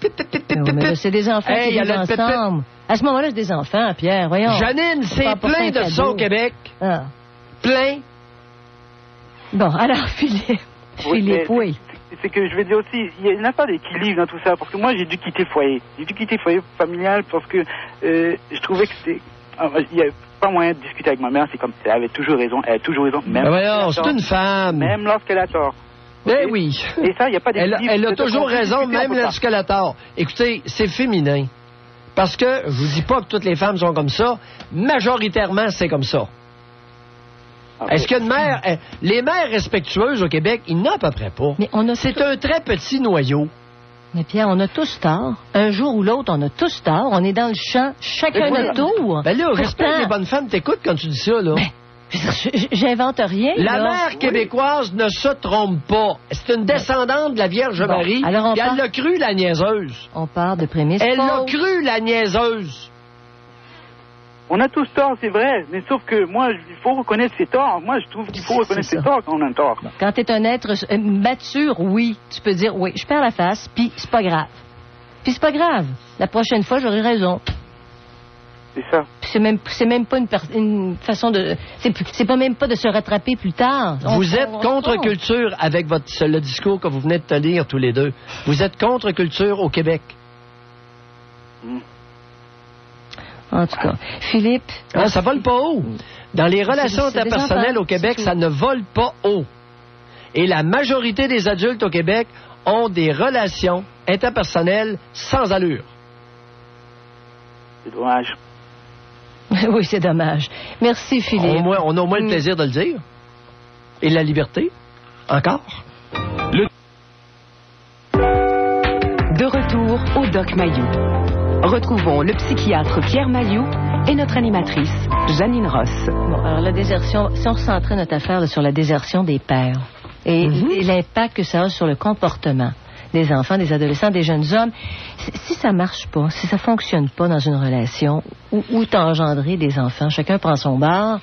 C'est des enfants qui vivent ensemble. À ce moment-là, c'est des enfants, Pierre, voyons.
Janine, c'est plein de ça au Québec.
Ah.
Plein.
Bon, alors, Philippe, oui.
C'est que je vais dire aussi, il n'y a pas d'équilibre dans tout ça, parce que moi, j'ai dû quitter le foyer. J'ai dû quitter le foyer familial parce que je trouvais que c'était... Il n'y avait pas moyen de discuter avec ma mère, c'est comme elle avait toujours raison, même
c'est une femme.
Même lorsqu'elle a tort.
Ben oui.
Et ça, il n'y a pas d'équilibre.
Elle a toujours raison, même lorsqu'elle a tort. Écoutez, c'est féminin. Parce que, je vous dis pas que toutes les femmes sont comme ça, majoritairement, c'est comme ça. Okay. Est-ce qu'une mère... les mères respectueuses au Québec, il n'y en a à peu près pas. C'est un très petit noyau.
Mais Pierre, on a tous tort. Un jour ou l'autre, on a tous tort. On est dans le champ, chacun notre tour.
Ben là, j'espère que les bonnes femmes t'écoutent quand tu dis ça, là.
J'invente rien.
La mère québécoise ne se trompe pas. C'est une descendante de la Vierge Marie. Alors elle l'a cru, la niaiseuse.
On part de prémisse.
Elle l'a cru, la niaiseuse.
On a tous tort, c'est vrai, mais sauf que moi, il faut reconnaître ses torts. Moi, je trouve qu'il faut reconnaître ses torts quand on a un tort.
Quand tu es un être mature, oui, tu peux dire, oui, je perds la face, puis c'est pas grave. Puis c'est pas grave. La prochaine fois, j'aurai raison.
C'est ça.
C'est même pas une façon de... C'est pas même pas de se rattraper plus tard.
Vous êtes contre-culture avec le discours que vous venez de tenir tous les deux. Vous êtes contre-culture au Québec.
En tout cas, Philippe...
ça vole pas haut. Dans les relations interpersonnelles au Québec, ça ne vole pas haut. Et la majorité des adultes au Québec ont des relations interpersonnelles sans allure.
C'est dommage.
Oui, c'est dommage. Merci, Philippe.
On a au moins le plaisir de le dire. Et la liberté. Encore.
De retour au Doc Mayou. Retrouvons le psychiatre Pierre Mailloux et notre animatrice, Janine Ross.
Bon, alors la désertion, si on recentrait notre affaire là, sur la désertion des pères et l'impact que ça a sur le comportement des enfants, des adolescents, des jeunes hommes, si ça marche pas, si ça fonctionne pas dans une relation où t'as engendré des enfants, chacun prend son bar,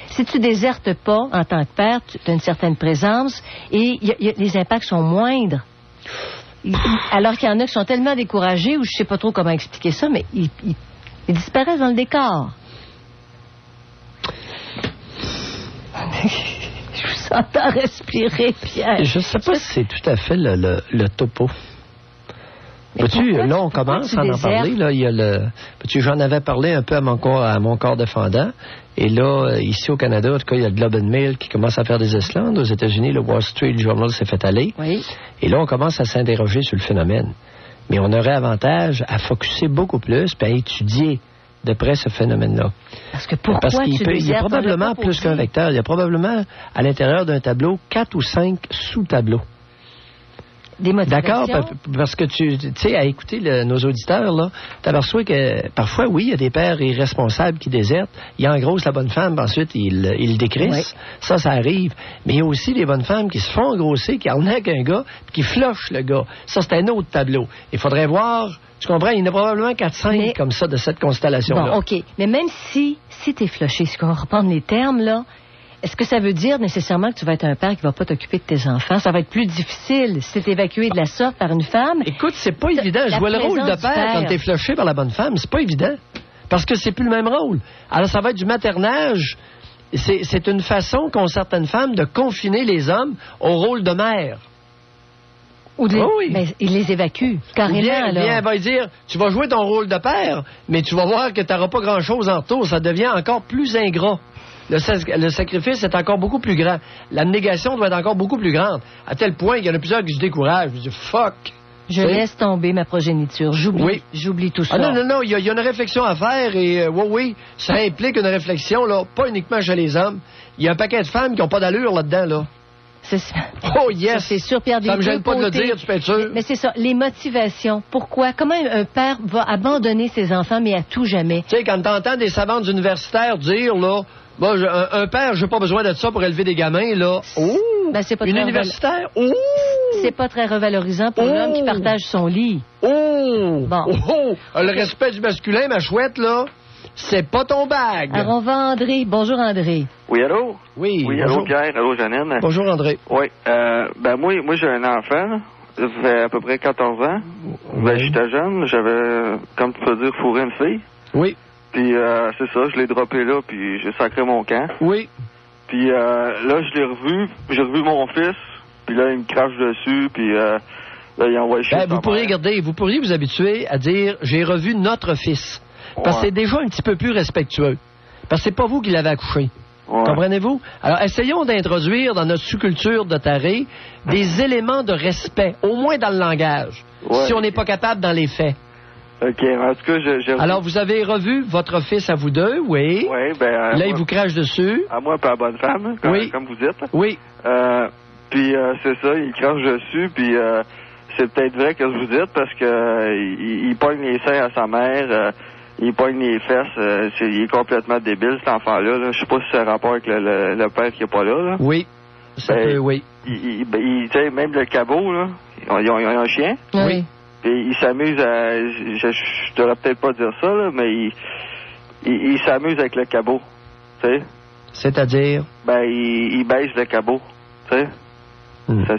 si tu désertes pas en tant que père, tu as une certaine présence et les impacts sont moindres. Alors qu'il y en a qui sont tellement découragés, ou je sais pas trop comment expliquer ça, mais ils disparaissent dans le décor. Je vous entends respirer, Pierre.
Je sais pas si c'est tout à fait le topo. Là, on commence à en parler. Là, il y a j'en avais parlé un peu à mon corps défendant. Et là, ici au Canada, en tout cas, il y a le Globe and Mail qui commence à faire des esclandres. Aux États-Unis, le Wall Street Journal s'est fait aller.
Oui.
Et là, on commence à s'interroger sur le phénomène. Mais on aurait avantage à focusser beaucoup plus et à étudier de près ce phénomène-là.
Parce qu'il
y a probablement plus qu'un vecteur. Il y a probablement, à l'intérieur d'un tableau, 4 ou 5 sous-tableaux.
des motivations.
D'accord, parce que tu sais, à écouter nos auditeurs, là, t'aperçois que parfois, oui, il y a des pères irresponsables qui désertent. Il y a en gros la bonne femme, puis ensuite, ils décrissent. Oui. Ça arrive. Mais il y a aussi des bonnes femmes qui se font engrosser, qui arnaquent un gars, puis qui flochent le gars. Ça, c'est un autre tableau. Il faudrait voir... Tu comprends? Il y en a probablement 4-5 comme ça de cette constellation-là.
Bon, OK. Mais même si t'es floché, si on va reprendre les termes, là, est-ce que ça veut dire nécessairement que tu vas être un père qui va pas t'occuper de tes enfants? Ça va être plus difficile si t'es évacué de la sorte par une femme.
Écoute, c'est pas évident. Jouer le rôle de père quand t'es floché par la bonne femme, c'est pas évident. Parce que c'est plus le même rôle. Alors, ça va être du maternage. C'est une façon qu'ont certaines femmes de confiner les hommes au rôle de mère.
Ou mais il les évacue, carrément.
Bien, elle va dire, tu vas jouer ton rôle de père, mais tu vas voir que tu n'auras pas grand-chose en retour. Ça devient encore plus ingrat. Le sacrifice est encore beaucoup plus grand. L'abnégation doit être encore beaucoup plus grande. À tel point qu'il y en a plusieurs qui se découragent. Je dis, fuck.
Je laisse tomber ma progéniture. J'oublie tout ça.
Non. Il y a une réflexion à faire et oui, ça implique une réflexion, là, pas uniquement chez les hommes. Il y a un paquet de femmes qui n'ont pas d'allure là-dedans, là.
C'est ça.
Oh yes!
C'est sûr, Pierre.
Ça me gêne pas de le dire, tu peux être sûr.
Mais c'est ça, les motivations. Pourquoi? Comment un père va abandonner ses enfants, mais à tout jamais?
Tu sais, quand t'entends des savantes universitaires dire, là, bon, un père, j'ai pas besoin de ça pour élever des gamins, là. Oh!
Ben, c'est pas
une universitaire? Oh!
C'est pas très revalorisant pour l'homme qui partage son lit.
Oh!
Bon.
Oh! Le respect du masculin, ma chouette, là, c'est pas ton bague.
Alors, on va à André. Bonjour, André.
Oui, allô?
Oui,
allô, Pierre. Allô, Janine.
Bonjour, André.
Oui. Moi, j'ai un enfant, là. Ça fait à peu près 14 ans. Ben, j'étais jeune. J'avais, comme tu peux dire, fourré une fille.
Oui.
Puis, c'est ça, je l'ai droppé là, puis j'ai sacré mon camp.
Oui.
Puis, là, je l'ai revu. J'ai revu mon fils. Puis là, il me crache dessus, puis là, il envoie chier.
Vous pourriez vous habituer à dire « j'ai revu notre fils ». Parce que c'est déjà un petit peu plus respectueux. Parce que c'est pas vous qui l'avez accouché. Ouais. Comprenez-vous? Alors, essayons d'introduire dans notre sous-culture de taré des éléments de respect, au moins dans le langage, si on n'est pas capable dans les faits.
OK. En tout cas, j'ai...
Alors, vous avez revu votre fils à vous deux, oui.
Oui, ben...
là, il vous crache dessus.
À moi, pas à bonne femme, comme vous dites.
Oui.
Puis, c'est ça, il crache dessus, puis c'est peut-être vrai que vous dites, parce que il pogne les seins à sa mère... il pogne les fesses, il est complètement débile, cet enfant-là. Là. Je sais pas si c'est un rapport avec le père qui est pas là.
Oui, oui.
Tu sais, même le cabot, là, ils ont un chien.
Oui.
Puis il s'amuse à... Je devrais peut-être pas dire ça, là, mais il s'amuse avec le cabot, tu sais.
C'est-à-dire?
Ben, il baisse le cabot, tu sais.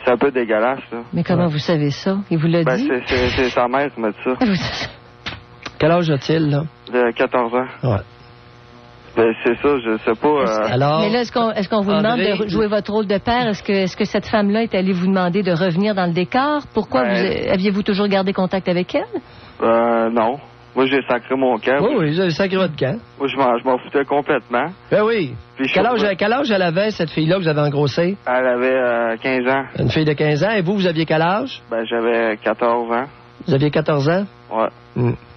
C'est un peu dégueulasse, là.
Mais comment vous savez ça? Il vous l'a dit?
C'est sa mère qui m'a dit ça.
Quel âge a-t-il, là?
De 14 ans.
Ouais.
Ben, c'est ça, je sais pas...
Alors,
mais là, est-ce qu'on vous demande de jouer votre rôle de père? Est-ce que cette femme-là est allée vous demander de revenir dans le décor? Pourquoi aviez-vous toujours gardé contact avec elle?
Non. Moi, j'ai sacré mon camp.
Oui, vous avez sacré votre camp.
Moi, je m'en foutais complètement.
Ben oui. Puis quel âge elle avait, cette fille-là, que vous avez engrossée?
Elle avait 15 ans.
Une fille de 15 ans. Et vous aviez quel âge?
Ben, j'avais 14 ans.
Vous aviez 14 ans?
Ouais.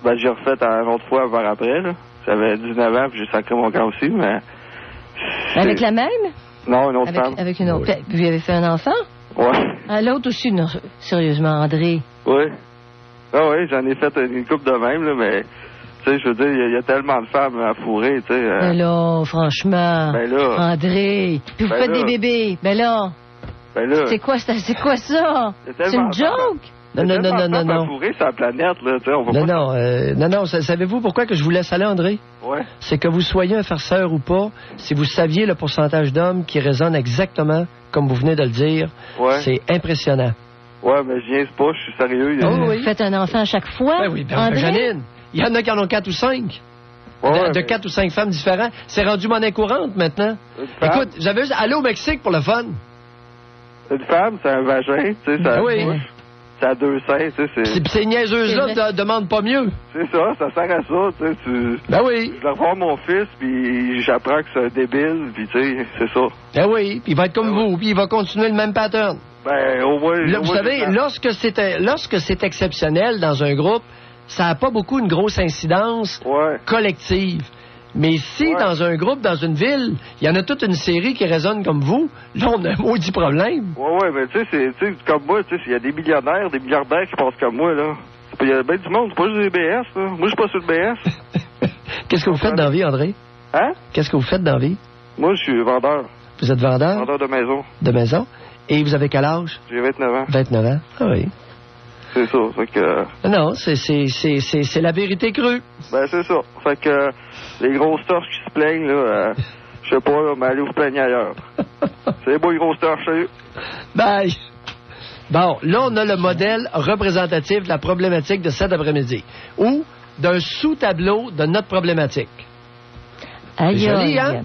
Ben, j'ai refait une autre fois par après, là. J'avais 19 ans, puis j'ai sacré mon camp aussi, mais...
Avec la même?
Non, une autre femme.
Avec une autre. Oui. Vous avez fait un enfant?
Ouais.
L'autre aussi, non. Sérieusement, André?
Oui. Ah oui, j'en ai fait une couple de même, là, mais... Tu sais, je veux dire, il y a tellement de femmes à fourrer, tu sais.
Ben là, franchement.
Ben là.
André. Puis vous faites des bébés. Ben là. C'est quoi ça? C'est une joke?
Non.
Fourrer sur la planète, là, tu sais, on va
non. Savez-vous pourquoi que je vous laisse aller, André?
Ouais.
C'est que vous soyez un farceur ou pas, si vous saviez le pourcentage d'hommes qui résonnent exactement comme vous venez de le dire, c'est impressionnant.
Ouais, mais je viens pas, je suis sérieux.
Vous faites un enfant à chaque fois?
Ben oui, Janine, il y en a qui en ont 4 ou 5. De 4 ou 5 femmes différentes. C'est rendu monnaie courante, maintenant. Écoute, j'avais juste aller au Mexique pour le fun.
Une femme, c'est un vagin, tu sais, ça...
Oui.
Ça a 2 seins, tu sais,
ces niaiseuses-là demandent pas mieux.
C'est ça sert à ça, tu sais,
Ben oui.
Je vais revoir mon fils, puis j'apprends que c'est un débile, puis tu sais, c'est ça.
Ben oui, puis il va être comme vous, puis il va continuer le même pattern.
Ben, au moins...
Vous savez, lorsque c'est exceptionnel dans un groupe, ça n'a pas beaucoup une grosse incidence collective. Mais si, dans un groupe, dans une ville, il y en a toute une série qui résonne comme vous, là, on a un maudit problème.
Ouais, mais tu sais, comme moi, tu sais, il y a des milliardaires qui pensent comme moi, là. Il y a bien du monde, c'est pas juste des BS, là. Moi, je suis pas sur le BS.
Qu'est-ce que vous faites dans la vie, André?
Hein?
Qu'est-ce que vous faites dans la vie?
Moi, je suis vendeur.
Vous êtes vendeur?
Vendeur de maison.
De maison? Et vous avez quel âge?
J'ai 29 ans.
29 ans? Ah oui.
C'est ça, fait que...
Non, c'est la vérité crue.
Ben, c'est ça. Fait que les grosses torches qui se plaignent, là, je sais pas, là, mais allez vous plaigner ailleurs. C'est beau, les grosses torches, salut.
Bye. Bon, là, on a le modèle représentatif de la problématique de cet après-midi, ou d'un sous-tableau de notre problématique.
Aïe,
c'est joli, hein?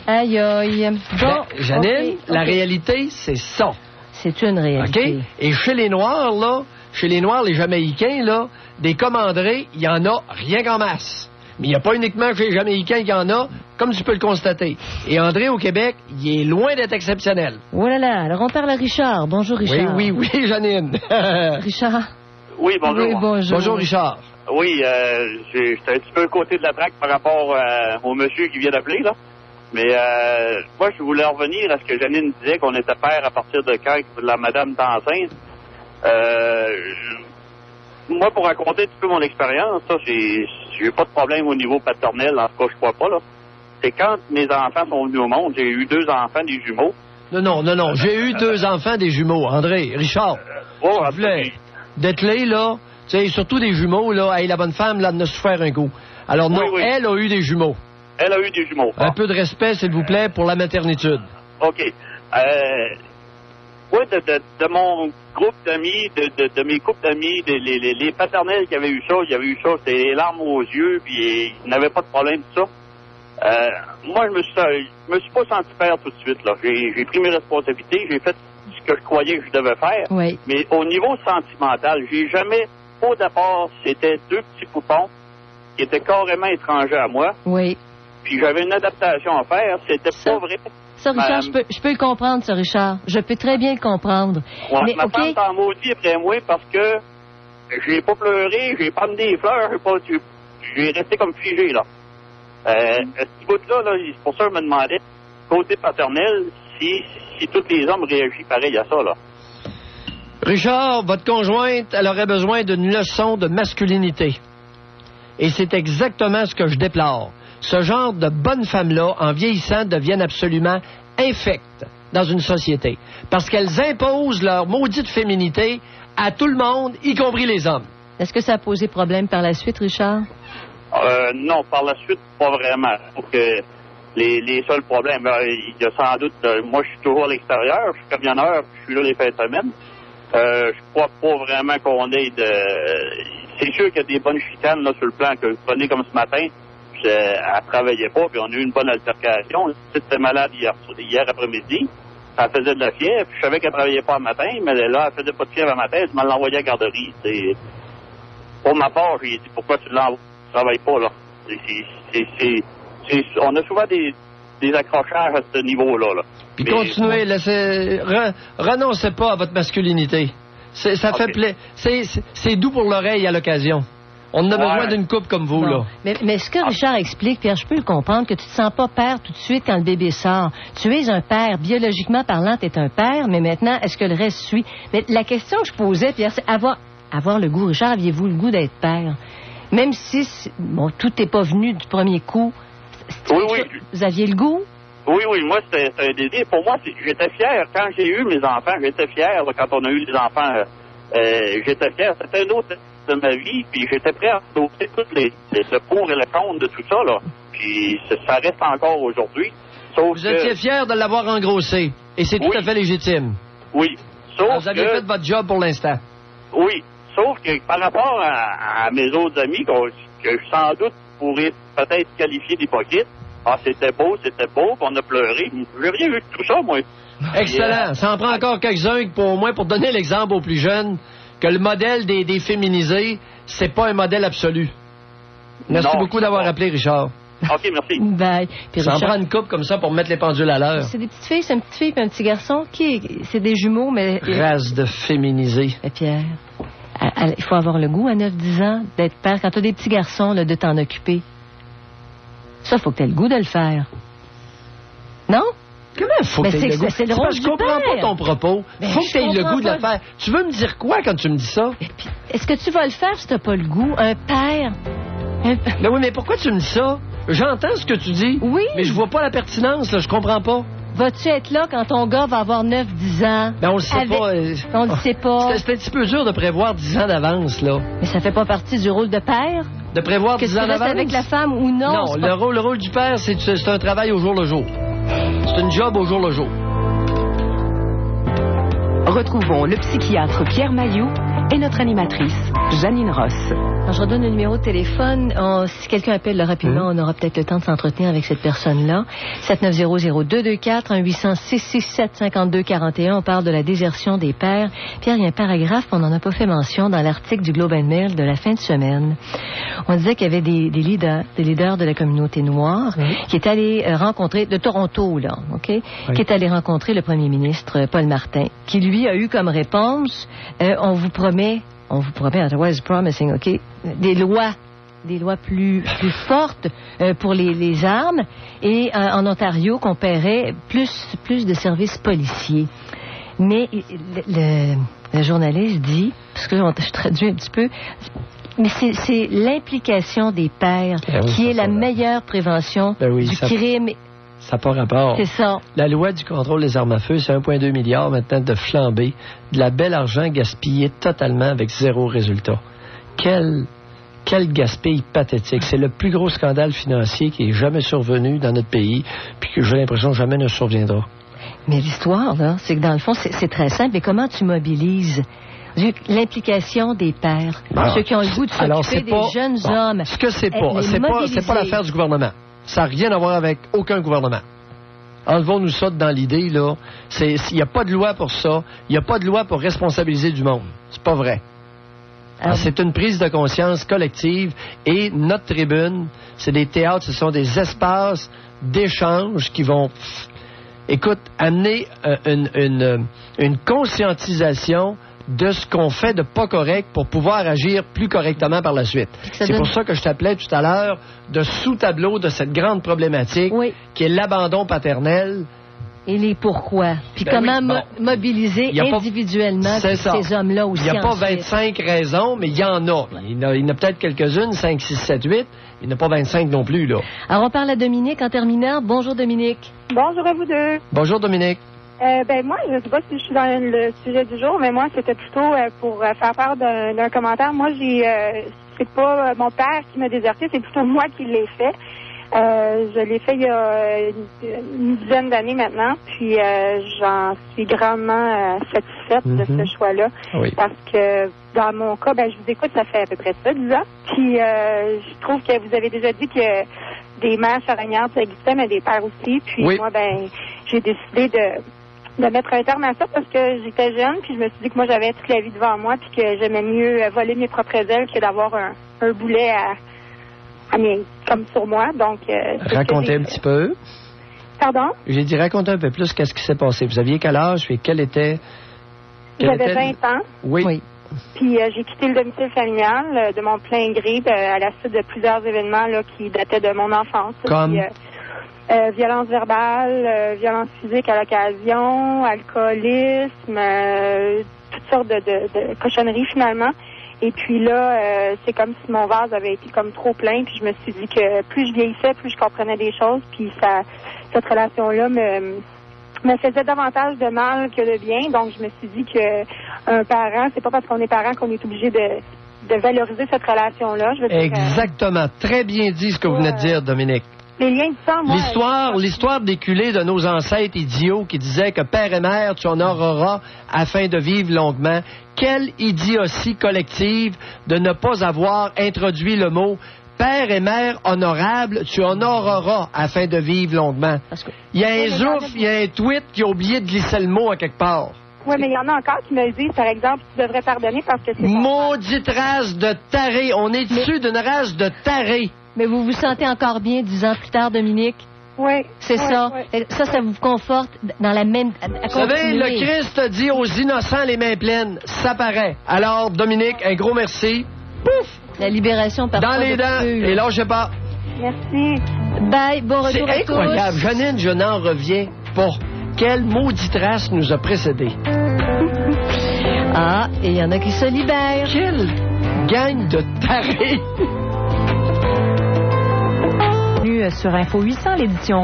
Aïe, aïe. Bon,
Janine, la réalité, c'est ça.
C'est une réalité.
OK? Et chez les Noirs, là, les Jamaïcains, là, des commanderies, il y en a rien qu'en masse. Mais il n'y a pas uniquement chez les Jamaïcains qu'il y en a, comme tu peux le constater. Et André, au Québec, il est loin d'être exceptionnel.
Oh là là, alors on parle à Richard. Bonjour, Richard.
Oui, Janine.
Richard.
Oui, bonjour.
Oui, bonjour.
Bonjour, Richard.
Oui, j'étais un petit peu à côté de la traque par rapport au monsieur qui vient d'appeler, là. Mais moi, je voulais revenir à ce que Janine disait, qu'on était père à partir de quand la madame est enceinte. Moi, pour raconter un petit peu mon expérience, ça, j'ai pas de problème au niveau paternel, en tout cas, je crois pas, là. C'est quand mes enfants sont venus au monde, j'ai eu 2 enfants, des jumeaux.
Non, j'ai eu 2 enfants, des jumeaux. André, Richard, s'il vous plaît, d'être là, tu sais, surtout des jumeaux, là, hey, la bonne femme, là, en a souffert un coup. Alors non, oui. Elle a eu des jumeaux.
Elle a eu des jumeaux.
Un peu de respect, s'il vous plaît, pour la maternitude.
OK. Oui, de mon groupe d'amis, de mes couples d'amis, les paternels qui avaient eu ça, c'était les larmes aux yeux, puis ils n'avaient pas de problème, tout ça. Moi, je me suis pas senti père tout de suite, là. J'ai pris mes responsabilités, j'ai fait ce que je croyais que je devais faire.
Oui.
Mais au niveau sentimental, j'ai jamais, au départ, c'était 2 petits poupons qui étaient carrément étrangers à moi.
Oui.
Puis j'avais une adaptation à faire, c'était pas vrai.
Ça, Richard, je peux le comprendre, ça, Richard. Je peux très bien le comprendre.
Ouais,
mais,
ma femme t'en maudit après moi parce que j'ai pas pleuré, j'ai pas amené des fleurs, j'ai resté comme figé, là. Ce bout-là, là, c'est pour ça que je me demandais, côté paternel, si tous les hommes réagissent pareil à ça, là.
Richard, votre conjointe, elle aurait besoin d'une leçon de masculinité. Et c'est exactement ce que je déplore. Ce genre de bonnes femmes-là, en vieillissant, deviennent absolument infectes dans une société. Parce qu'elles imposent leur maudite féminité à tout le monde, y compris les hommes.
Est-ce que ça a posé problème par la suite, Richard?
Non, par la suite, pas vraiment. Donc, les seuls problèmes, il y a sans doute... moi, je suis toujours à l'extérieur, je suis camionneur, je suis là les fins de semaine. Je crois pas vraiment qu'on ait de... C'est sûr qu'il y a des bonnes chicanes là, sur le plan que vous prenez comme ce matin. Elle travaillait pas, puis on a eu une bonne altercation. Elle était malade hier après-midi. Elle faisait de la fièvre, puis je savais qu'elle travaillait pas le matin, mais là, elle faisait pas de fièvre le matin, elle m'a l'envoyé à la garderie. Pour ma part, j'ai dit, pourquoi tu ne travailles pas, là? On a souvent des accrochages à ce niveau-là, là.
Puis continuez, renoncez pas à votre masculinité. Ça fait plaisir. C'est doux pour l'oreille à l'occasion. On a besoin d'une couple comme vous, là.
Mais ce que Richard explique, Pierre, je peux le comprendre, que tu te sens pas père tout de suite quand le bébé sort. Tu es un père. Biologiquement parlant, tu es un père, mais maintenant, est-ce que le reste suit? Mais la question que je posais, Pierre, c'est avoir le goût. Richard, aviez-vous le goût d'être père? Même si, tout n'est pas venu du premier coup.
Oui.
Vous aviez le goût?
Oui, moi, c'était un désir. Pour moi, j'étais fier. Quand j'ai eu mes enfants, j'étais fier. Quand on a eu les enfants, j'étais fier. C'était un autre de ma vie, puis j'étais prêt à adopter tout le pour et le contre de tout ça, là. Puis ça reste encore aujourd'hui.
Vous étiez fier de l'avoir engrossé, et c'est tout à fait légitime.
Oui.
Vous avez fait votre job pour l'instant.
Oui. Sauf que par rapport à mes autres amis, que sans doute pourrais peut-être qualifier d'hypocrite, c'était beau, puis on a pleuré. J'ai rien vu de tout ça, moi.
Excellent. Ça en prend encore quelques-uns, au moins pour donner l'exemple aux plus jeunes, que le modèle des féminisés, c'est pas un modèle absolu. Merci beaucoup d'avoir appelé, Richard.
OK, merci.
Bye. Puis
ça en prend une couple comme ça pour mettre les pendules à l'heure.
C'est des petites filles, c'est une petite fille et un petit garçon. C'est des jumeaux, mais...
Race de féminisés.
Et Pierre, il faut avoir le goût à 9-10 ans d'être père. Quand tu as des petits garçons, là, de t'en occuper. Ça, faut que tu aies le goût de le faire. Non?
Comment faut que tu aies le goût?
C'est le rôle
Je comprends pas ton propos. Faut que tu aies le goût de le faire. Tu veux me dire quoi quand tu me dis ça?
Est-ce que tu vas le faire si tu n'as pas le goût? Un père?
Mais oui, mais pourquoi tu me dis ça? J'entends ce que tu dis.
Oui.
Mais je vois pas la pertinence, là. Je comprends pas.
Vas-tu être là quand ton gars va avoir 9-10 ans?
Ben, on le sait pas.
On le sait pas.
C'est un petit peu dur de prévoir 10 ans d'avance, là.
Mais ça fait pas partie du rôle de père?
De prévoir 10 ans d'avance?
Que tu restes avec la femme ou non?
Non, le rôle du père, c'est un travail au jour le jour. C'est une job au jour le jour.
Retrouvons le psychiatre Pierre Mailloux et notre animatrice, Janine Ross.
Alors, je redonne le numéro de téléphone. Si quelqu'un appelle là, rapidement, on aura peut-être le temps de s'entretenir avec cette personne-là. 7900-224, 1-800-667-5241. On parle de la désertion des pères. Pierre, il y a un paragraphe, on n'en a pas fait mention, dans l'article du Globe and Mail de la fin de semaine. On disait qu'il y avait des leaders de la communauté noire qui étaient allés rencontrer, de Toronto, là, OK? Qui est allé rencontrer le premier ministre, Paul Martin, qui, lui, a eu comme réponse, on vous promet, otherwise promising, OK, des lois plus fortes pour les armes et en Ontario qu'on paierait plus de services policiers. Mais le journaliste dit, parce que je traduis un petit peu, mais c'est l'implication des pères qui est la meilleure prévention du crime.
Ça n'a pas rapport.
C'est ça.
La loi du contrôle des armes à feu, c'est 1,2 milliard maintenant de flambée, de la belle argent gaspillé totalement avec zéro résultat. Quel gaspille pathétique. C'est le plus gros scandale financier qui est jamais survenu dans notre pays, puis que j'ai l'impression jamais ne surviendra.
Mais l'histoire, là, c'est que dans le fond, c'est très simple. Et comment tu mobilises l'implication des pères, ceux qui ont le goût de s'occuper des jeunes hommes?
Ce que c'est pas l'affaire du gouvernement. Ça n'a rien à voir avec aucun gouvernement. Enlevons-nous ça dans l'idée, là. Il n'y a pas de loi pour ça. Il n'y a pas de loi pour responsabiliser du monde. C'est pas vrai. C'est une prise de conscience collective et notre tribune, c'est des théâtres, ce sont des espaces d'échange qui vont, amener une conscientisation de ce qu'on fait de pas correct pour pouvoir agir plus correctement par la suite. C'est pour ça que je t'appelais tout à l'heure de sous-tableau de cette grande problématique qui est l'abandon paternel.
Et les pourquoi. Puis comment mobiliser individuellement ces hommes-là aussi.
Il n'y a pas 25 raisons, mais il y en a. Il y en a peut-être quelques-unes, 5, 6, 7, 8. Il n'y en a pas 25 non plus, là.
Alors, on parle à Dominique en terminant. Bonjour, Dominique.
Bonjour à vous deux.
Bonjour, Dominique.
Moi, je ne sais pas si je suis dans le sujet du jour, mais moi, c'était plutôt pour faire part d'un commentaire. Moi, c'est pas mon père qui m'a déserté, c'est plutôt moi qui l'ai fait. Je l'ai fait il y a une dizaine d'années maintenant, puis j'en suis grandement satisfaite de ce choix-là. Oui. Parce que dans mon cas, je vous écoute, ça fait à peu près ça, 10 ans. Puis je trouve que vous avez déjà dit que des mères charognardes, ça existait, mais des pères aussi. Puis moi, j'ai décidé de mettre un terme à ça parce que j'étais jeune, puis je me suis dit que moi, j'avais toute la vie devant moi, puis que j'aimais mieux voler mes propres ailes que d'avoir un boulet comme sur moi. Donc,
racontez un petit peu.
Pardon?
J'ai dit racontez un peu plus qu'est-ce qui s'est passé. Vous aviez quel âge et quel était...
J'avais 20 ans.
Oui.
Puis j'ai quitté le domicile familial de mon plein gré à la suite de plusieurs événements là, qui dataient de mon enfance.
Comme?
Puis, violence verbale, violence physique à l'occasion, alcoolisme, toutes sortes de cochonneries finalement. Et puis là, c'est comme si mon vase avait été comme trop plein, puis je me suis dit que plus je vieillissais, plus je comprenais des choses, puis cette relation-là me faisait davantage de mal que de bien. Donc je me suis dit que un parent, c'est pas parce qu'on est parent qu'on est obligé de valoriser cette relation-là. Je veux dire,
exactement. Très bien dit ce que vous venez de dire, Dominique.
Les liens de sang, moi...
L'histoire déculée de nos ancêtres idiots qui disaient que père et mère, tu honoreras afin de vivre longuement. Quelle idiotie collective de ne pas avoir introduit le mot père et mère honorable, tu honoreras afin de vivre longuement. Il y a un zouf, il y a un tweet qui a oublié de glisser le mot à quelque part.
Oui, mais il y en a encore qui me disent, par exemple, tu devrais pardonner parce que c'est...
Maudite race de tarés. On est issu d'une race de tarés.
Mais vous vous sentez encore bien 10 ans plus tard, Dominique?
Oui.
C'est ça. Oui. Ça vous conforte dans la même...
Vous savez, le Christ dit aux innocents les mains pleines. Ça paraît. Alors, Dominique, un gros merci. Pouf!
La libération par
dans les dents. Et là, je sais pas.
Merci.
Bye, bon retour à tous.
C'est incroyable. Janine, je n'en reviens pas. Quelle maudite race nous a précédés.
Ah, et il y en a qui se libèrent.
Quelle gang de tarés.
Sur Info 800, l'édition